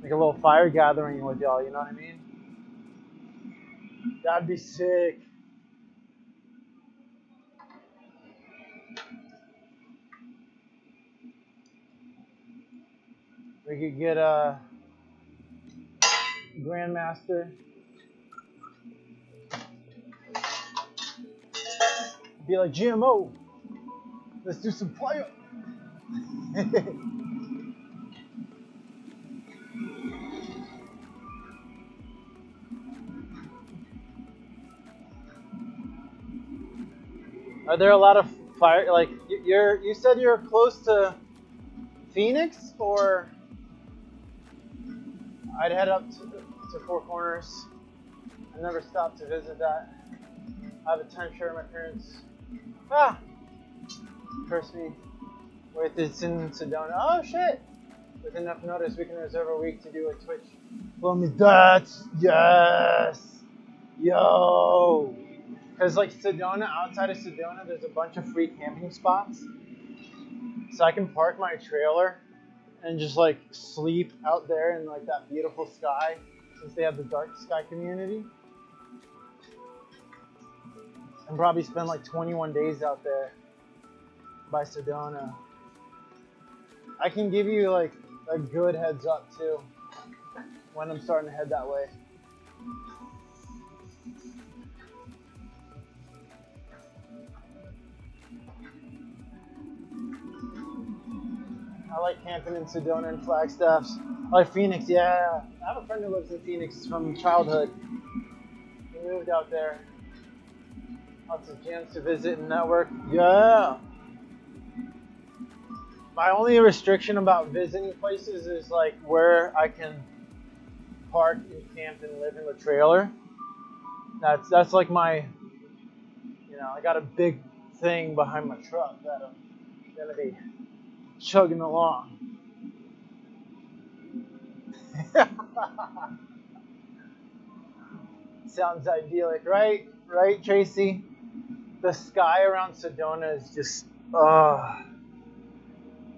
little fire gathering with y'all. You know what I mean? That'd be sick. We could get a Grandmaster. Be like, GMO, let's do some fire. Are there a lot of fire? Like you said you're close to Phoenix, or I'd head up to Four Corners. I never stopped to visit that. I have a timeshare. My parents curse me with it's in Sedona. Oh shit! With enough notice, we can reserve a week to do a Twitch. Well, me that's yes, yo. Because like Sedona, outside of Sedona, there's a bunch of free camping spots, so I can park my trailer and just like sleep out there in like that beautiful sky, since they have the dark sky community, and probably spend like 21 days out there by Sedona. I can give you like a good heads up too when I'm starting to head that way. I like camping in Sedona and Flagstaff. I like Phoenix, yeah. I have a friend who lives in Phoenix from childhood. He moved out there. Lots of gyms to visit and network. Yeah. My only restriction about visiting places is like where I can park and camp and live in the trailer. That's like my, I got a big thing behind my truck that I'm gonna be chugging along. Sounds idyllic, right? Right, Tracy? The sky around Sedona is just,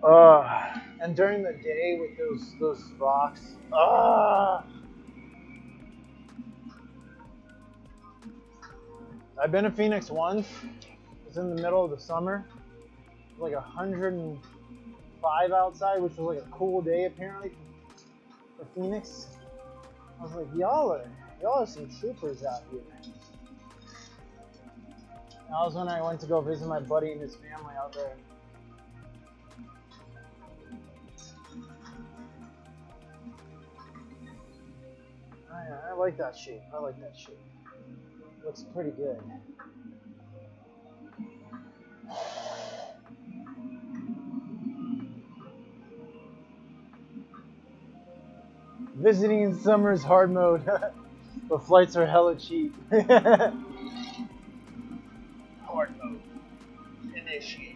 and during the day with those rocks, I've been to Phoenix once. It was in the middle of the summer. It was like 105 outside, which was like a cool day apparently for Phoenix. I was like, y'all are some troopers out here. That was when I went to go visit my buddy and his family out there. I like that shape. Looks pretty good. Visiting in summer is hard mode, but flights are hella cheap. Hard mode. Initiate.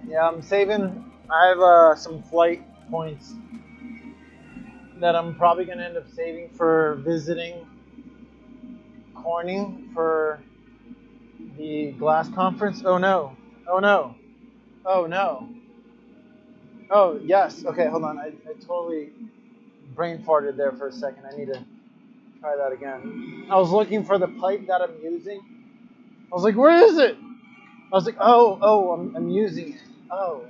Yeah, I'm saving. I have some flight points that I'm probably going to end up saving for visiting Corning for the glass conference. Oh no. Oh no. Oh no. Oh yes. Okay, hold on. I totally brain farted there for a second. I need to try that again. I was looking for the pipe that I'm using. I was like, where is it? I was like, I'm using it. Oh.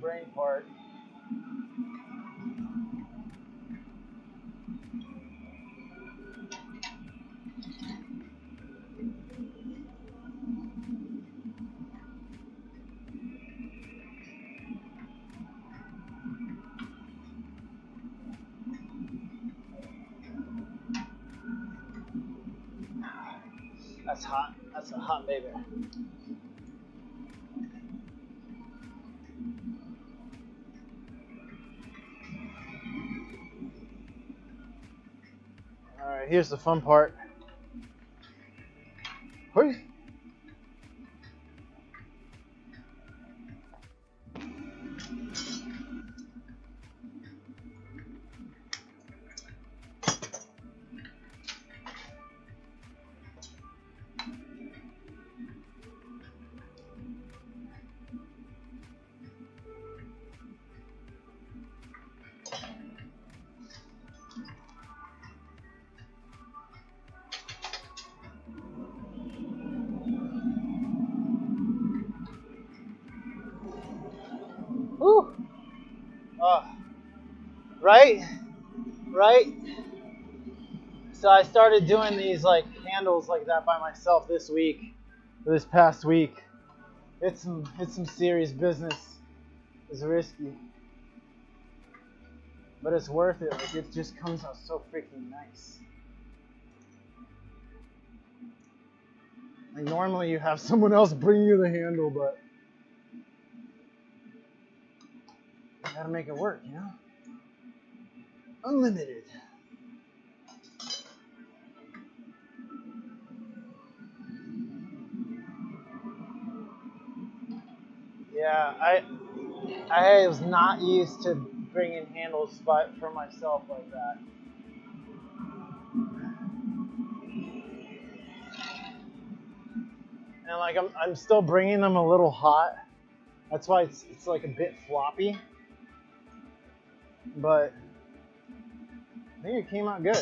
Brain fart. That's hot. That's a hot baby. Alright, here's the fun part. Hoi. Woo. Right? right? So I started doing these like handles like that by myself this past week. It's some serious business. It's risky, but it's worth it. Like it just comes out so freaking nice. Like normally you have someone else bring you the handle, but you gotta make it work, you know? Unlimited. Yeah, I was not used to bringing handles for myself like that. And like I'm still bringing them a little hot. That's why it's like a bit floppy. But I think it came out good.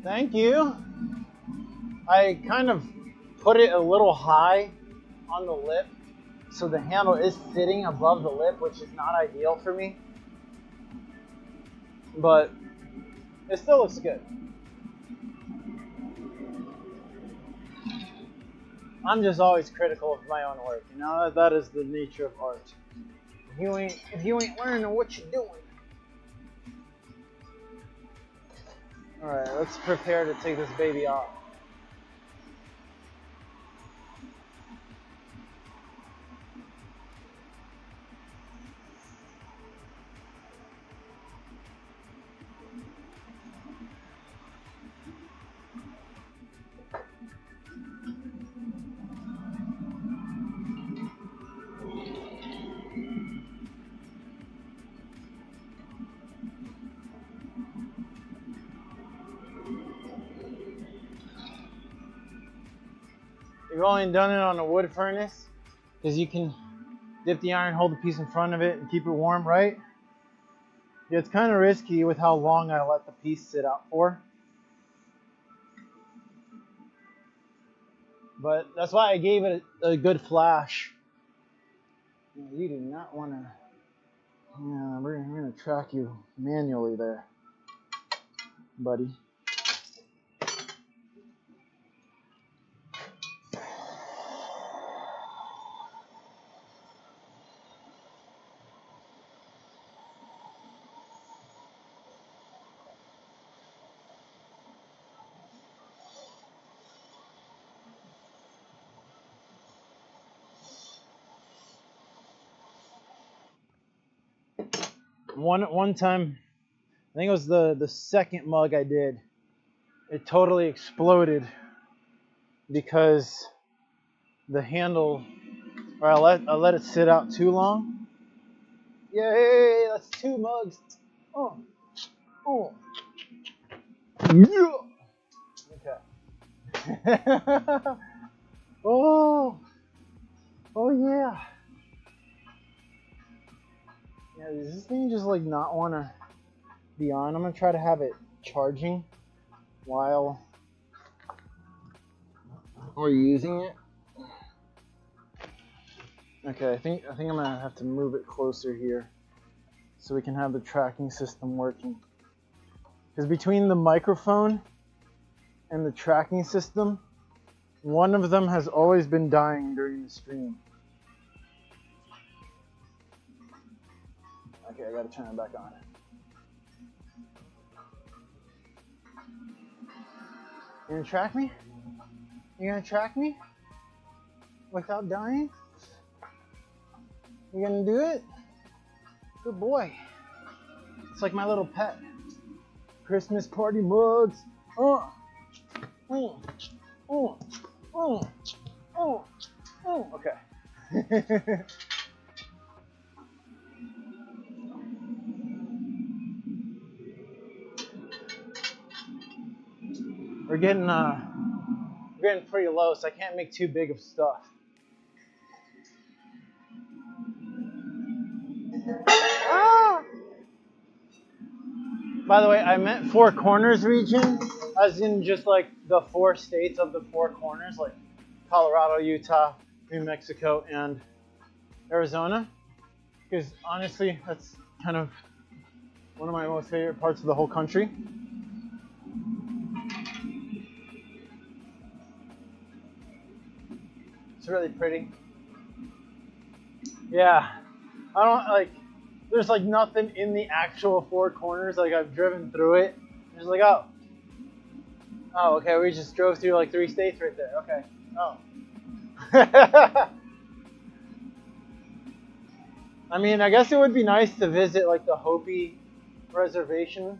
Thank you. I kind of put it a little high on the lip, so the handle is sitting above the lip, which is not ideal for me. But it still looks good. I'm just always critical of my own work, you know. That is the nature of art. If you ain't learning what you're doing. All right, let's prepare to take this baby off. You've only done it on a wood furnace because you can dip the iron, hold the piece in front of it, and keep it warm, right? Yeah, it's kind of risky with how long I let the piece sit out for. But that's why I gave it a good flash. You do not want to... Yeah, we're going to track you manually there, buddy. One time, I think it was the second mug I did, it totally exploded because the handle, or I let it sit out too long. Yay, that's 2 mugs. Oh, yeah. Okay. Oh yeah. Yeah, does this thing just like not want to be on? I'm gonna try to have it charging while we're using it. Okay, I think I'm gonna have to move it closer here so we can have the tracking system working. Because between the microphone and the tracking system, one of them has always been dying during the stream. Okay, I gotta turn it back on. You gonna track me? You gonna track me? Without dying? You gonna do it? Good boy. It's like my little pet. Christmas party mugs. Oh. Oh. Oh. Oh. Oh. Oh. Okay. we're getting pretty low, so I can't make too big of stuff. Ah! By the way, I meant Four Corners region, as in just like the 4 states of the 4 corners, like Colorado, Utah, New Mexico, and Arizona. Because honestly, that's kind of one of my most favorite parts of the whole country. It's really pretty. Yeah, I don't like. There's like nothing in the actual 4 corners. Like I've driven through it. It's like, oh, okay. We just drove through like 3 states right there. Okay. Oh. I mean, I guess it would be nice to visit like the Hopi reservation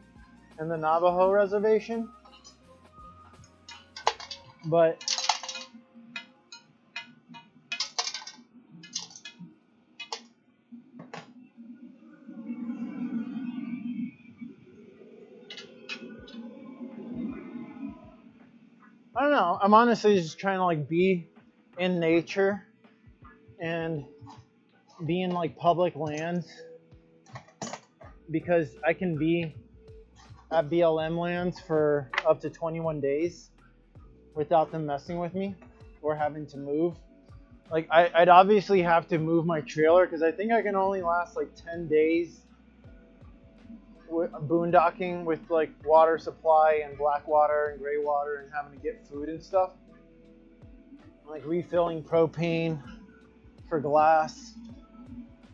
and the Navajo reservation, but I don't know. I'm honestly just trying to like be in nature and be in like public lands because I can be at BLM lands for up to 21 days without them messing with me or having to move. Like I'd obviously have to move my trailer because I think I can only last like 10 days boondocking with like water supply and black water and gray water and having to get food and stuff. Like refilling propane for glass.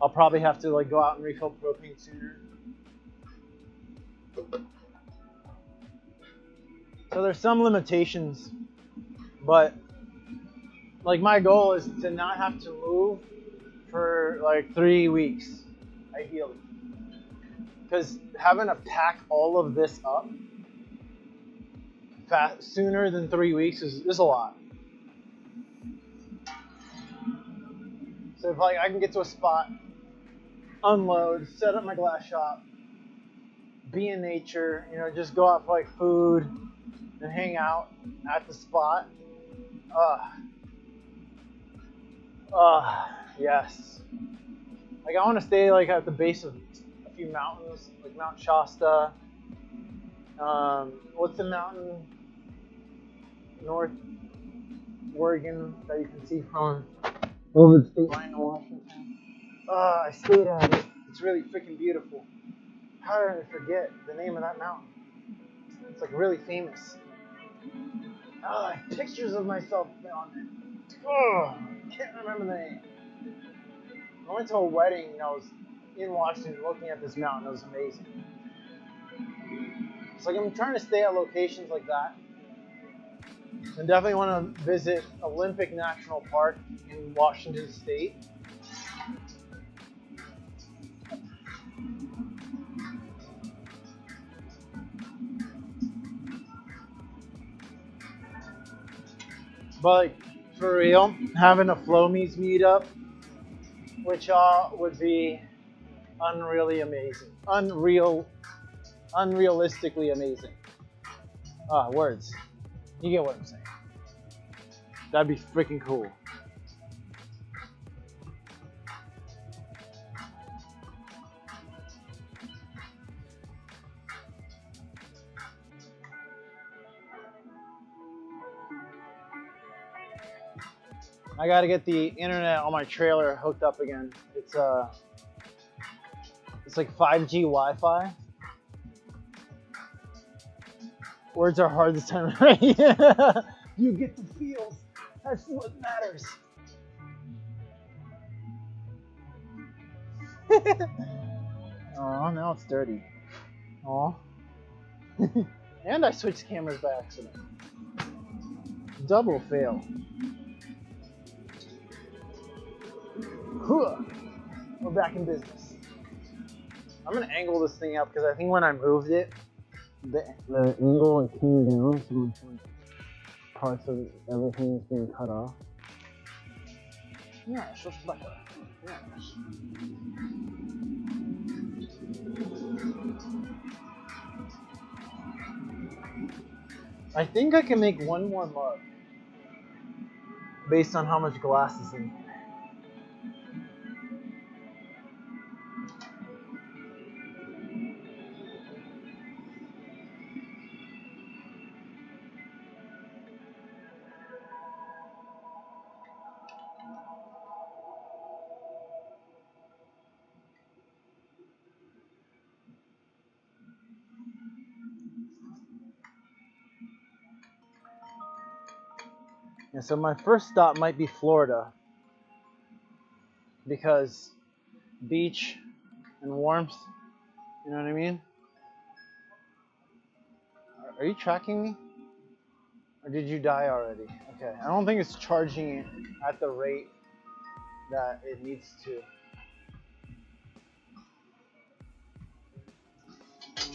I'll probably have to like go out and refill propane sooner. So there's some limitations, but like my goal is to not have to move for like 3 weeks, ideally. Because having to pack all of this up sooner than 3 weeks is a lot. So if like I can get to a spot, unload, set up my glass shop, be in nature, you know, just go out for like food and hang out at the spot. Yes. Like I want to stay like at the base of a few mountains, like Mount Shasta. What's the mountain north Oregon that you can see from over the state line in Washington? I stayed at it. It's really freaking beautiful. How did I forget the name of that mountain? It's like really famous. I have pictures of myself on it. Oh, can't remember the name. I went to a wedding and I was in Washington looking at this mountain. It was amazing. It's like I'm trying to stay at locations like that. And definitely want to visit Olympic National Park in Washington State. But like, for real, having a Flomies meetup, which would be unreally amazing. Unrealistically amazing. Words. You get what I'm saying. That'd be freaking cool. I gotta get the internet on my trailer hooked up again. It's like 5G Wi-Fi. Words are hard this time, right? You get the feels. That's what matters. Oh, now it's dirty. Oh. And I switched cameras by accident. Double fail. We're back in business. I'm gonna angle this thing up because I think when I moved it, the angle came down, so parts of everything is being cut off. Yeah, it's just better. Yes. I think I can make one more mug based on how much glass is in here. Yeah, so my first stop might be Florida because beach and warmth, you know what I mean? Are you tracking me? Or did you die already? Okay, I don't think it's charging it at the rate that it needs to.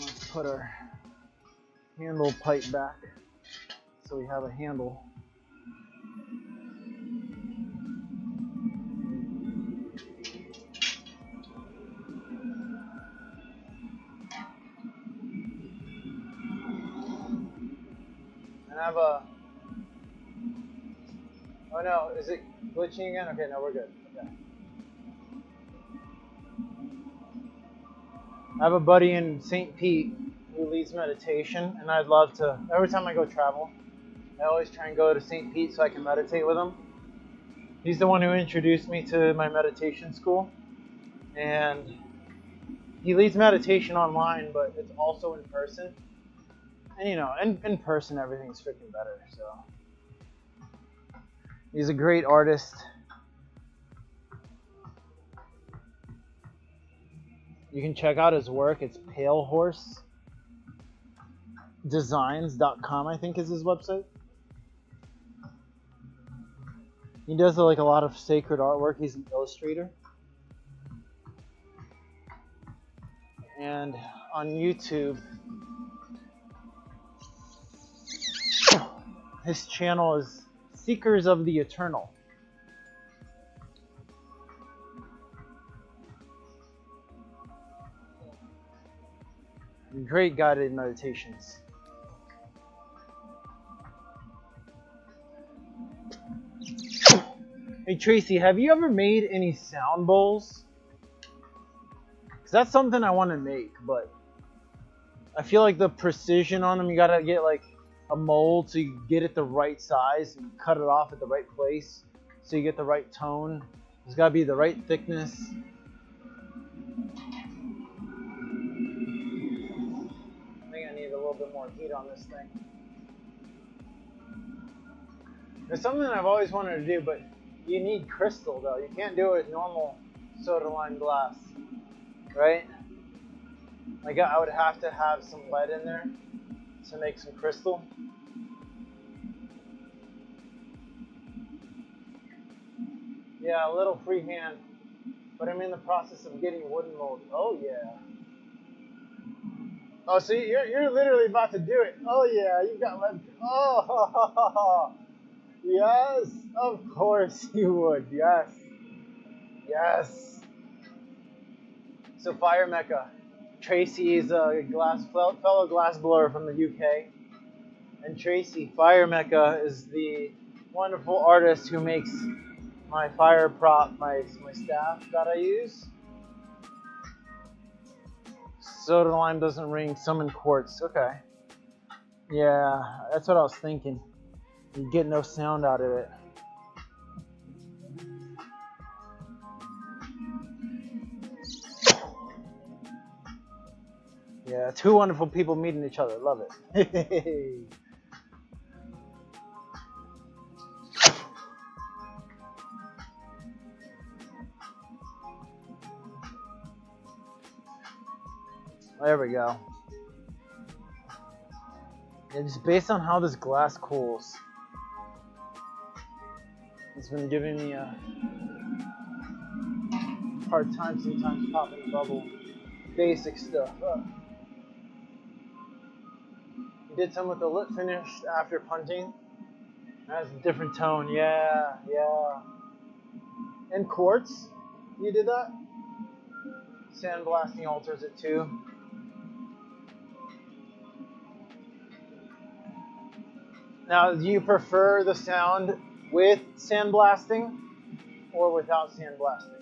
Let's put our handle pipe back so we have a handle. And I have a, oh no, is it glitching again? Okay, no, we're good. Okay. I have a buddy in St. Pete who leads meditation, and I'd love to, every time I go travel, I always try and go to St. Pete so I can meditate with him. He's the one who introduced me to my meditation school, and he leads meditation online, but it's also in person. And you know, in person everything's freaking better, so. He's a great artist. You can check out his work. It's palehorsedesigns.com, I think is his website. He does like a lot of sacred artwork. He's an illustrator. And on YouTube, his channel is Seekers of the Eternal. Great guided meditations. Hey Tracy, have you ever made any sound bowls? Because that's something I want to make, but I feel like the precision on them, you gotta get like a mold so you get it the right size and cut it off at the right place so you get the right tone. There's gotta be the right thickness. I think I need a little bit more heat on this thing. There's something I've always wanted to do, but you need crystal though. You can't do it with normal soda lime glass, right? Like I would have to have some lead in there to make some crystal. Yeah, a little freehand, but I'm in the process of getting wooden mold. Oh yeah. Oh, so you're literally about to do it. Oh yeah, you got lead. Oh, yes, of course you would. Yes, yes. So Fire Mecca, Tracy is a fellow glass blower from the UK, and Tracy Fire Mecca is the wonderful artist who makes my fire prop, my staff that I use. Soda lime doesn't ring, summon quartz. Okay. Yeah, that's what I was thinking. You get no sound out of it. Yeah, two wonderful people meeting each other. Love it. There we go. Yeah, just based on how this glass cools, it's been giving me a hard time sometimes popping the bubble. Basic stuff. Did some with the lip finish after punting. That's a different tone. Yeah, yeah. And quartz, you did that? Sandblasting alters it too. Now, do you prefer the sound with sandblasting or without sandblasting?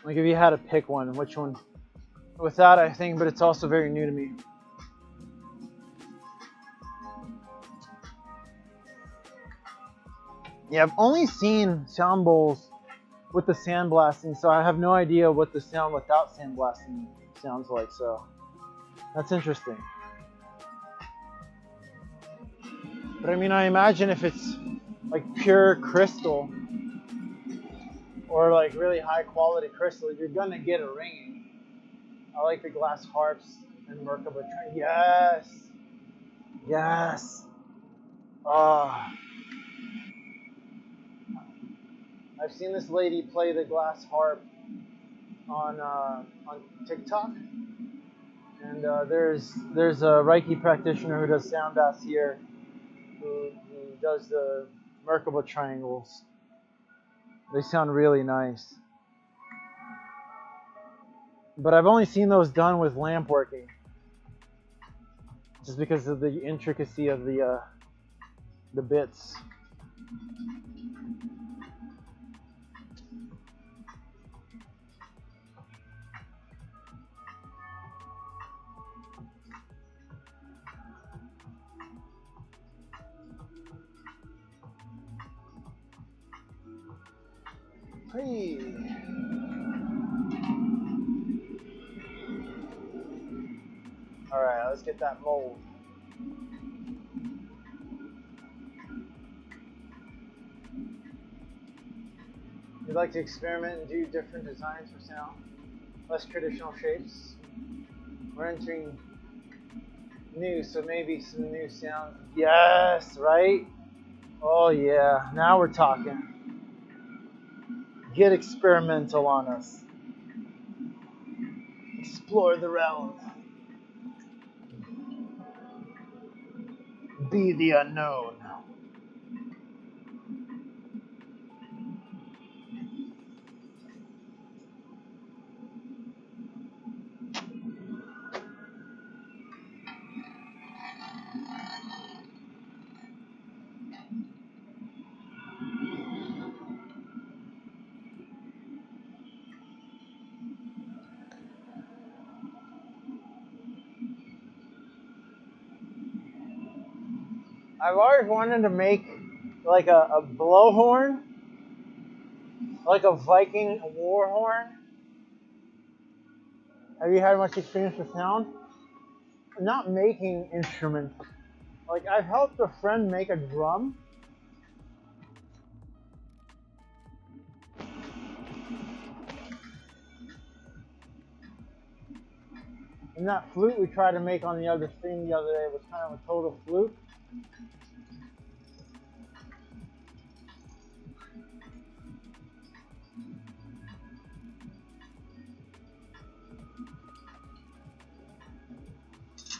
Like if you had to pick one, which one? Without, I think, but it's also very new to me. Yeah, I've only seen sound bowls with the sandblasting, so I have no idea what the sound without sandblasting sounds like, so that's interesting. But I mean, I imagine if it's like pure crystal or like really high quality crystal, you're gonna get a ringing. I like the glass harps and Merkaba. Yes, yes. Oh, I've seen this lady play the glass harp on TikTok, and there's a Reiki practitioner who does sound baths here, who does the Merkaba triangles. They sound really nice. But I've only seen those done with lamp working, just because of the intricacy of the bits. Hey. All right, let's get that mold. We'd like to experiment and do different designs for sound, less traditional shapes. We're entering new, so maybe some new sound. Yes, right? Oh yeah, now we're talking. Get experimental on us. Explore the realm. Be the unknown. I've always wanted to make like a blowhorn, like a Viking war horn. Have you had much experience with sound? Not making instruments. Like I've helped a friend make a drum. And that flute we tried to make on the other stream the other day was kind of a total fluke.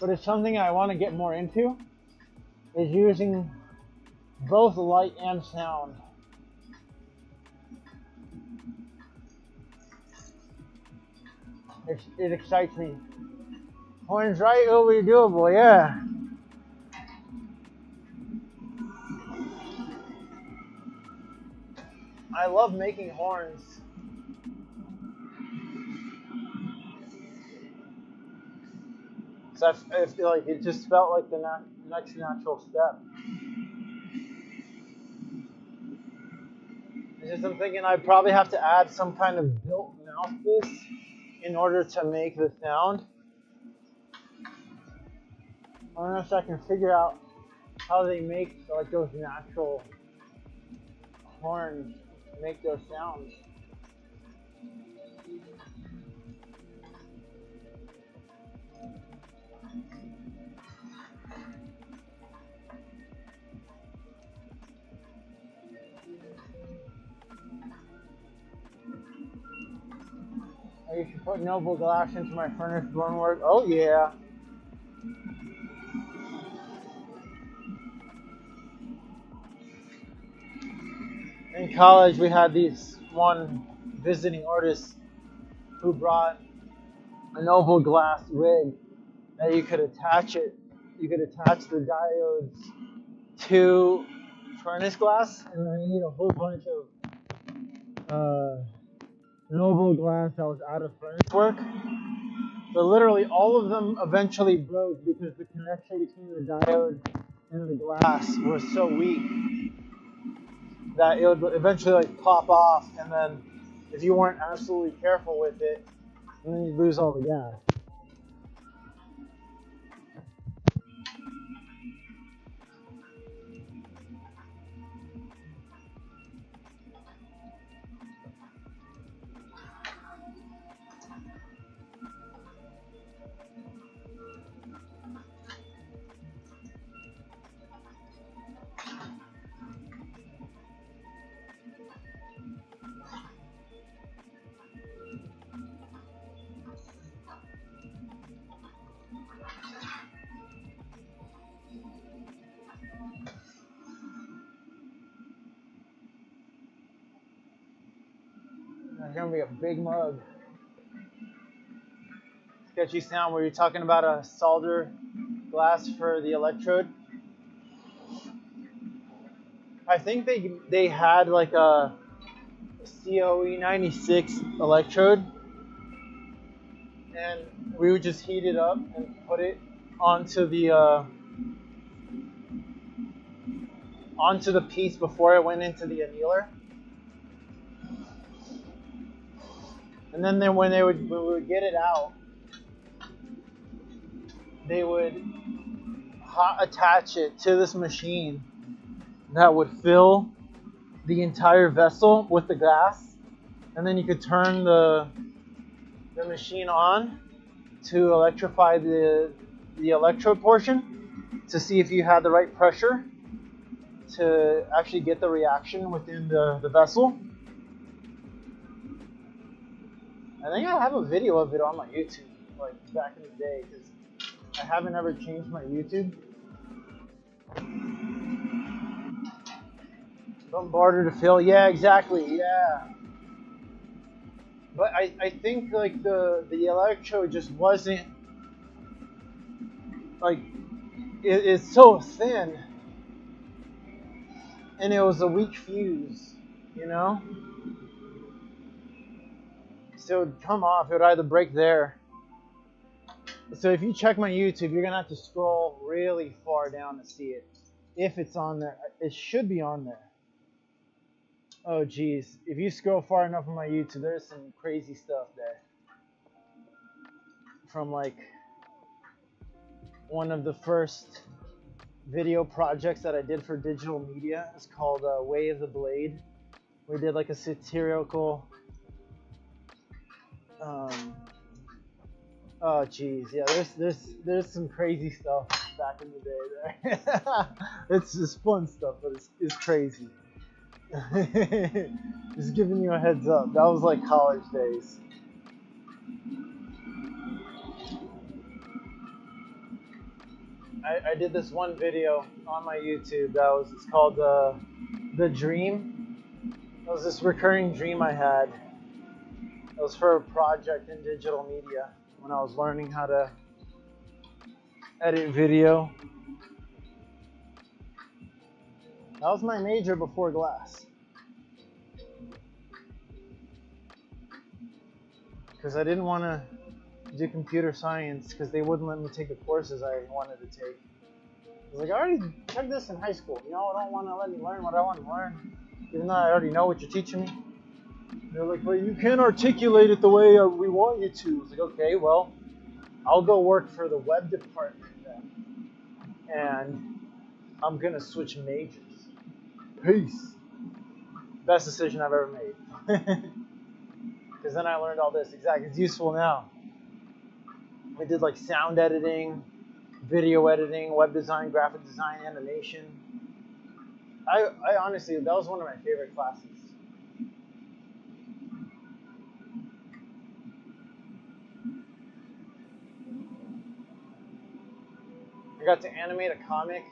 But it's something I want to get more into, is using both light and sound. It excites me. Horns right will be doable, yeah. I love making horns. So I feel like it just felt like the next natural step. It's just I'm thinking I'd probably have to add some kind of built mouthpiece in order to make the sound. I don't know if I can figure out how they make like those natural horns make those sounds. You should put noble glass into my furnace burn work. Oh yeah. In college, we had these one visiting artist who brought a noble glass rig that you could attach it. You could attach the diodes to furnace glass, and I made a whole bunch of noble glass that was out of furnace work. But literally, all of them eventually broke because the connection between the diode and the glass was so weak that it would eventually like pop off, and then if you weren't absolutely careful with it, and then you'd lose all the gas. There's gonna be a big mug. Sketchy sound where you're talking about a solder glass for the electrode. I think they had like a COE 96 electrode, and we would just heat it up and put it onto the piece before it went into the annealer. And then when we would get it out, they would hot attach it to this machine that would fill the entire vessel with the gas, and then you could turn the machine on to electrify the electrode portion to see if you had the right pressure to actually get the reaction within the vessel. I think I have a video of it on my YouTube, like back in the day, because I haven't ever changed my YouTube. From barter to fill, yeah, exactly, yeah. But I think like the electrode just wasn't like it's so thin, and it was a weak fuse, you know. So it would come off. It would either break there. So if you check my YouTube, you're gonna have to scroll really far down to see it. If it's on there, it should be on there. Oh geez, if you scroll far enough on my YouTube, there's some crazy stuff there. From like one of the first video projects that I did for digital media. It's called Way of the Blade. We did like a satirical. Oh geez, yeah. There's some crazy stuff back in the day there. It's just fun stuff, but it's crazy. Just giving you a heads up. That was like college days. I did this one video on my YouTube it's called The Dream. It was this recurring dream I had. It was for a project in digital media when I was learning how to edit video. That was my major before glass. Because I didn't want to do computer science because they wouldn't let me take the courses I wanted to take. I was like, I already took this in high school. You know, I don't want to let me learn what I want to learn, even though I already know what you're teaching me. They're like, well, you can't articulate it the way we want you to. I was like, okay, well, I'll go work for the web department then. And I'm going to switch majors. Peace. Best decision I've ever made. Because then I learned all this. Exactly. It's useful now. We did like sound editing, video editing, web design, graphic design, animation. I honestly, that was one of my favorite classes. got to animate a comic.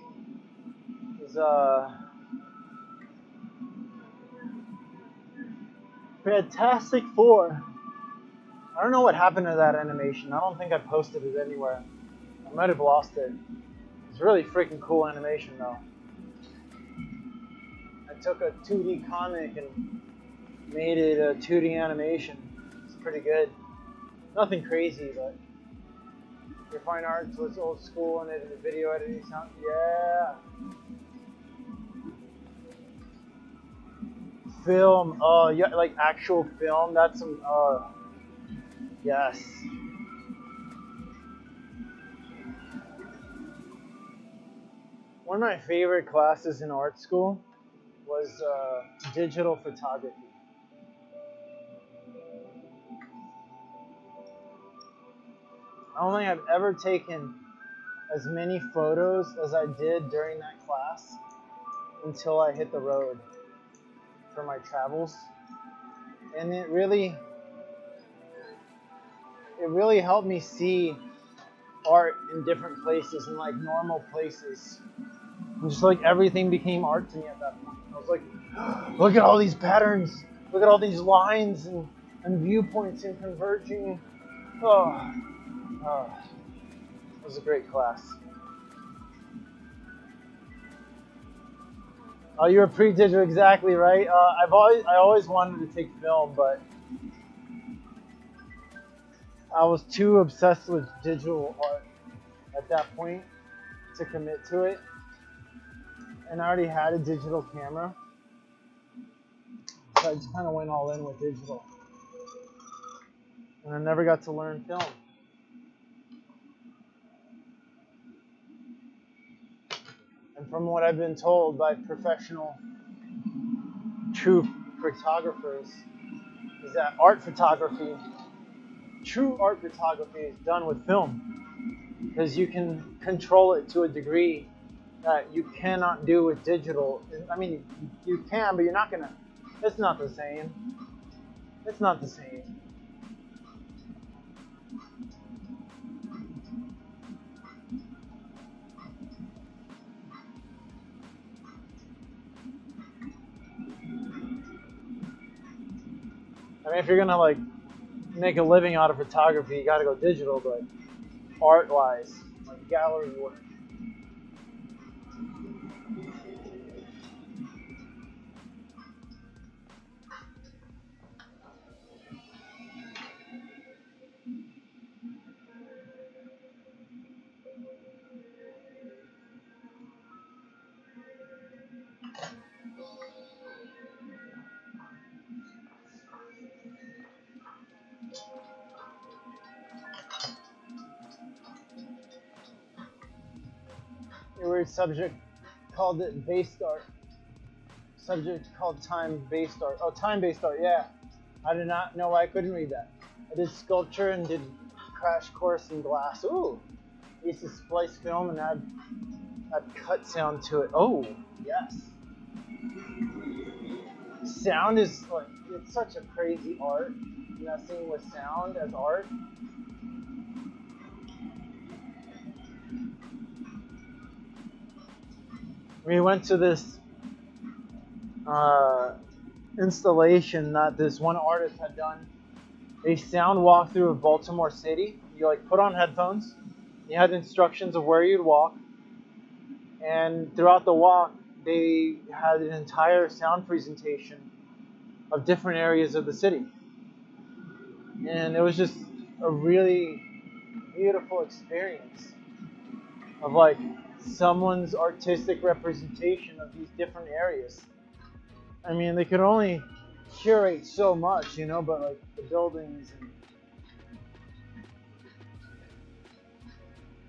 It was Fantastic Four. I don't know what happened to that animation. I don't think I posted it anywhere. I might have lost it. It's really freaking cool animation though. I took a 2D comic and made it a 2D animation. It's pretty good. Nothing crazy, but your fine arts was old school and it video editing sound. Yeah. Film. Oh, yeah, like actual film. That's some. Yes. One of my favorite classes in art school was digital photography. I don't think I've ever taken as many photos as I did during that class until I hit the road for my travels. And it really helped me see art in different places and like normal places. And just like everything became art to me at that point. I was like, look at all these patterns, look at all these lines and viewpoints and converging. Oh, it was a great class. Oh, you were pre-digital, exactly right. I always wanted to take film, but I was too obsessed with digital art at that point to commit to it. And I already had a digital camera, so I just kind of went all in with digital. And I never got to learn film. And from what I've been told by professional, true photographers, is that true art photography is done with film. Because you can control it to a degree that you cannot do with digital. I mean, you can, but you're not gonna, it's not the same. It's not the same. I mean, if you're gonna like make a living out of photography, you gotta go digital, but art-wise, like gallery work. A weird subject called it based art. Subject called time-based art. Oh, time-based art, yeah. I did not know why I couldn't read that. I did sculpture and did crash course in glass. Ooh. I used to splice film and add cut sound to it. Oh, yes. Sound is like, it's such a crazy art. Messing with sound as art. We went to this installation that this one artist had done. A sound walkthrough of Baltimore City. You like put on headphones. You had instructions of where you'd walk. And throughout the walk, they had an entire sound presentation of different areas of the city. And it was just a really beautiful experience of like someone's artistic representation of these different areas. I mean, they could only curate so much, but like the buildings,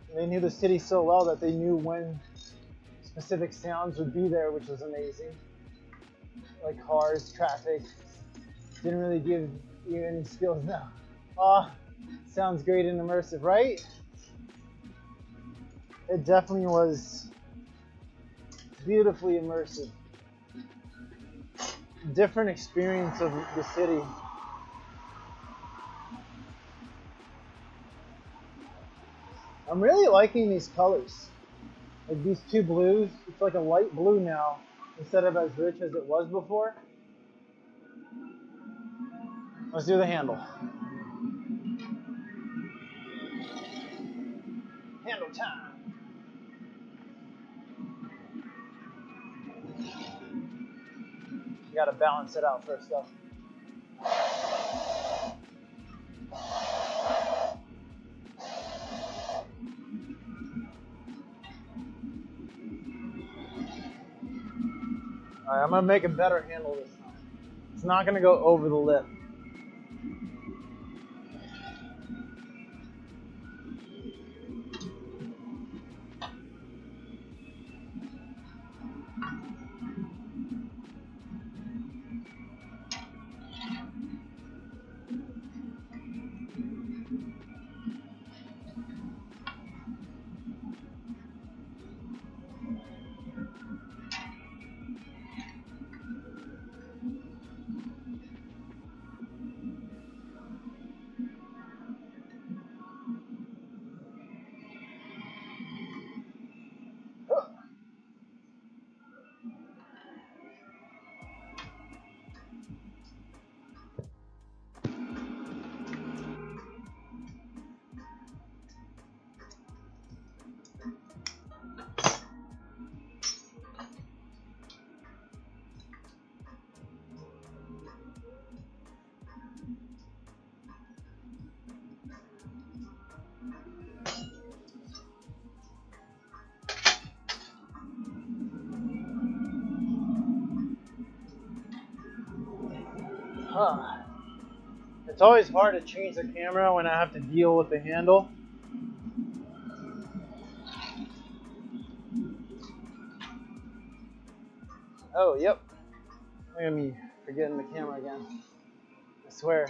and they knew the city so well that they knew when specific sounds would be there, which was amazing. Like cars, traffic. Didn't really give you any skills now. Sounds great and immersive, right? It definitely was beautifully immersive. Different experience of the city. I'm really liking these colors. Like these two blues, it's like a light blue now instead of as rich as it was before. Let's do the handle. Handle time. You gotta balance it out first though. Alright, I'm gonna make a better handle this time. It's not gonna go over the lip. It's always hard to change the camera when I have to deal with the handle. Oh, yep. Look at me forgetting the camera again. I swear.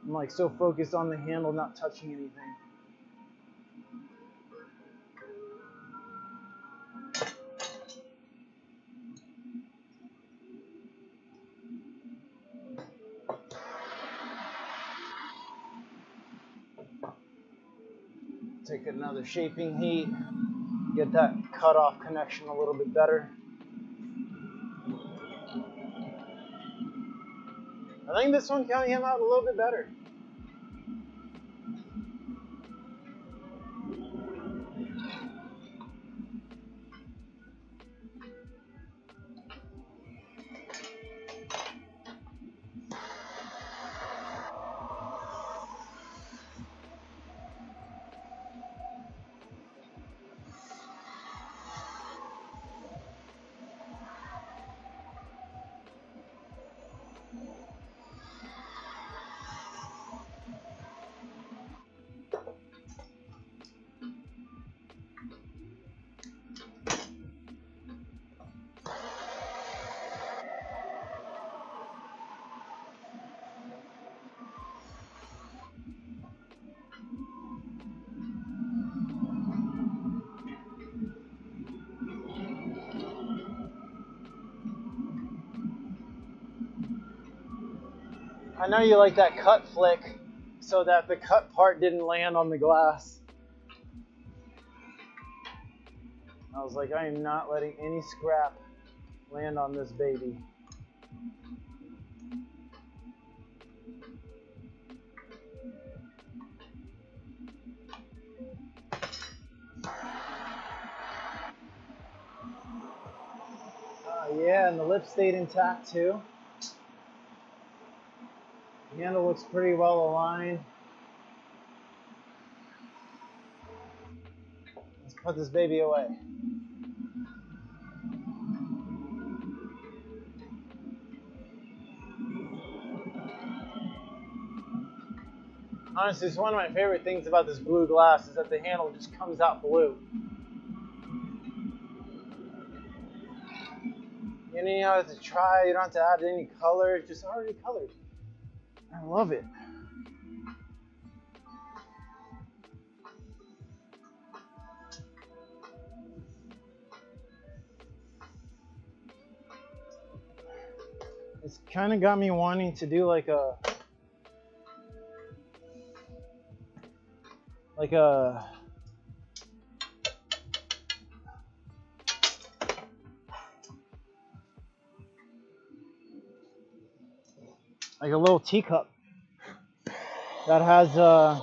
I'm like so focused on the handle not touching anything. Take another shaping heat, get that cutoff connection a little bit better. I think this one came out a little bit better. I know you like that cut flick so that the cut part didn't land on the glass. I was like, I am not letting any scrap land on this baby. Yeah, and the lip stayed intact too. The handle looks pretty well aligned. Let's put this baby away. Honestly, it's one of my favorite things about this blue glass is that the handle just comes out blue. You don't have to try, you don't have to add any color, it's just already colored. I love it. It's kind of got me wanting to do like a like a little teacup that has a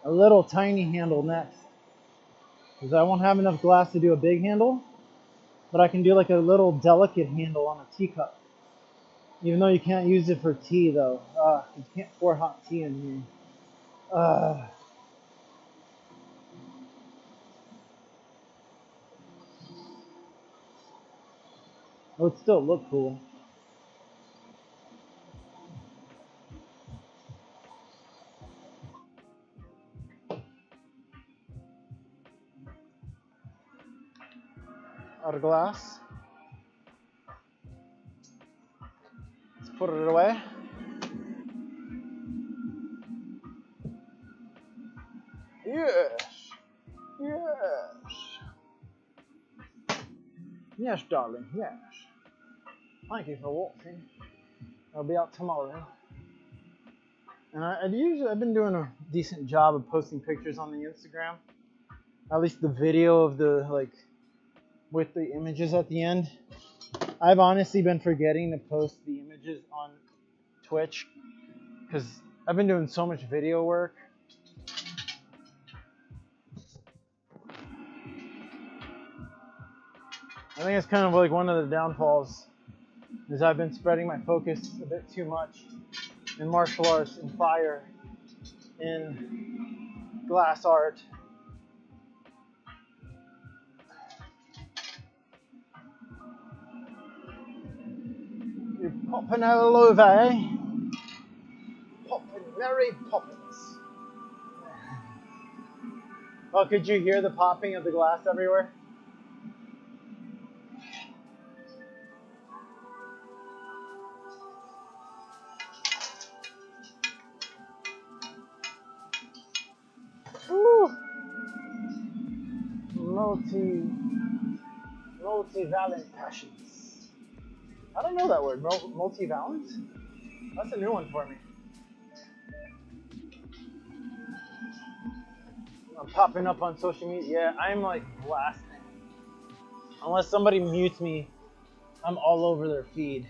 little tiny handle next. Because I won't have enough glass to do a big handle, but I can do like a little delicate handle on a teacup. Even though you can't use it for tea though. You can't pour hot tea in here. Oh, it still look cool. Out of glass. Let's put it away. Yes. Yes. Yes, darling. Yes. Thank you for watching. I'll be out tomorrow. And I've been doing a decent job of posting pictures on the Instagram. At least the video of the with the images at the end. I've honestly been forgetting to post the images on Twitch because I've been doing so much video work. I think it's kind of like one of the downfalls is I've been spreading my focus a bit too much in martial arts, in fire, in glass art. You're popping all over, eh? Popping, Mary Poppins. Oh, could you hear the popping of the glass everywhere? Ooh. Multivalent passions. I don't know that word. Multivalent? That's a new one for me. I'm popping up on social media. Yeah, I'm like blasting. Unless somebody mutes me, I'm all over their feed.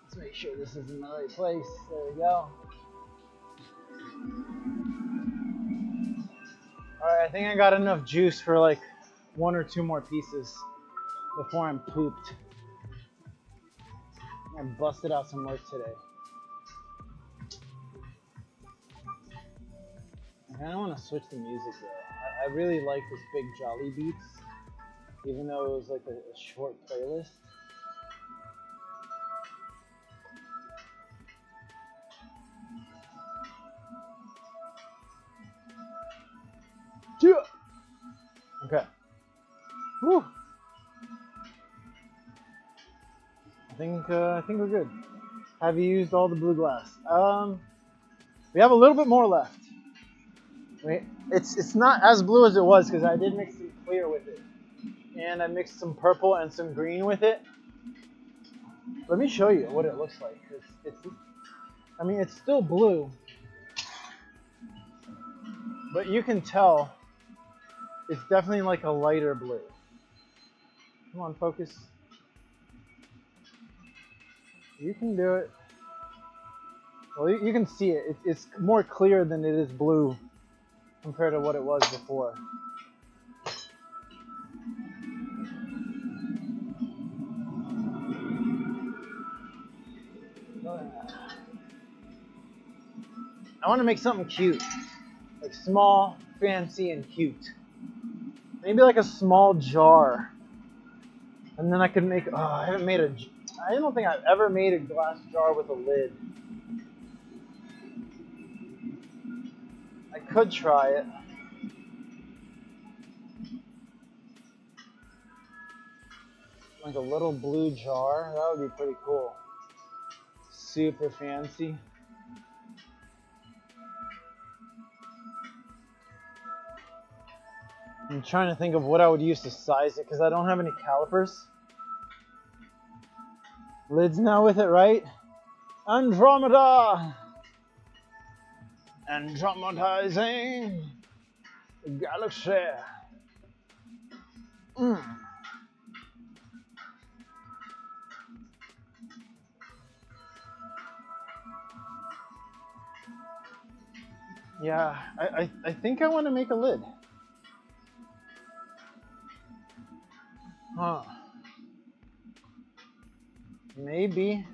Let's make sure this is in the right place. There we go. Alright, I think I got enough juice for like 1 or 2 more pieces before I'm pooped. I busted out some work today. I kind of want to switch the music though. I really like this Big Jolly Beats, even though it was like a short playlist. Okay. Whew. I think we're good. Have you used all the blue glass? We have a little bit more left. It's not as blue as it was because I did mix some clear with it, and I mixed some purple and some green with it. Let me show you what it looks like. It's still blue, but you can tell it's definitely like a lighter blue. Come on, focus. You can do it. Well, you can see it. It's more clear than it is blue compared to what it was before. I want to make something cute, like small, fancy, and cute. Maybe like a small jar, and then I could make. I don't think I've ever made a glass jar with a lid. I could try it. Like a little blue jar, that would be pretty cool. Super fancy. I'm trying to think of what I would use to size it because I don't have any calipers. Lid's now with it, right? Andromeda! Andromatizing the galaxy. Yeah, I think I want to make a lid. Huh. Maybe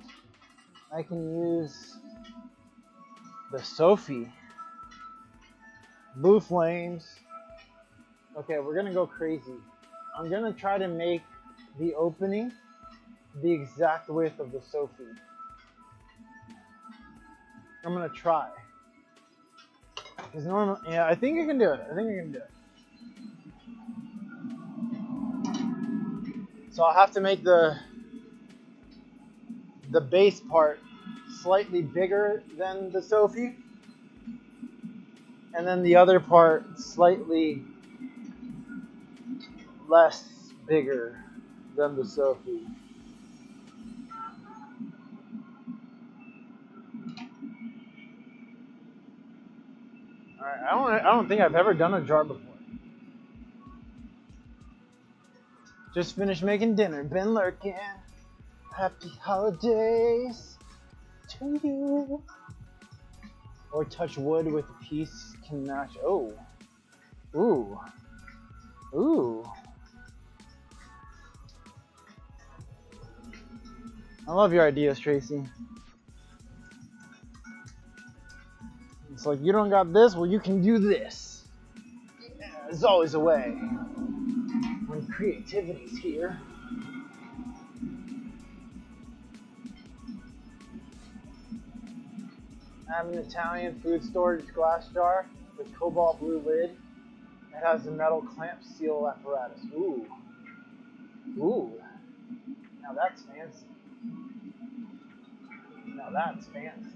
I can use the Sophie. Blue flames. Okay, we're gonna go crazy. I'm gonna try to make the opening the exact width of the Sophie. I'm gonna try. Cause normal, yeah, I think I can do it. I think I can do it. So I'll have to make the base part slightly bigger than the Sophie, and then the other part slightly less bigger than the Sophie. All right, I don't think I've ever done a jar before. Just finished making dinner. Been lurking. Happy holidays to you. Or touch wood with a piece can match. Oh. Ooh. Ooh. I love your ideas, Tracy. It's like, you don't got this? Well, you can do this. Yeah, there's always a way. When creativity's here. I have an Italian food storage glass jar with cobalt blue lid. It has a metal clamp seal apparatus. Ooh. Ooh. Now that's fancy. Now that's fancy.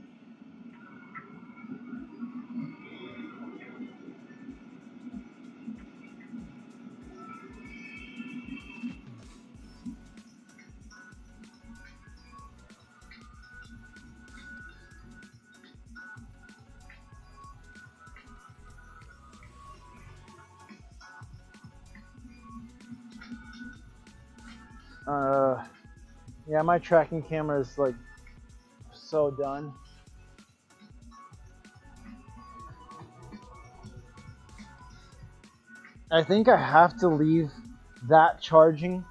Yeah, my tracking camera is like so done. I think I have to leave that charging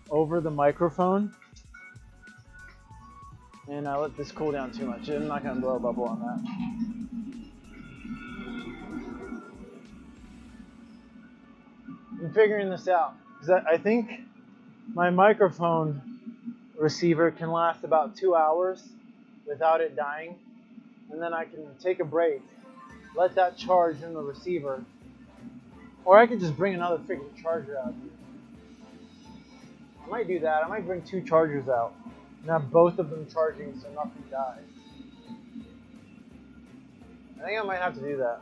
over the microphone and I let this cool down too much. I'm not gonna blow a bubble on that. I'm figuring this out because I think my microphone receiver can last about 2 hours without it dying, and then I can take a break, let that charge in the receiver, or I could just bring another freaking charger out here. I might do that. I might bring 2 chargers out and have both of them charging so nothing dies. I think I might have to do that.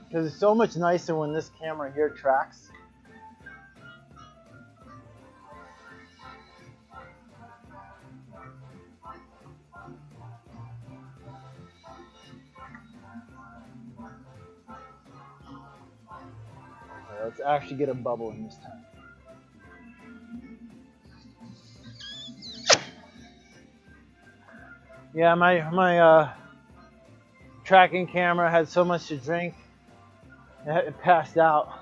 Because it's so much nicer when this camera here tracks. Okay, let's actually get a bubble in this time. Yeah, my tracking camera had so much to drink, it passed out.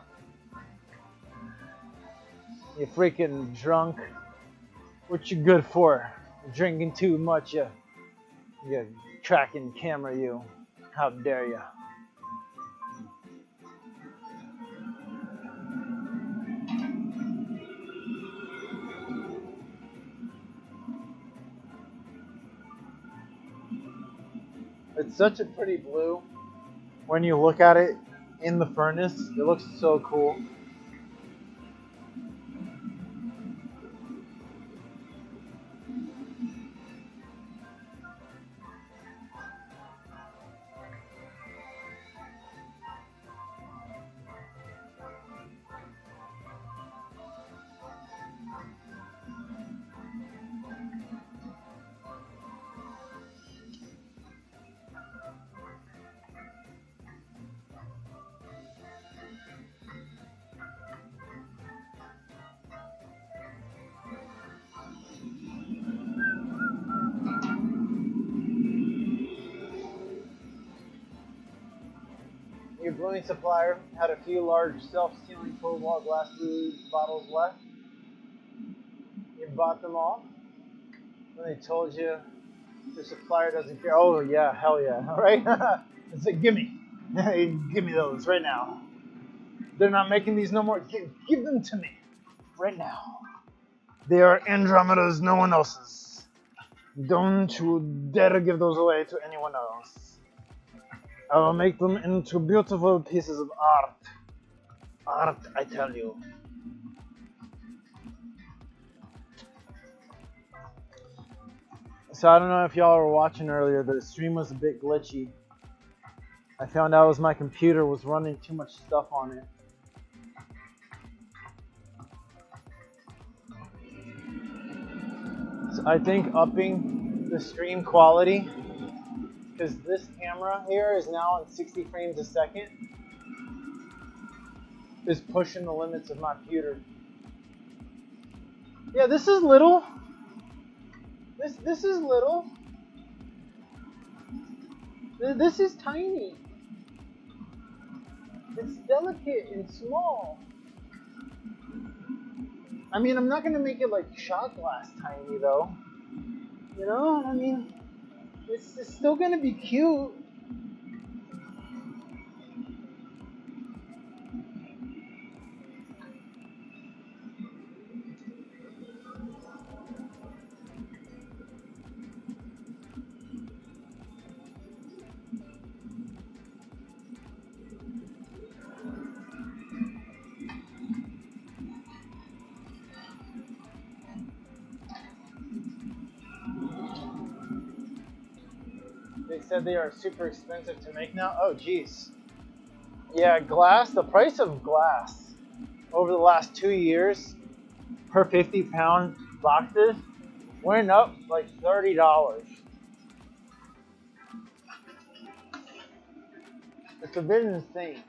You're freaking drunk. What you good for? You're drinking too much, you tracking camera, you. How dare you? It's such a pretty blue. When you look at it in the furnace, it looks so cool. gluing supplier had a few large self-sealing cobalt glass glue bottles left. You bought them all. When they told you the supplier doesn't care. Oh yeah, hell yeah, right? It's like, gimme those right now. They're not making these no more. Give them to me right now. They are Andromeda's, no one else's. Don't you dare give those away to anyone else. I will make them into beautiful pieces of art. Art, I tell you. So I don't know if y'all were watching earlier, the stream was a bit glitchy. I found out it was my computer was running too much stuff on it. So I think upping the stream quality, because this camera here is now in 60 frames a second, is pushing the limits of my computer. Yeah, this is little. This is little. This is tiny. It's delicate and small. I mean, I'm not gonna make it like shot glass tiny though. You know, I mean, it's still gonna be cute. They said they are super expensive to make now. Oh, geez. Yeah, glass, the price of glass over the last 2 years per 50-pound boxes went up like $30. It's a bit insane.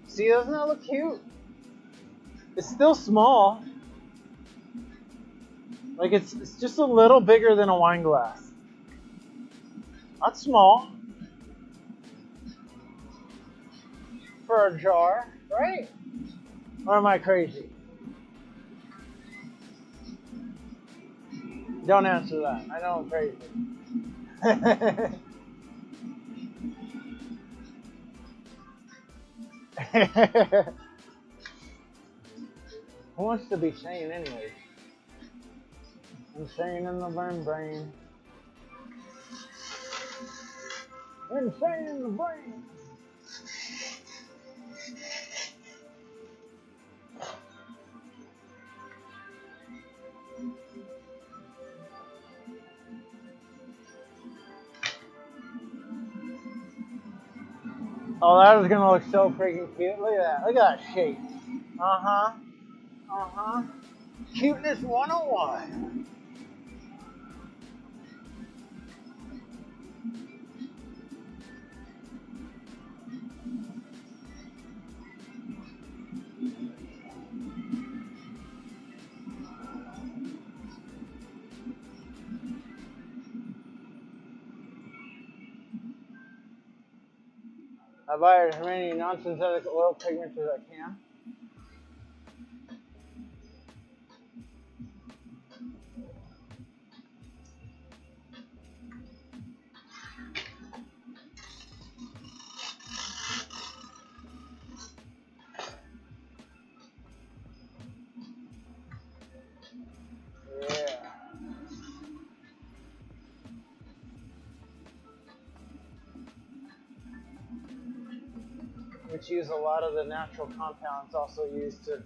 See, doesn't that look cute? It's still small. Like it's just a little bigger than a wine glass. That's small. For a jar, right? Or am I crazy? Don't answer that. I know I'm crazy. Who wants to be sane anyways? Insane in the brain. Insane in the brain. Oh, that is gonna look so freaking cute. Look at that. Look at that shape. Cuteness 101. I buy as many non-synthetic oil pigments as I can. Yeah. Let me which use a lot of the natural compounds also used to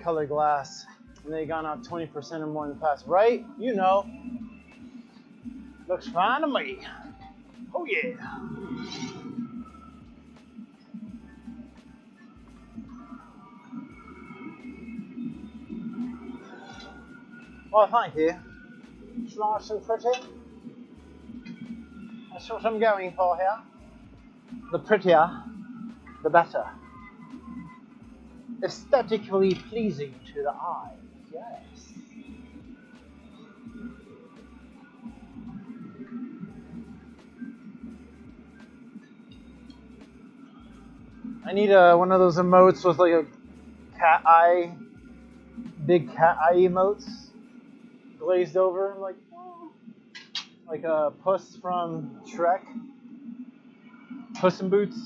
color glass. And they've gone up 20% or more in the past. Right? You know. Looks fine to me. Oh yeah. Well, thank you. It's nice and pretty. That's what I'm going for here. The prettier, the better. Aesthetically pleasing to the eye. Yes. I need one of those emotes with like a cat eye, big cat eye emotes, glazed over, like a Puss from Shrek, Puss in Boots.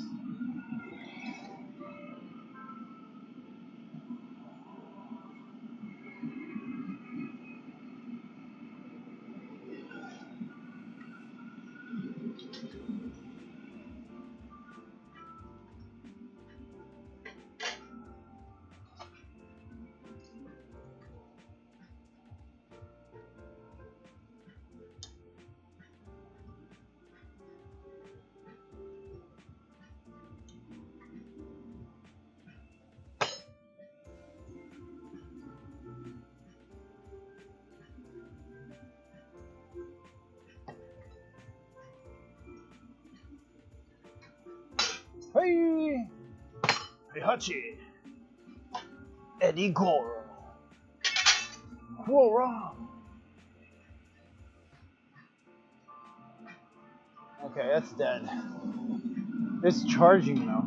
Hey! Hey, Hachi! Eddie Goro! Quora! Okay, that's dead. It's charging though.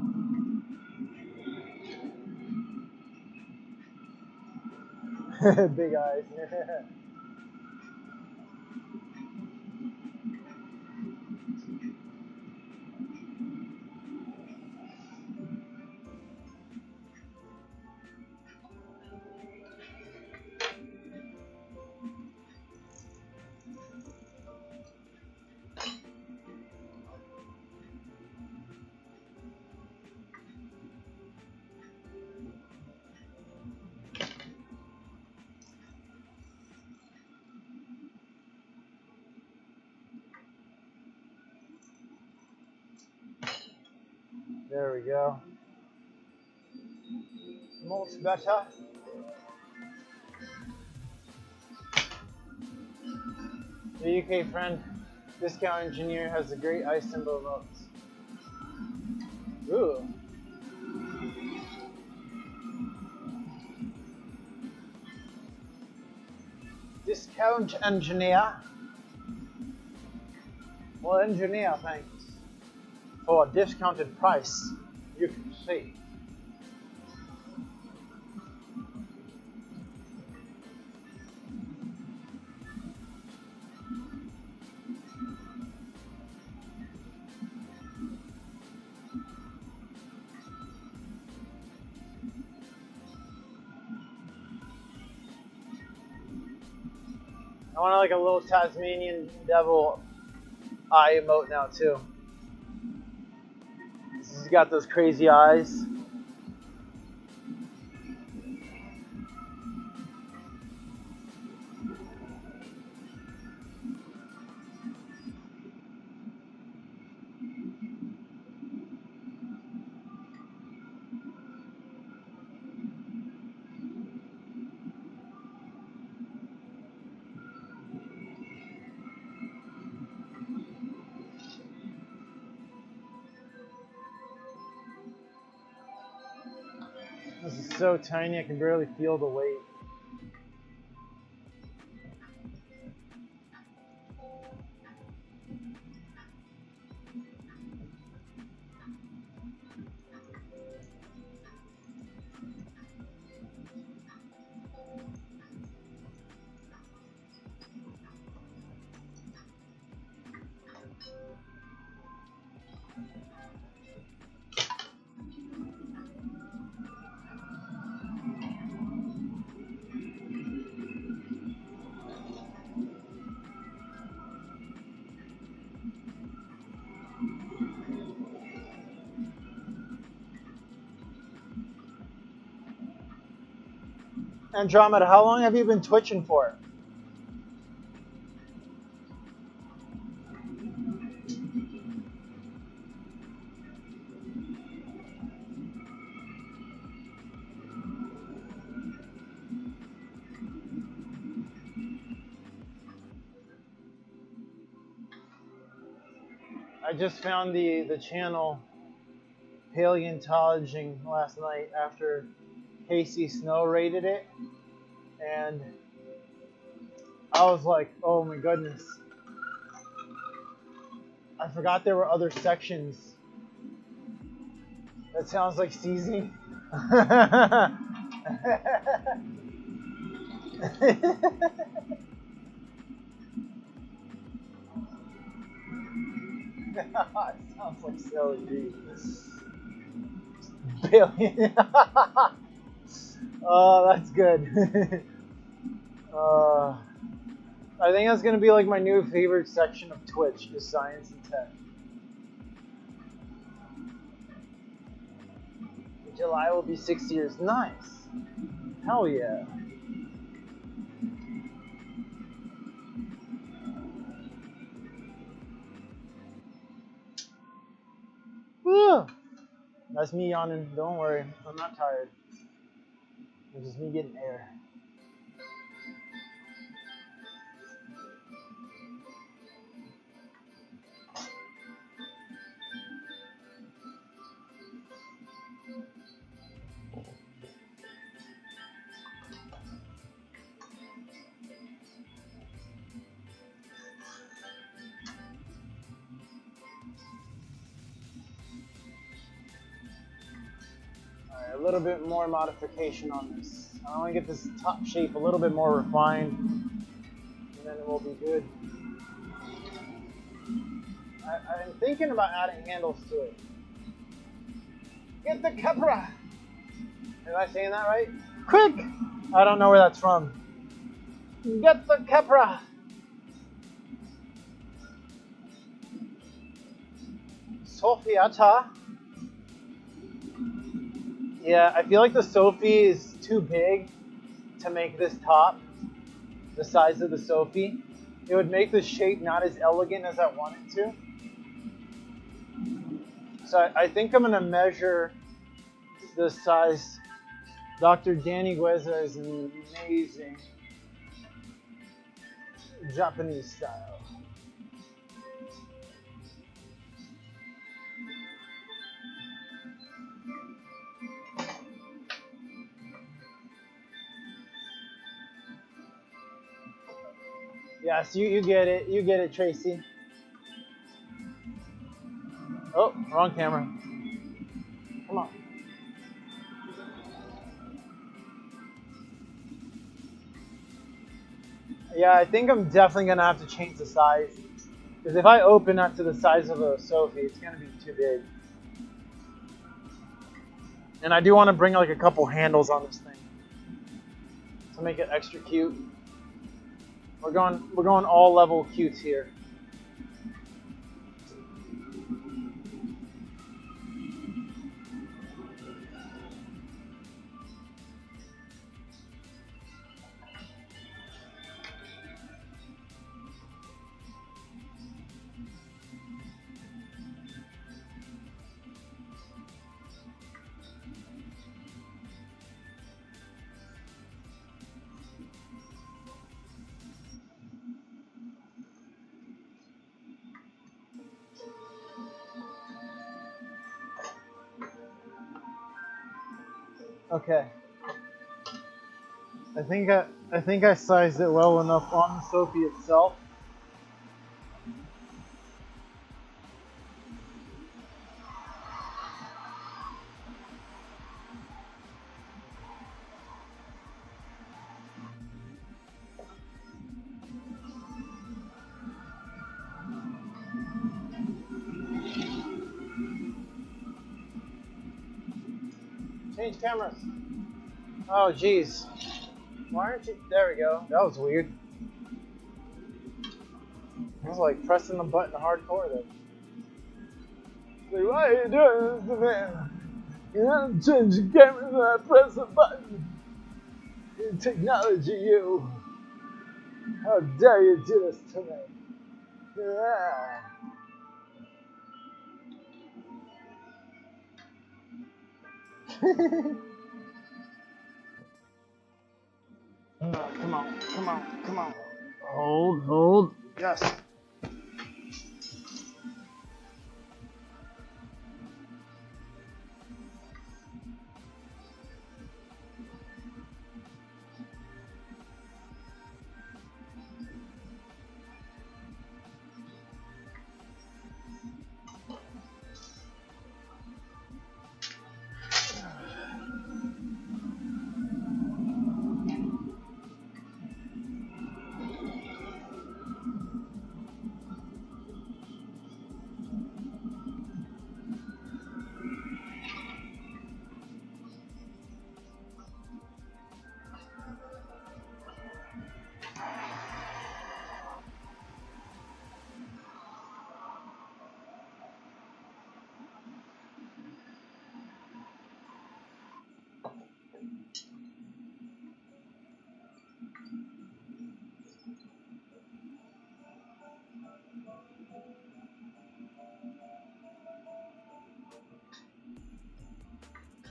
Big eyes. There we go. Much better. The UK friend, discount engineer, has a great ice symbol votes. Ooh. Discount engineer. Well, engineer, thanks. For a discounted price, you can see. I want like a little Tasmanian devil eye emote now too. He's got those crazy eyes. This is so tiny I can barely feel the weight. Andromeda, how long have you been twitching for? I just found the channel Paleontologing last night after Casey Snow rated it, and I was like, oh my goodness, I forgot there were other sections. That sounds like seasoning. It sounds like celery. Billion. Oh, that's good. I think that's gonna be like my new favorite section of Twitch, is science and tech. July will be 6 years. Nice. Hell yeah. Woo! That's me yawning. Don't worry. I'm not tired. It's just me getting air. A little bit more modification on this. I want to get this top shape a little bit more refined, and then it will be good. I'm thinking about adding handles to it. Get the capra! Am I saying that right? Quick! I don't know where that's from. Get the capra! Sophiata. Yeah, I feel like the Sophie is too big to make this top the size of the Sophie. It would make the shape not as elegant as I want it to. So I think I'm going to measure the size. Dr. Danny Gueza is an amazing Japanese style. Yes, you get it. You get it, Tracy. Oh, wrong camera. Come on. Yeah, I think I'm definitely going to have to change the size. Because if I open up to the size of a Sophie, it's going to be too big. And I do want to bring like a couple handles on this thing to make it extra cute. We're going all level cutes here. Okay. I think I sized it well enough on the Sophie itself. Change cameras. Oh, jeez. Why aren't you? There we go. That was weird. I was like pressing the button hardcore there. Like, why are you doing this to me? You have to change the camera when I press the button. Technology, you! How dare you do this to me? Yeah. Come on, come on, come on. Hold. Yes.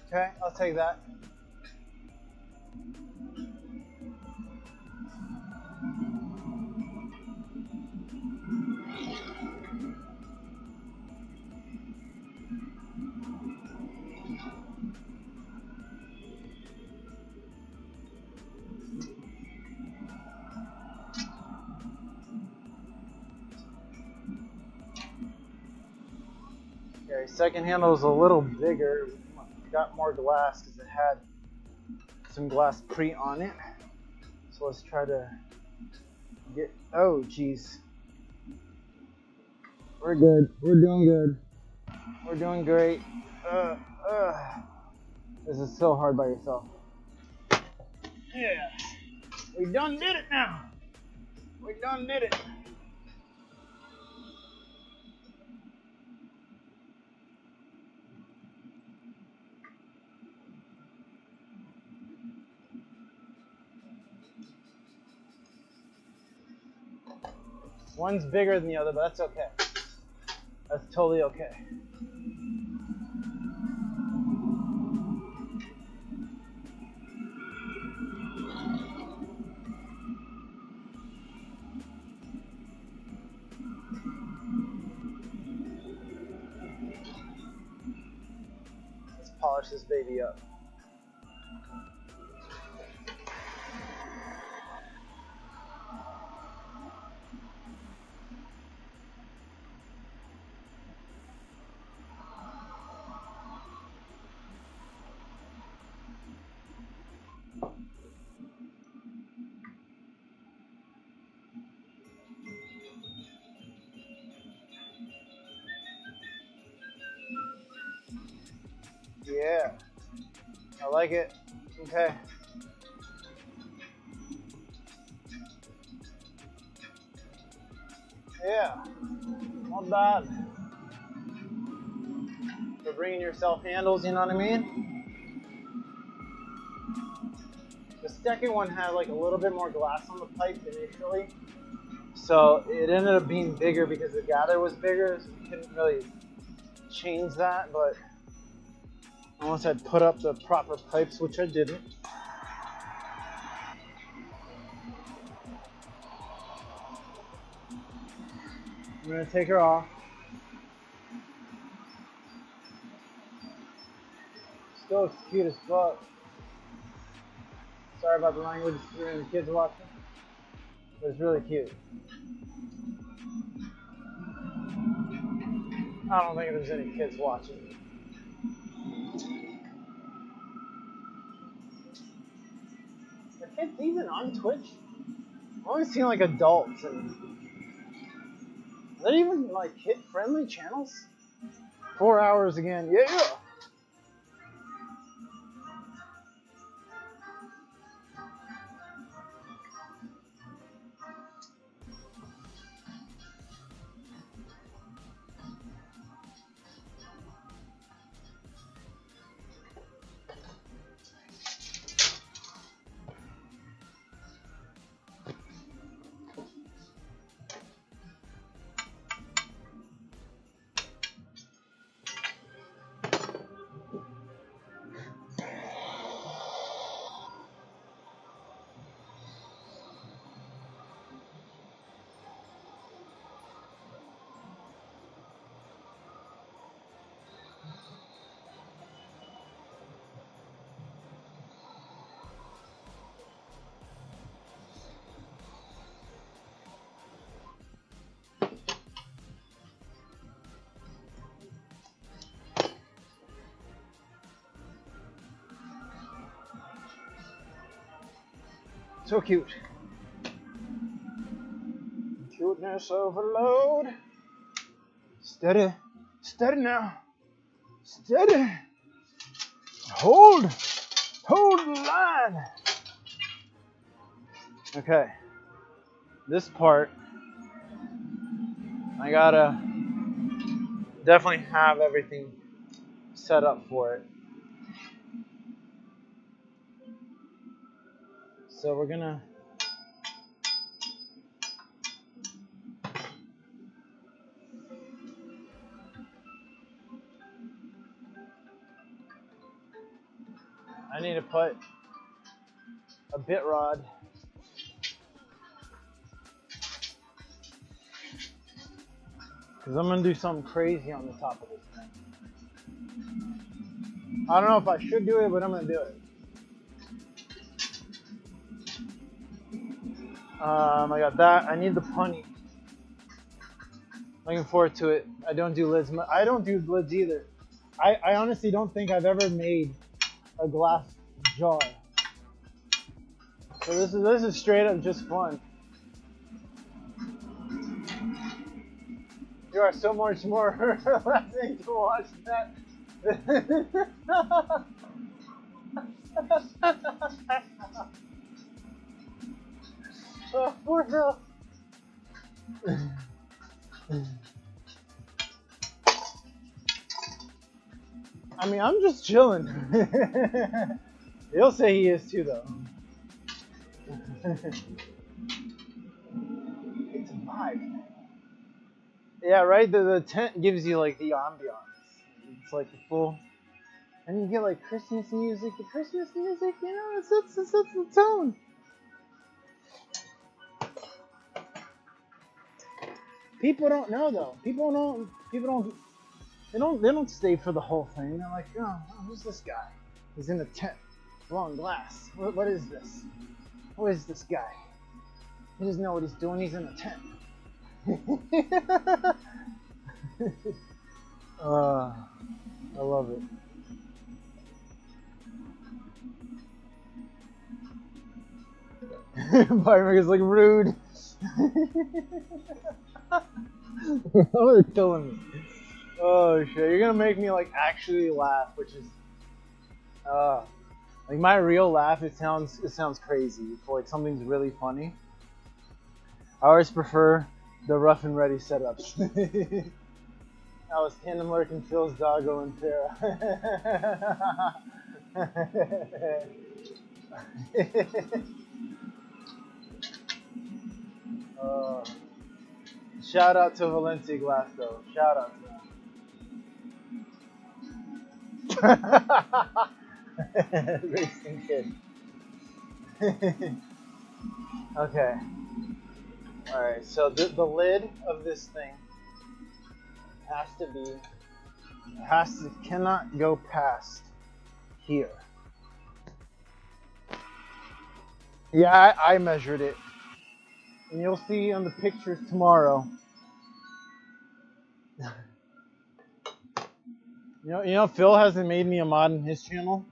Okay, I'll take that. Okay, second handle is a little bigger. Got more glass because it had some glass pre on it. So let's try to get. Oh, geez. We're good. We're doing good. We're doing great. This is so hard by yourself. Yeah. We done did it now. We done did it. One's bigger than the other, but that's okay. That's totally okay. Let's polish this baby up. Yeah, I like it. Okay. Yeah, not bad. For bringing yourself handles, you know what I mean? The second one had like a little bit more glass on the pipe initially, so it ended up being bigger because the gather was bigger, so we couldn't really change that, but unless I'd put up the proper pipes, which I didn't. I'm gonna take her off. Still looks cute as fuck. Sorry about the language when the kids watching, but it's really cute. I don't think there's any kids watching. Are kids even on Twitch? I've always seen like adults, and are there even like kid-friendly channels? 4 hours again, yeah! So cute. Cuteness overload. Steady. Steady now. Steady. Hold. Hold the line. Okay. This part, I gotta definitely have everything set up for it. So we're gonna I need to put a bit rod because I'm gonna do something crazy on the top of this thing. I don't know if I should do it, but I'm gonna do it. I got that. I need the punny. Looking forward to it. I don't do lids. I don't do lids either. I honestly don't think I've ever made a glass jar. So this is straight up just fun. You are so much more relaxing to watch that. Oh, poor girl. I mean, I'm just chilling. He'll say he is too, though. It's a vibe. Yeah, right? The tent gives you like the ambiance. It's like the full. And you get like Christmas music. The Christmas music, you know, it sets the tone. People don't know though. People don't stay for the whole thing. They're like, oh, who's this guy? He's in a tent, blowing glass. What is this? Who is this guy? He doesn't know what he's doing. He's in a tent. I love it. Byron is like rude. Oh, they're killing me. Oh shit, you're gonna make me like actually laugh, which is like my real laugh. It sounds crazy. If like something's really funny, I always prefer the rough and ready setups. I was Tandem Lurking, Phil's Doggo, and Farah. Shout out to Valencia Glass though. Shout out to him. Racing kid. Okay. Alright, so the lid of this thing cannot go past here. Yeah, I measured it. And you'll see on the pictures tomorrow. You know, Phil hasn't made me a mod in his channel.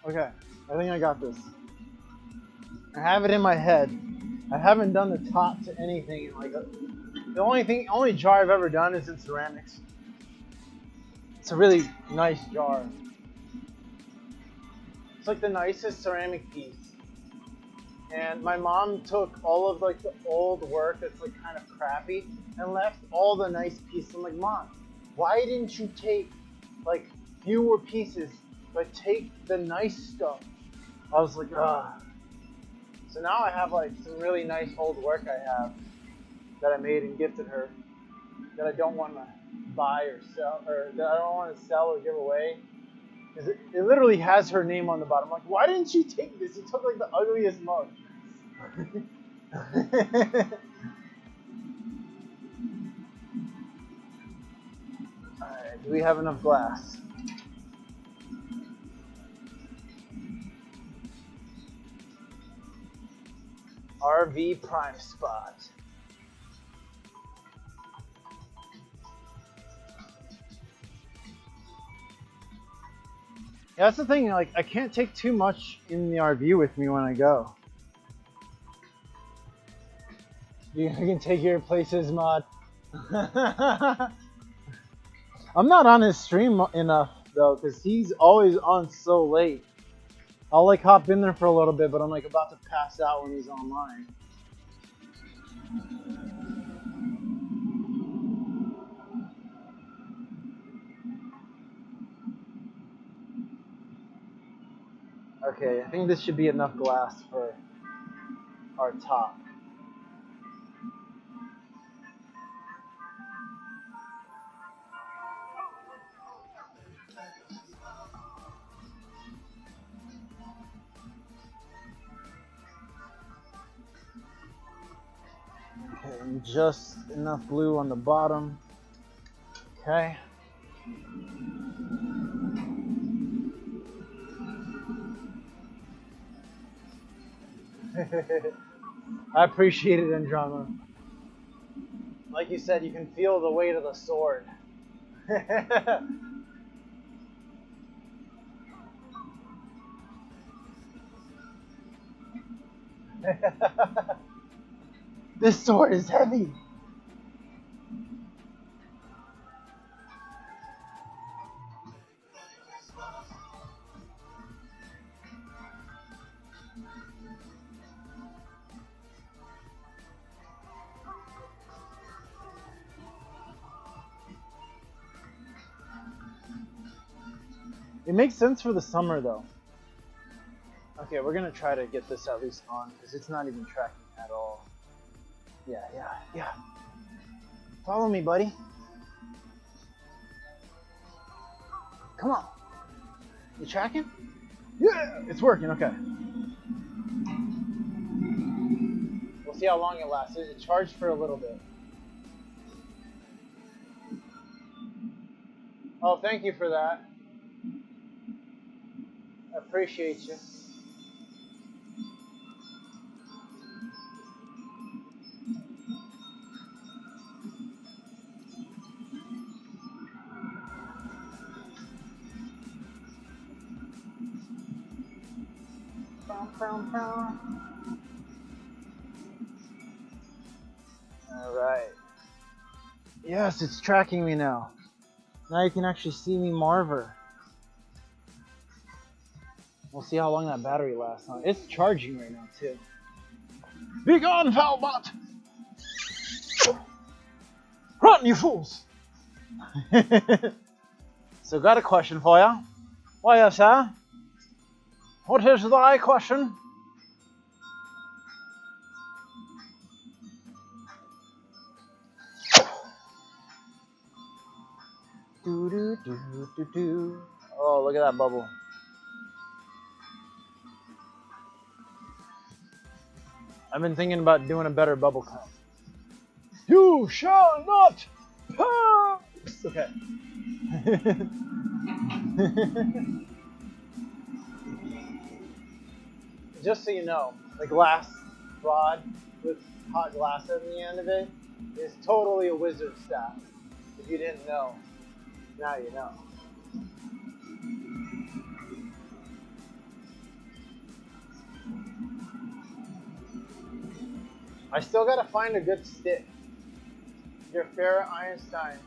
Okay, I think I got this. I have it in my head. I haven't done the top to anything. Like the only jar I've ever done is in ceramics. It's a really nice jar. It's like the nicest ceramic piece. And my mom took all of like the old work that's like kind of crappy and left all the nice pieces. I'm like, Mom, why didn't you take like fewer pieces but take the nice stuff? I was like, ah. So now I have like some really nice old work I have that I made and gifted her that I don't want to buy or sell, or that I don't want to sell or give away. It literally has her name on the bottom. I'm like, why didn't you take this? You took like the ugliest mug. Alright, do we have enough glass? RV prime spot. Yeah, that's the thing. Like, I can't take too much in the RV with me when I go. You can take your places, Mod. I'm not on his stream enough though, because he's always on so late. I'll like hop in there for a little bit, but I'm like about to pass out when he's online. Okay, I think this should be enough glass for our top. Okay, and just enough glue on the bottom. Okay. I appreciate it, Andromeda. Like you said, you can feel the weight of the sword. This sword is heavy. It makes sense for the summer though. Okay, we're gonna try to get this at least on because it's not even tracking at all. Yeah. Follow me, buddy. Come on. You tracking? Yeah, it's working, okay. We'll see how long it lasts. It charged for a little bit. Oh, thank you for that. I appreciate you. Alright. Yes, it's tracking me now. Now you can actually see me marver. We'll see how long that battery lasts on. It's charging right now too. Be gone, Foulbot! Run, you fools! So got a question for you. Why, sir? What is thy question? Oh, look at that bubble. I've been thinking about doing a better bubble cut. You shall not pass! Okay. Just so you know, the glass rod with hot glass at the end of it is totally a wizard staff. If you didn't know, now you know. I still gotta find a good stick. Your Farrah Einstein.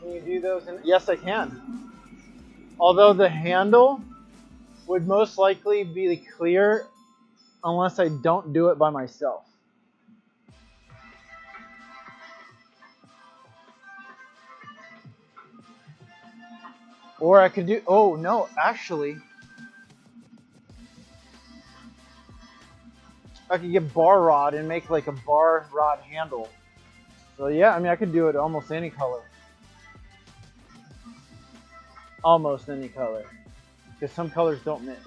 Can you do those? Yes, I can. Although the handle would most likely be clear unless I don't do it by myself. Or I could do, oh no, actually, I could get bar rod and make like a bar rod handle. So yeah, I mean, I could do it almost any color. Almost any color. Because some colors don't mix.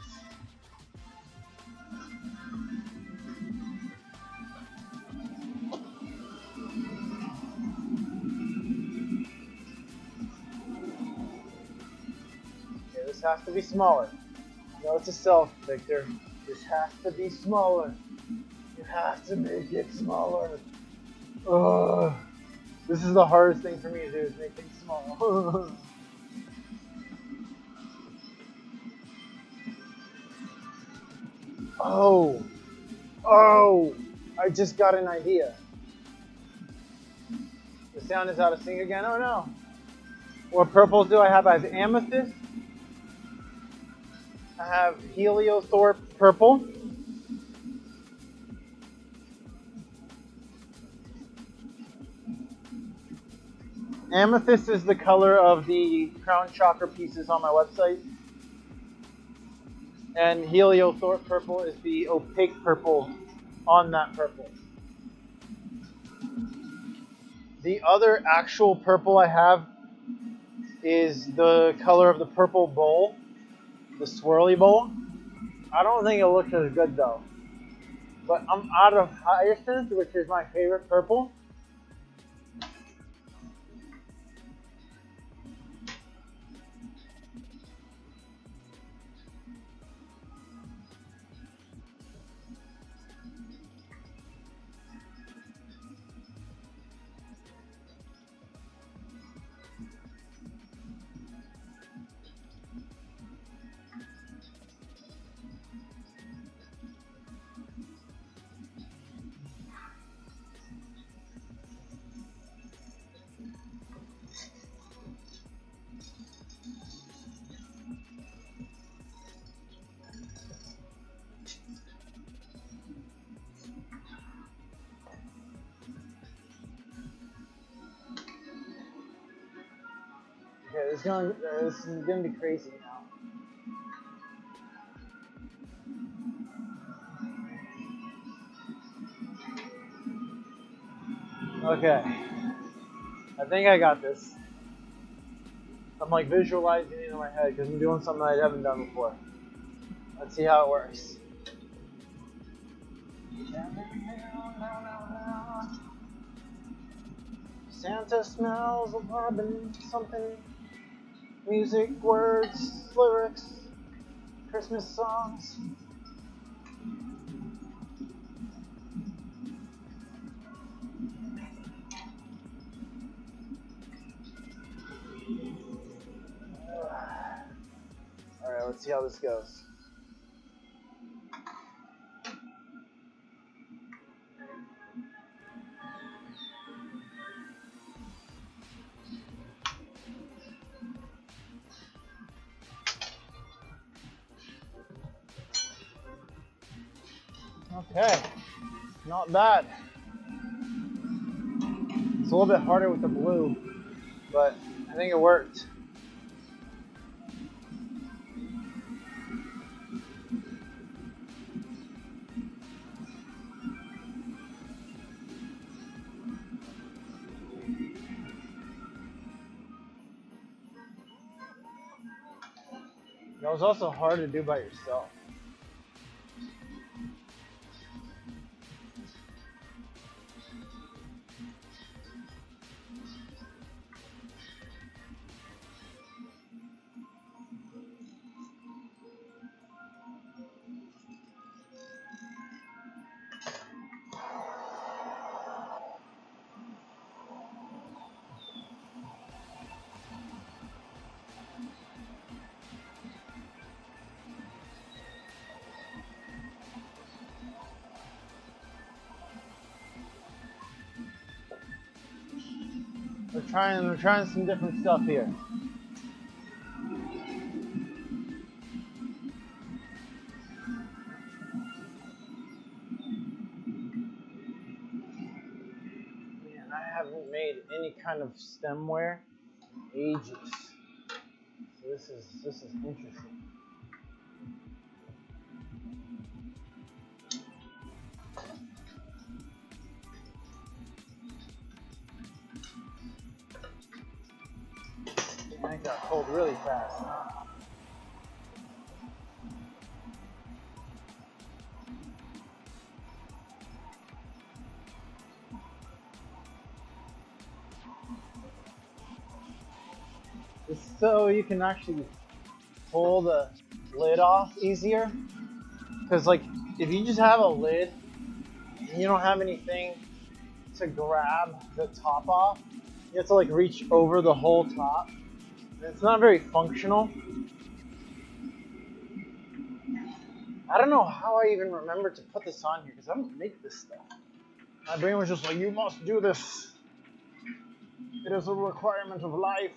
Okay, this has to be smaller. No, it's a self, Victor. This has to be smaller. You have to make it smaller. Ugh. This is the hardest thing for me to do, is make things small. Oh, oh, I just got an idea. The sound is out of sync again. Oh no. What purples do I have? I have amethyst. I have heliothorpe purple. Amethyst is the color of the crown chakra pieces on my website. And heliothorpe purple is the opaque purple on that purple. The other actual purple I have is the color of the purple bowl, the swirly bowl. I don't think it looks as good though. But I'm out of hyacinth, which is my favorite purple. Okay, this is gonna be crazy now. Okay, I think I got this. I'm like visualizing it in my head because I'm doing something I haven't done before. Let's see how it works. Santa smells of bourbon, something, music, words, lyrics, Christmas songs. Alright, let's see how this goes. Okay, not bad. It's a little bit harder with the blue, but I think it worked. That was also hard to do by yourself. We're trying some different stuff here. Man, I haven't made any kind of stemware in ages. So this is interesting. Man, it got cold really fast. Just so you can actually pull the lid off easier. Because like if you just have a lid and you don't have anything to grab the top off, you have to like reach over the whole top. And it's not very functional. I don't know how I even remembered to put this on here because I don't make this stuff. My brain was just like, you must do this. It is a requirement of life.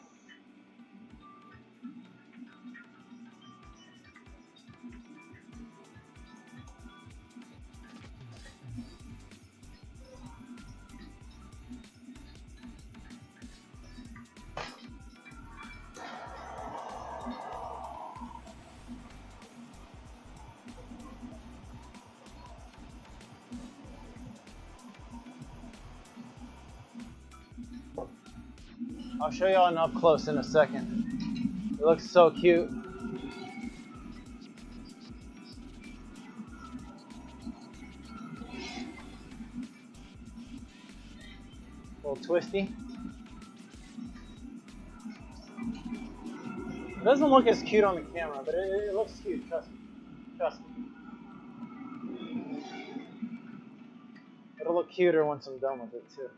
I'll show y'all an up close in a second. It looks so cute. A little twisty. It doesn't look as cute on the camera, but it looks cute, trust me. Trust me. It'll look cuter once I'm done with it too.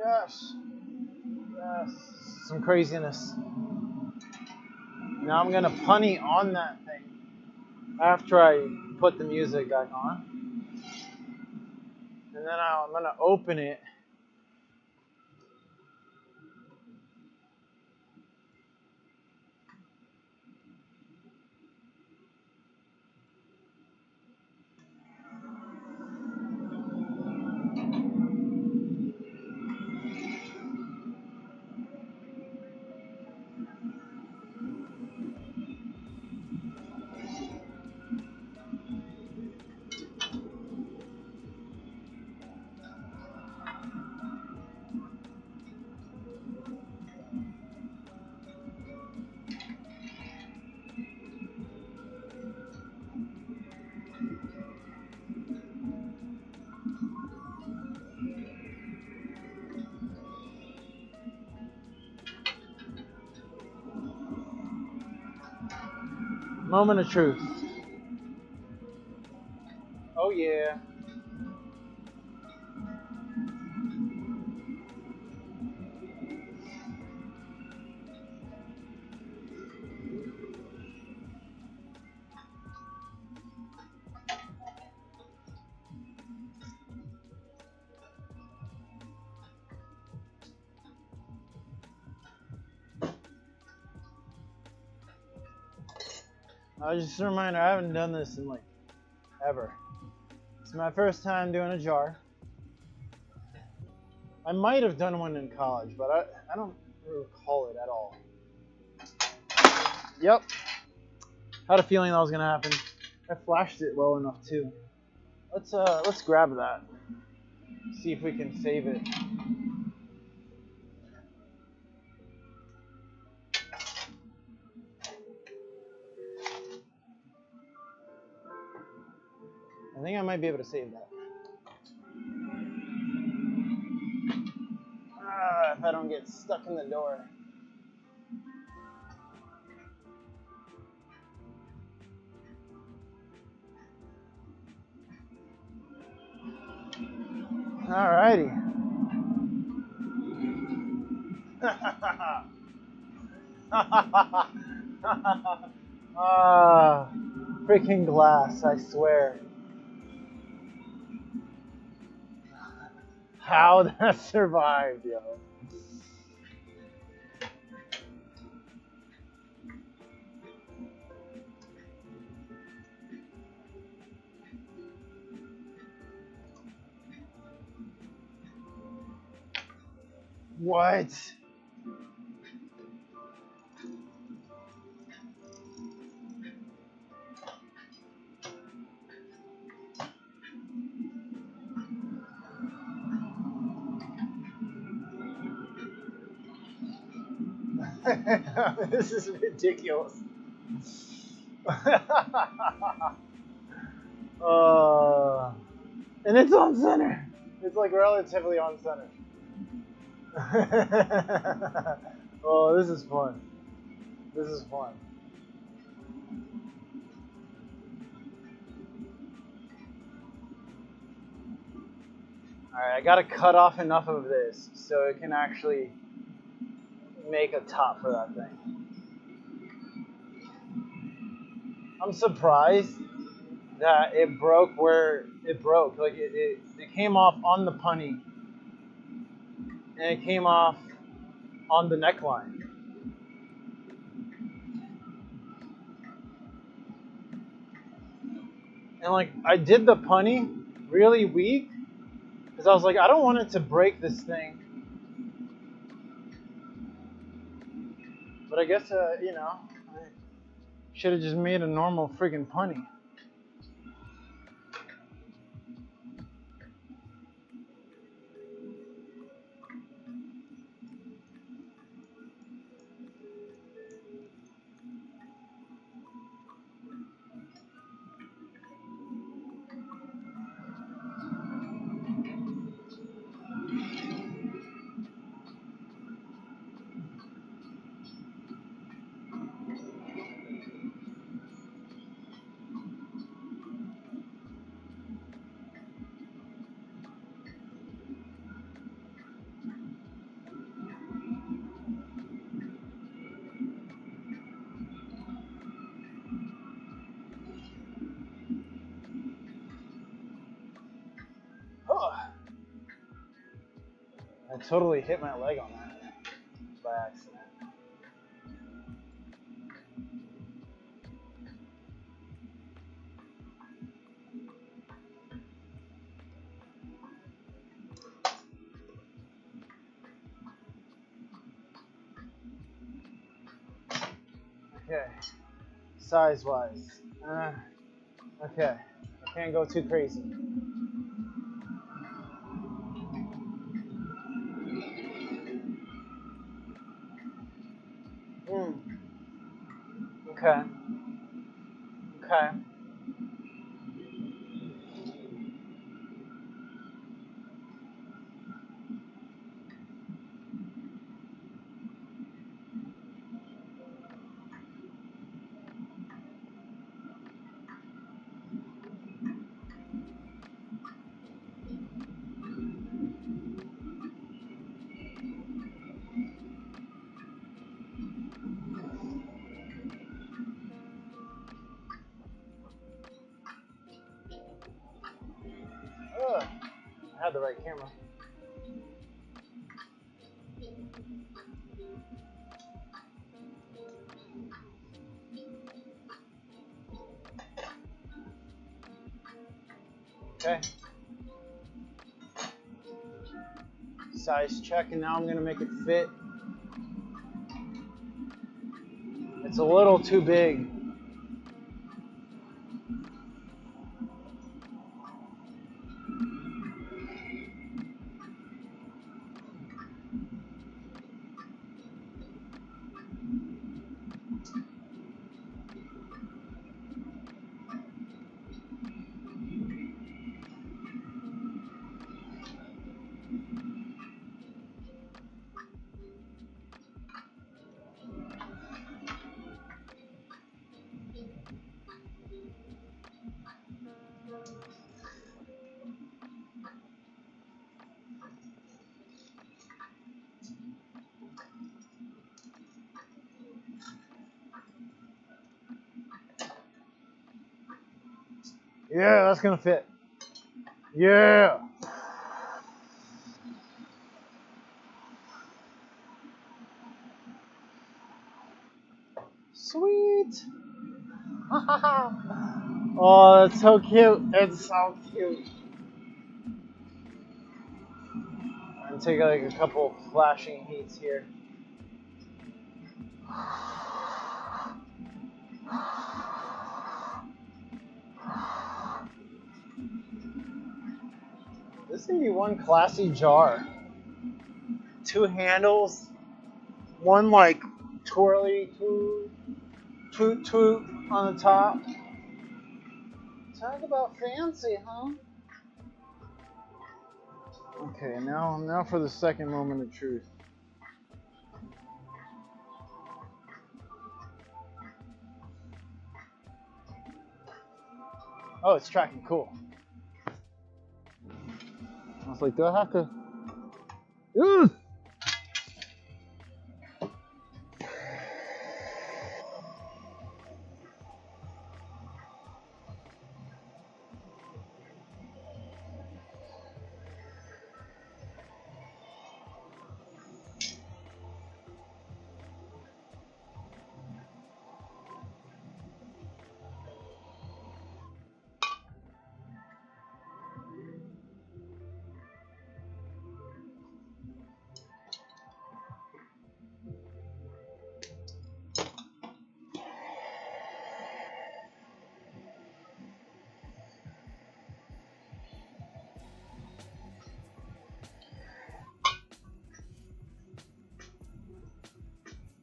Yes. Yes. Some craziness. Now I'm gonna punny on that thing after I put the music back on. And then I'm gonna open it. Moment of truth. Oh yeah. Just a reminder, I haven't done this in like ever. It's my first time doing a jar. I might have done one in college, but I don't recall it at all. Yep. Had a feeling that was gonna happen. I flashed it well enough too. Let's grab that. See if we can save it. I think I might be able to save that. If I don't get stuck in the door. Alrighty. Ah, freaking glass, I swear. How that survived, yo. What? This is ridiculous. And it's on center. It's like relatively on center. Oh, this is fun. This is fun. Alright, I gotta cut off enough of this so it can actually make a top for that thing. I'm surprised that it broke where it broke. Like it came off on the punny and it came off on the neckline. And like I did the punny really weak because I was like, I don't want it to break this thing. But I guess, you know, I should have just made a normal freaking punny. I totally hit my leg on that by accident. Okay, size-wise. Okay, I can't go too crazy. Okay. Okay. I had the right camera. Okay. Size check, and now I'm gonna make it fit. It's a little too big. Yeah, that's gonna fit. Yeah. Sweet. Oh, that's so cute. It's so cute. I'm gonna take like a couple flashing heats here. This is gonna be one classy jar. 2 handles, one like twirly toot, toot toot on the top. Talk about fancy, huh? Okay, now for the second moment of truth. Oh, it's tracking, cool. I was like, do I have to? Ooh!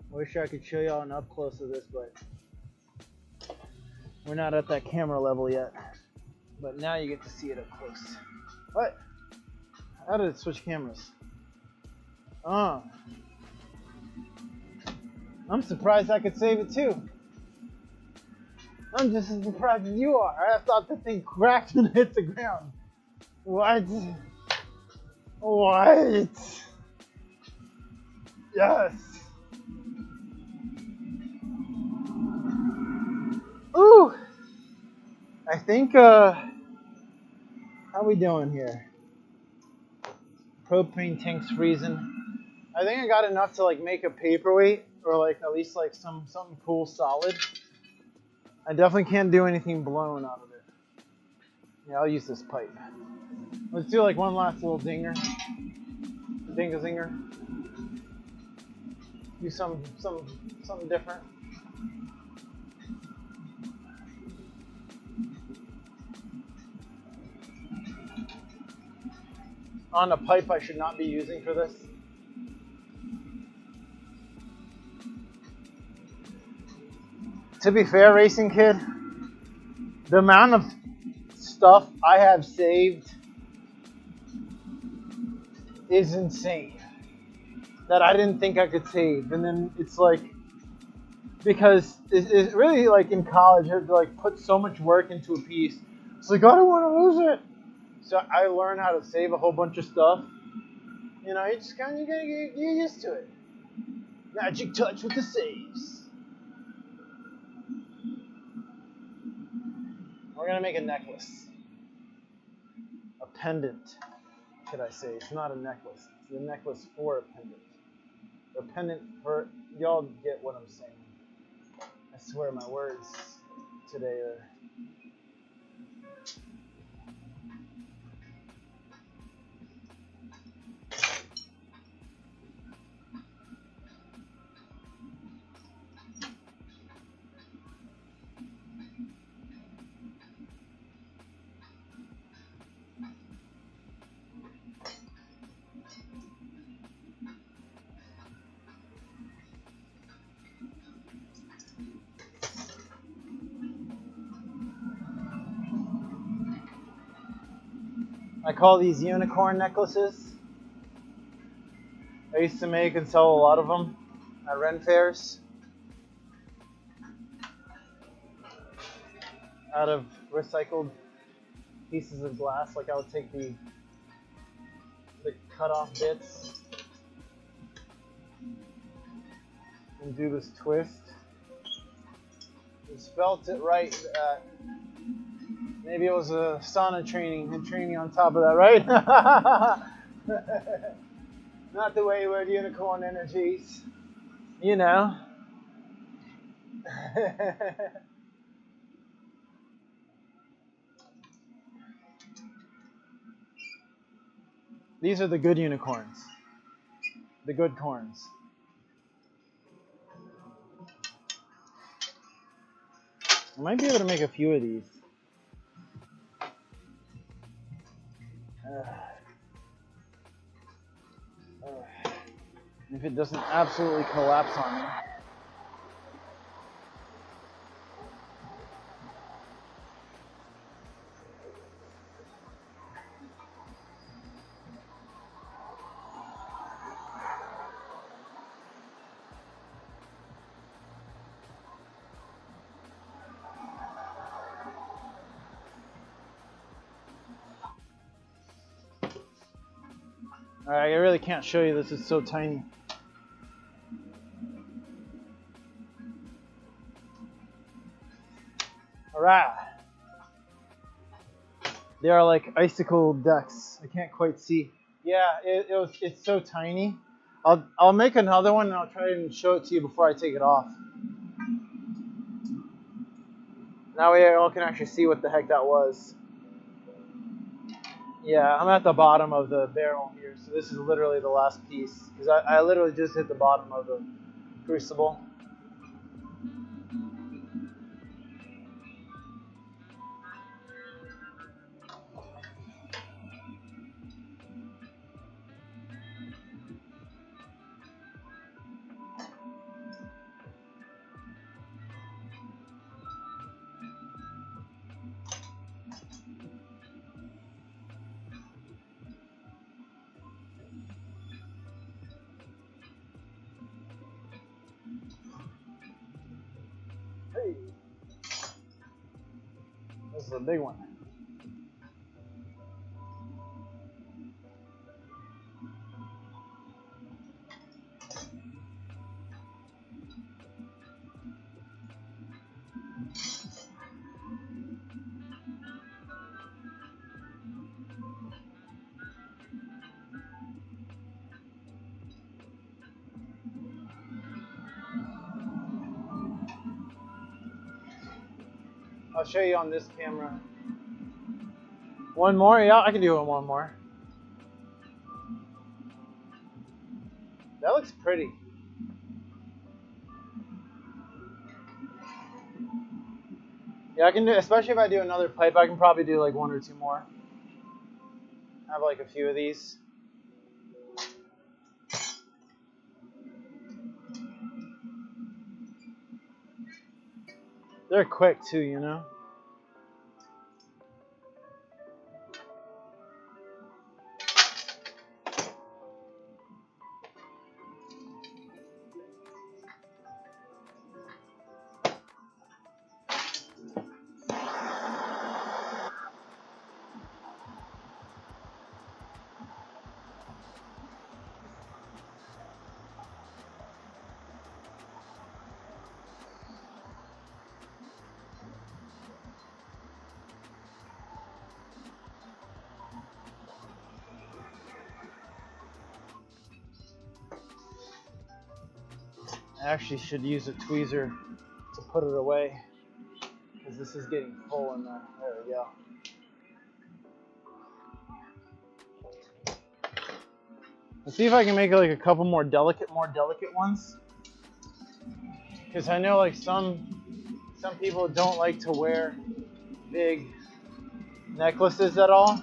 I wish I could show y'all an up close of this, but we're not at that camera level yet. But now you get to see it up close. What? How did it switch cameras? I'm surprised I could save it too. I'm just as surprised as you are. I thought the thing cracked and hit the ground. What? What? Yes. Ooh. I think, how we doing here? Propane tank's freezing. I think I got enough to like make a paperweight or like at least like something cool solid. I definitely can't do anything blown out of it. Yeah, I'll use this pipe. Let's do like one last little dinger. Ding-a-zinger. Do something different. On a pipe I should not be using for this. To be fair, Racing Kid, the amount of stuff I have saved is insane that I didn't think I could save. And then it's like, because it's really like in college, you have to like put so much work into a piece. It's like, I don't want to lose it. So I learned how to save a whole bunch of stuff. You know, you just kind of, you gotta get used to it. Magic touch with the saves. We're gonna make a necklace. A pendant, should I say. It's not a necklace. It's a necklace for a pendant. A pendant for, y'all get what I'm saying. I swear my words today are... I call these unicorn necklaces. I used to make and sell a lot of them at Ren fairs. Out of recycled pieces of glass. Like I would take the cut off bits and do this twist. Just felt it right. Maybe it was a sauna training and training on top of that, right? Not the wayward unicorn energies, you know. These are the good unicorns, the good corns. I might be able to make a few of these. If it doesn't absolutely collapse on me. Alright, I really can't show you this, it's so tiny. Alright. They are like icicle ducks. I can't quite see. Yeah, it's so tiny. I'll make another one and I'll try and show it to you before I take it off. That way you all can actually see what the heck that was. Yeah, I'm at the bottom of the barrel here, so this is literally the last piece. Because I literally just hit the bottom of the crucible. Hey, this is a big one. I'll show you on this camera. One more? Yeah, I can do one more. That looks pretty. Yeah, I can do, especially if I do another pipe, I can probably do like one or two more. I have like a few of these. They're quick too, you know? I actually should use a tweezer to put it away because this is getting full in there. There we go. Let's see if I can make like a couple more delicate ones. Because I know like some people don't like to wear big necklaces at all.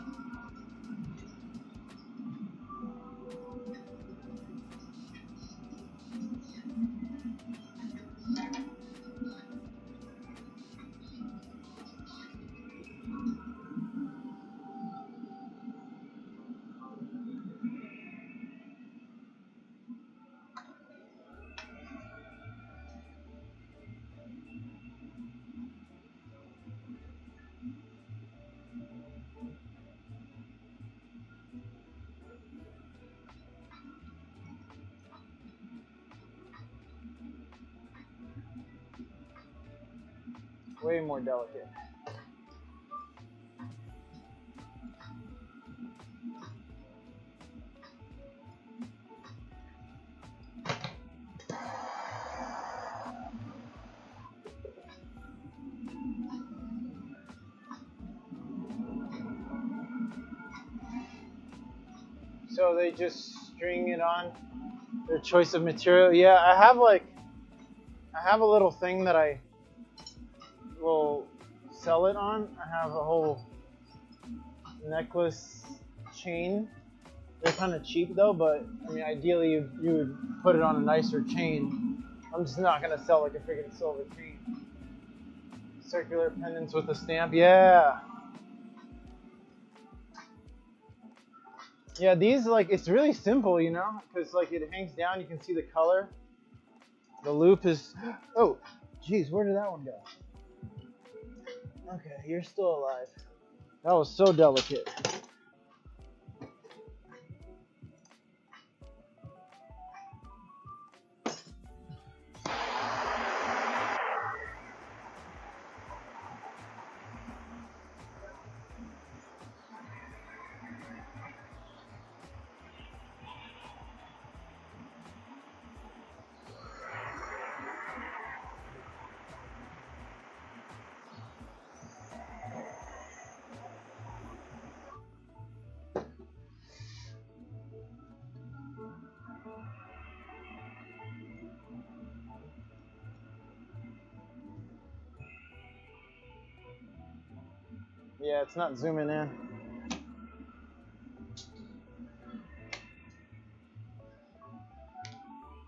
Way more delicate. So they just string it on their choice of material. Yeah, I have a little thing that I will sell it on. I have a whole necklace chain. They're kind of cheap though, but I mean, ideally you would put it on a nicer chain. I'm just not gonna sell like a freaking silver chain. Circular pendants with a stamp, yeah. Yeah, these like it's really simple, you know, because like it hangs down. You can see the color. The loop is. Oh, geez, where did that one go? Okay, you're still alive. That was so delicate. Yeah, it's not zooming in.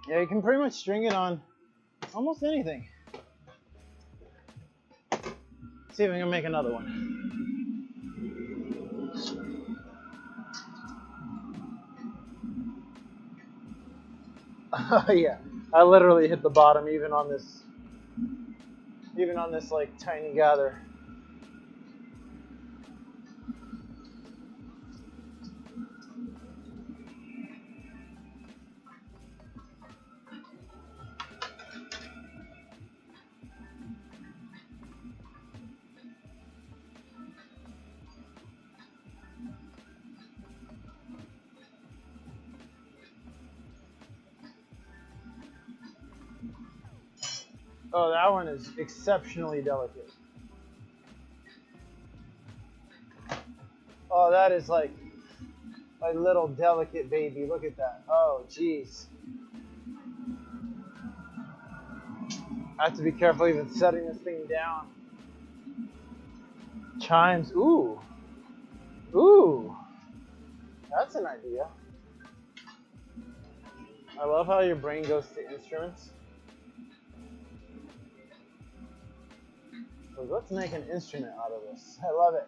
Yeah, you can pretty much string it on almost anything. See if we can make another one. Oh yeah, I literally hit the bottom even on this like tiny gather. Oh, that one is exceptionally delicate. Oh, that is like a little delicate baby. Look at that. Oh, jeez. I have to be careful even setting this thing down. Chimes. Ooh. Ooh. That's an idea. I love how your brain goes to instruments. So let's make an instrument out of this. I love it.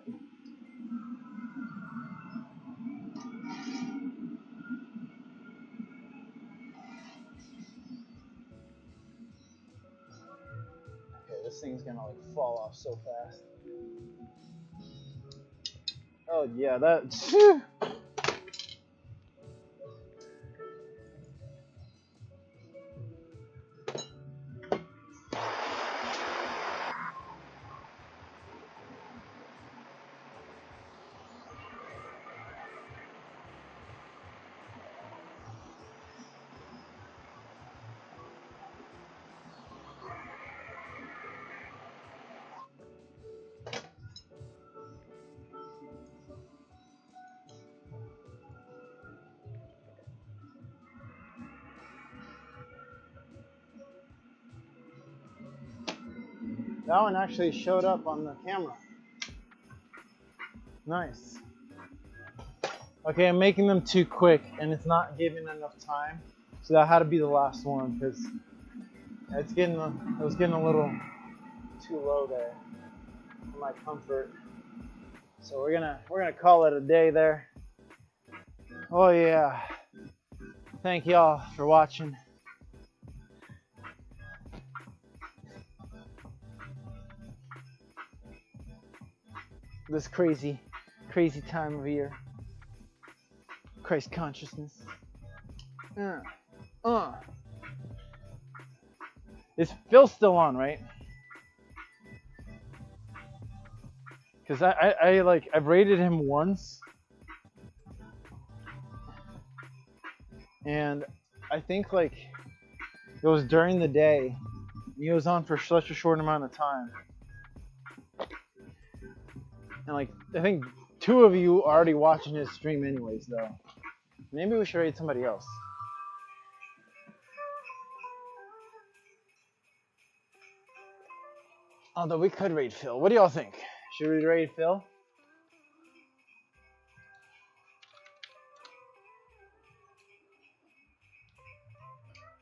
Okay, this thing's gonna like fall off so fast. Oh yeah, that. That one actually showed up on the camera. Nice. Okay, I'm making them too quick and it's not giving enough time. So that had to be the last one because it was getting a little too low there for my comfort. So we're gonna call it a day there. Oh yeah. Thank y'all for watching. This crazy time of year. Christ consciousness. Is Phil still on, right? Because I've rated him once. And I think like it was during the day. He was on for such a short amount of time. And like I think 2 of you are already watching his stream anyways though. Maybe we should rate somebody else. Although we could rate Phil. What do y'all think? Should we rate Phil?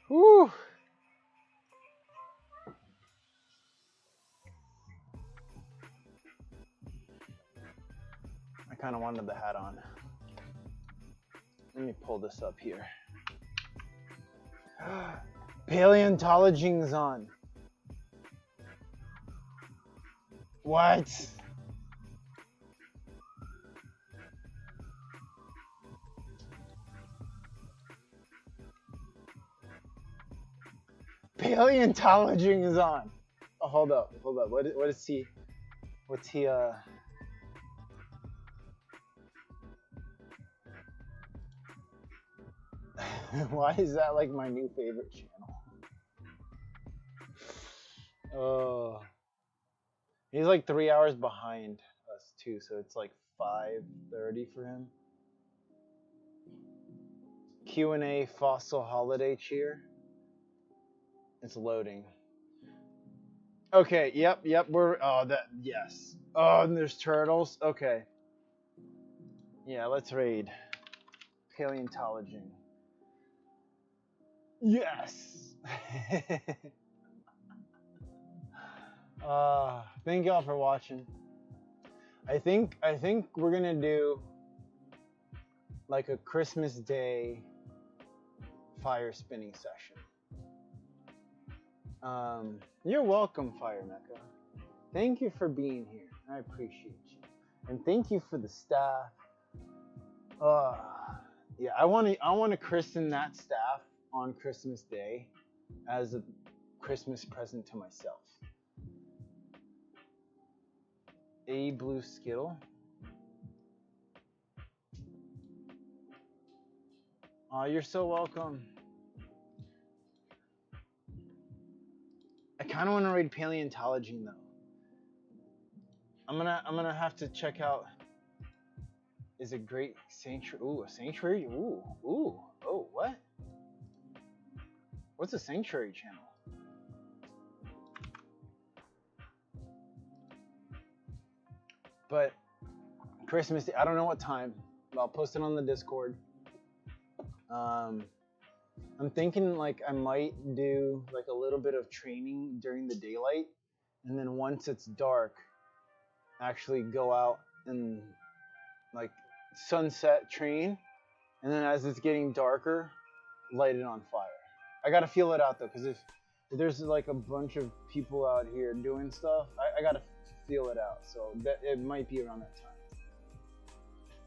Woo! I kind of wanted the hat on. Let me pull this up here. Paleontologing's on. What? Paleontologing is on. Oh, hold up. What is he? What's he? Why is that like my new favorite channel? Oh, he's like 3 hours behind us too, so it's like 5:30 for him. Q&A fossil holiday cheer. It's loading. Okay, yep, we're, oh, that, yes. Oh, and there's turtles. Okay. Yeah, let's raid. Paleontology. Yes! Thank y'all for watching. I think we're gonna do like a Christmas Day fire spinning session. You're welcome, Fire Mecca. Thank you for being here. I appreciate you. And thank you for the staff. Yeah, I want to christen that staff on Christmas Day as a Christmas present to myself. A blue Skittle. Oh, you're so welcome. I kind of want to read Paleontology though. I'm gonna have to check out. Is a great sanctuary? Ooh, a sanctuary? Ooh, oh, what? What's a sanctuary channel? But Christmas Day, I don't know what time. But I'll post it on the Discord. I'm thinking like I might do like a little bit of training during the daylight, and then once it's dark, actually go out and like sunset train, and then as it's getting darker, light it on fire. I gotta feel it out though, because if there's like a bunch of people out here doing stuff, I gotta feel it out. So that it might be around that time.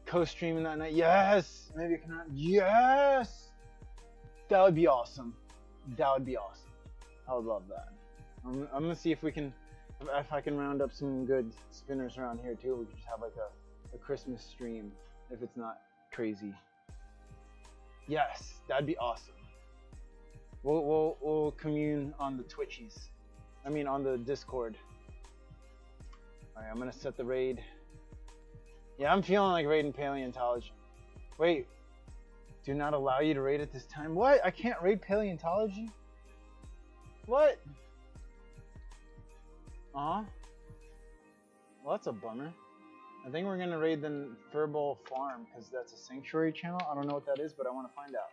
Co-streaming that night, yes. Maybe I can. Yes, that would be awesome. That would be awesome. I would love that. I'm gonna see if we can, if I can round up some good spinners around here too. We could just have like a Christmas stream if it's not crazy. Yes, that'd be awesome. We'll commune on the Twitchies. I mean on the Discord. Alright, I'm gonna set the raid. Yeah, I'm feeling like raiding Paleontology. Wait, do not allow you to raid at this time? What? I can't raid Paleontology? What? Well, that's a bummer. I think we're gonna raid the Furball Farm because that's a sanctuary channel. I don't know what that is, but I want to find out.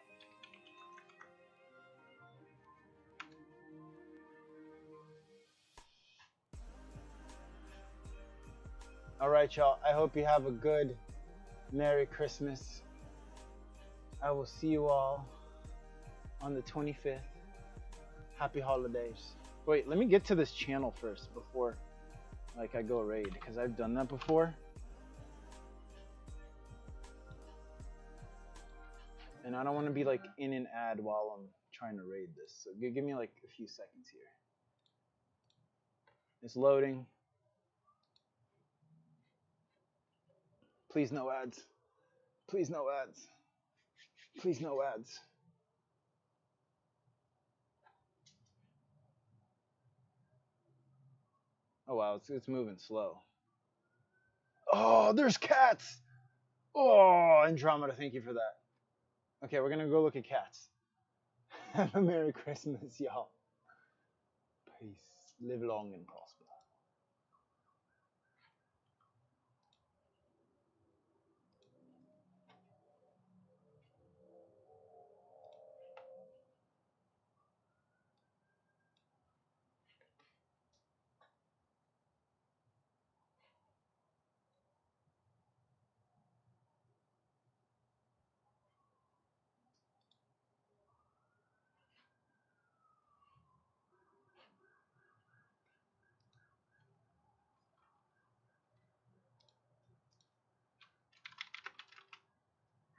All right, y'all. I hope you have a good Merry Christmas. I will see you all on the 25th. Happy holidays. Wait, let me get to this channel first before like I go raid, because I've done that before. And I don't want to be like in an ad while I'm trying to raid this. So give me like a few seconds here. It's loading. Please no ads. Please no ads. Please no ads. Oh wow, it's moving slow. Oh, there's cats! Oh, Andromeda, thank you for that. Okay, we're gonna go look at cats. Have a Merry Christmas, y'all. Peace. Live long and prosper.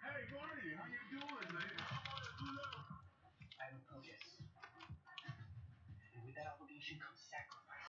Hey, Gordy, how you doing, man? I have a purpose. And with that obligation comes sacrifice.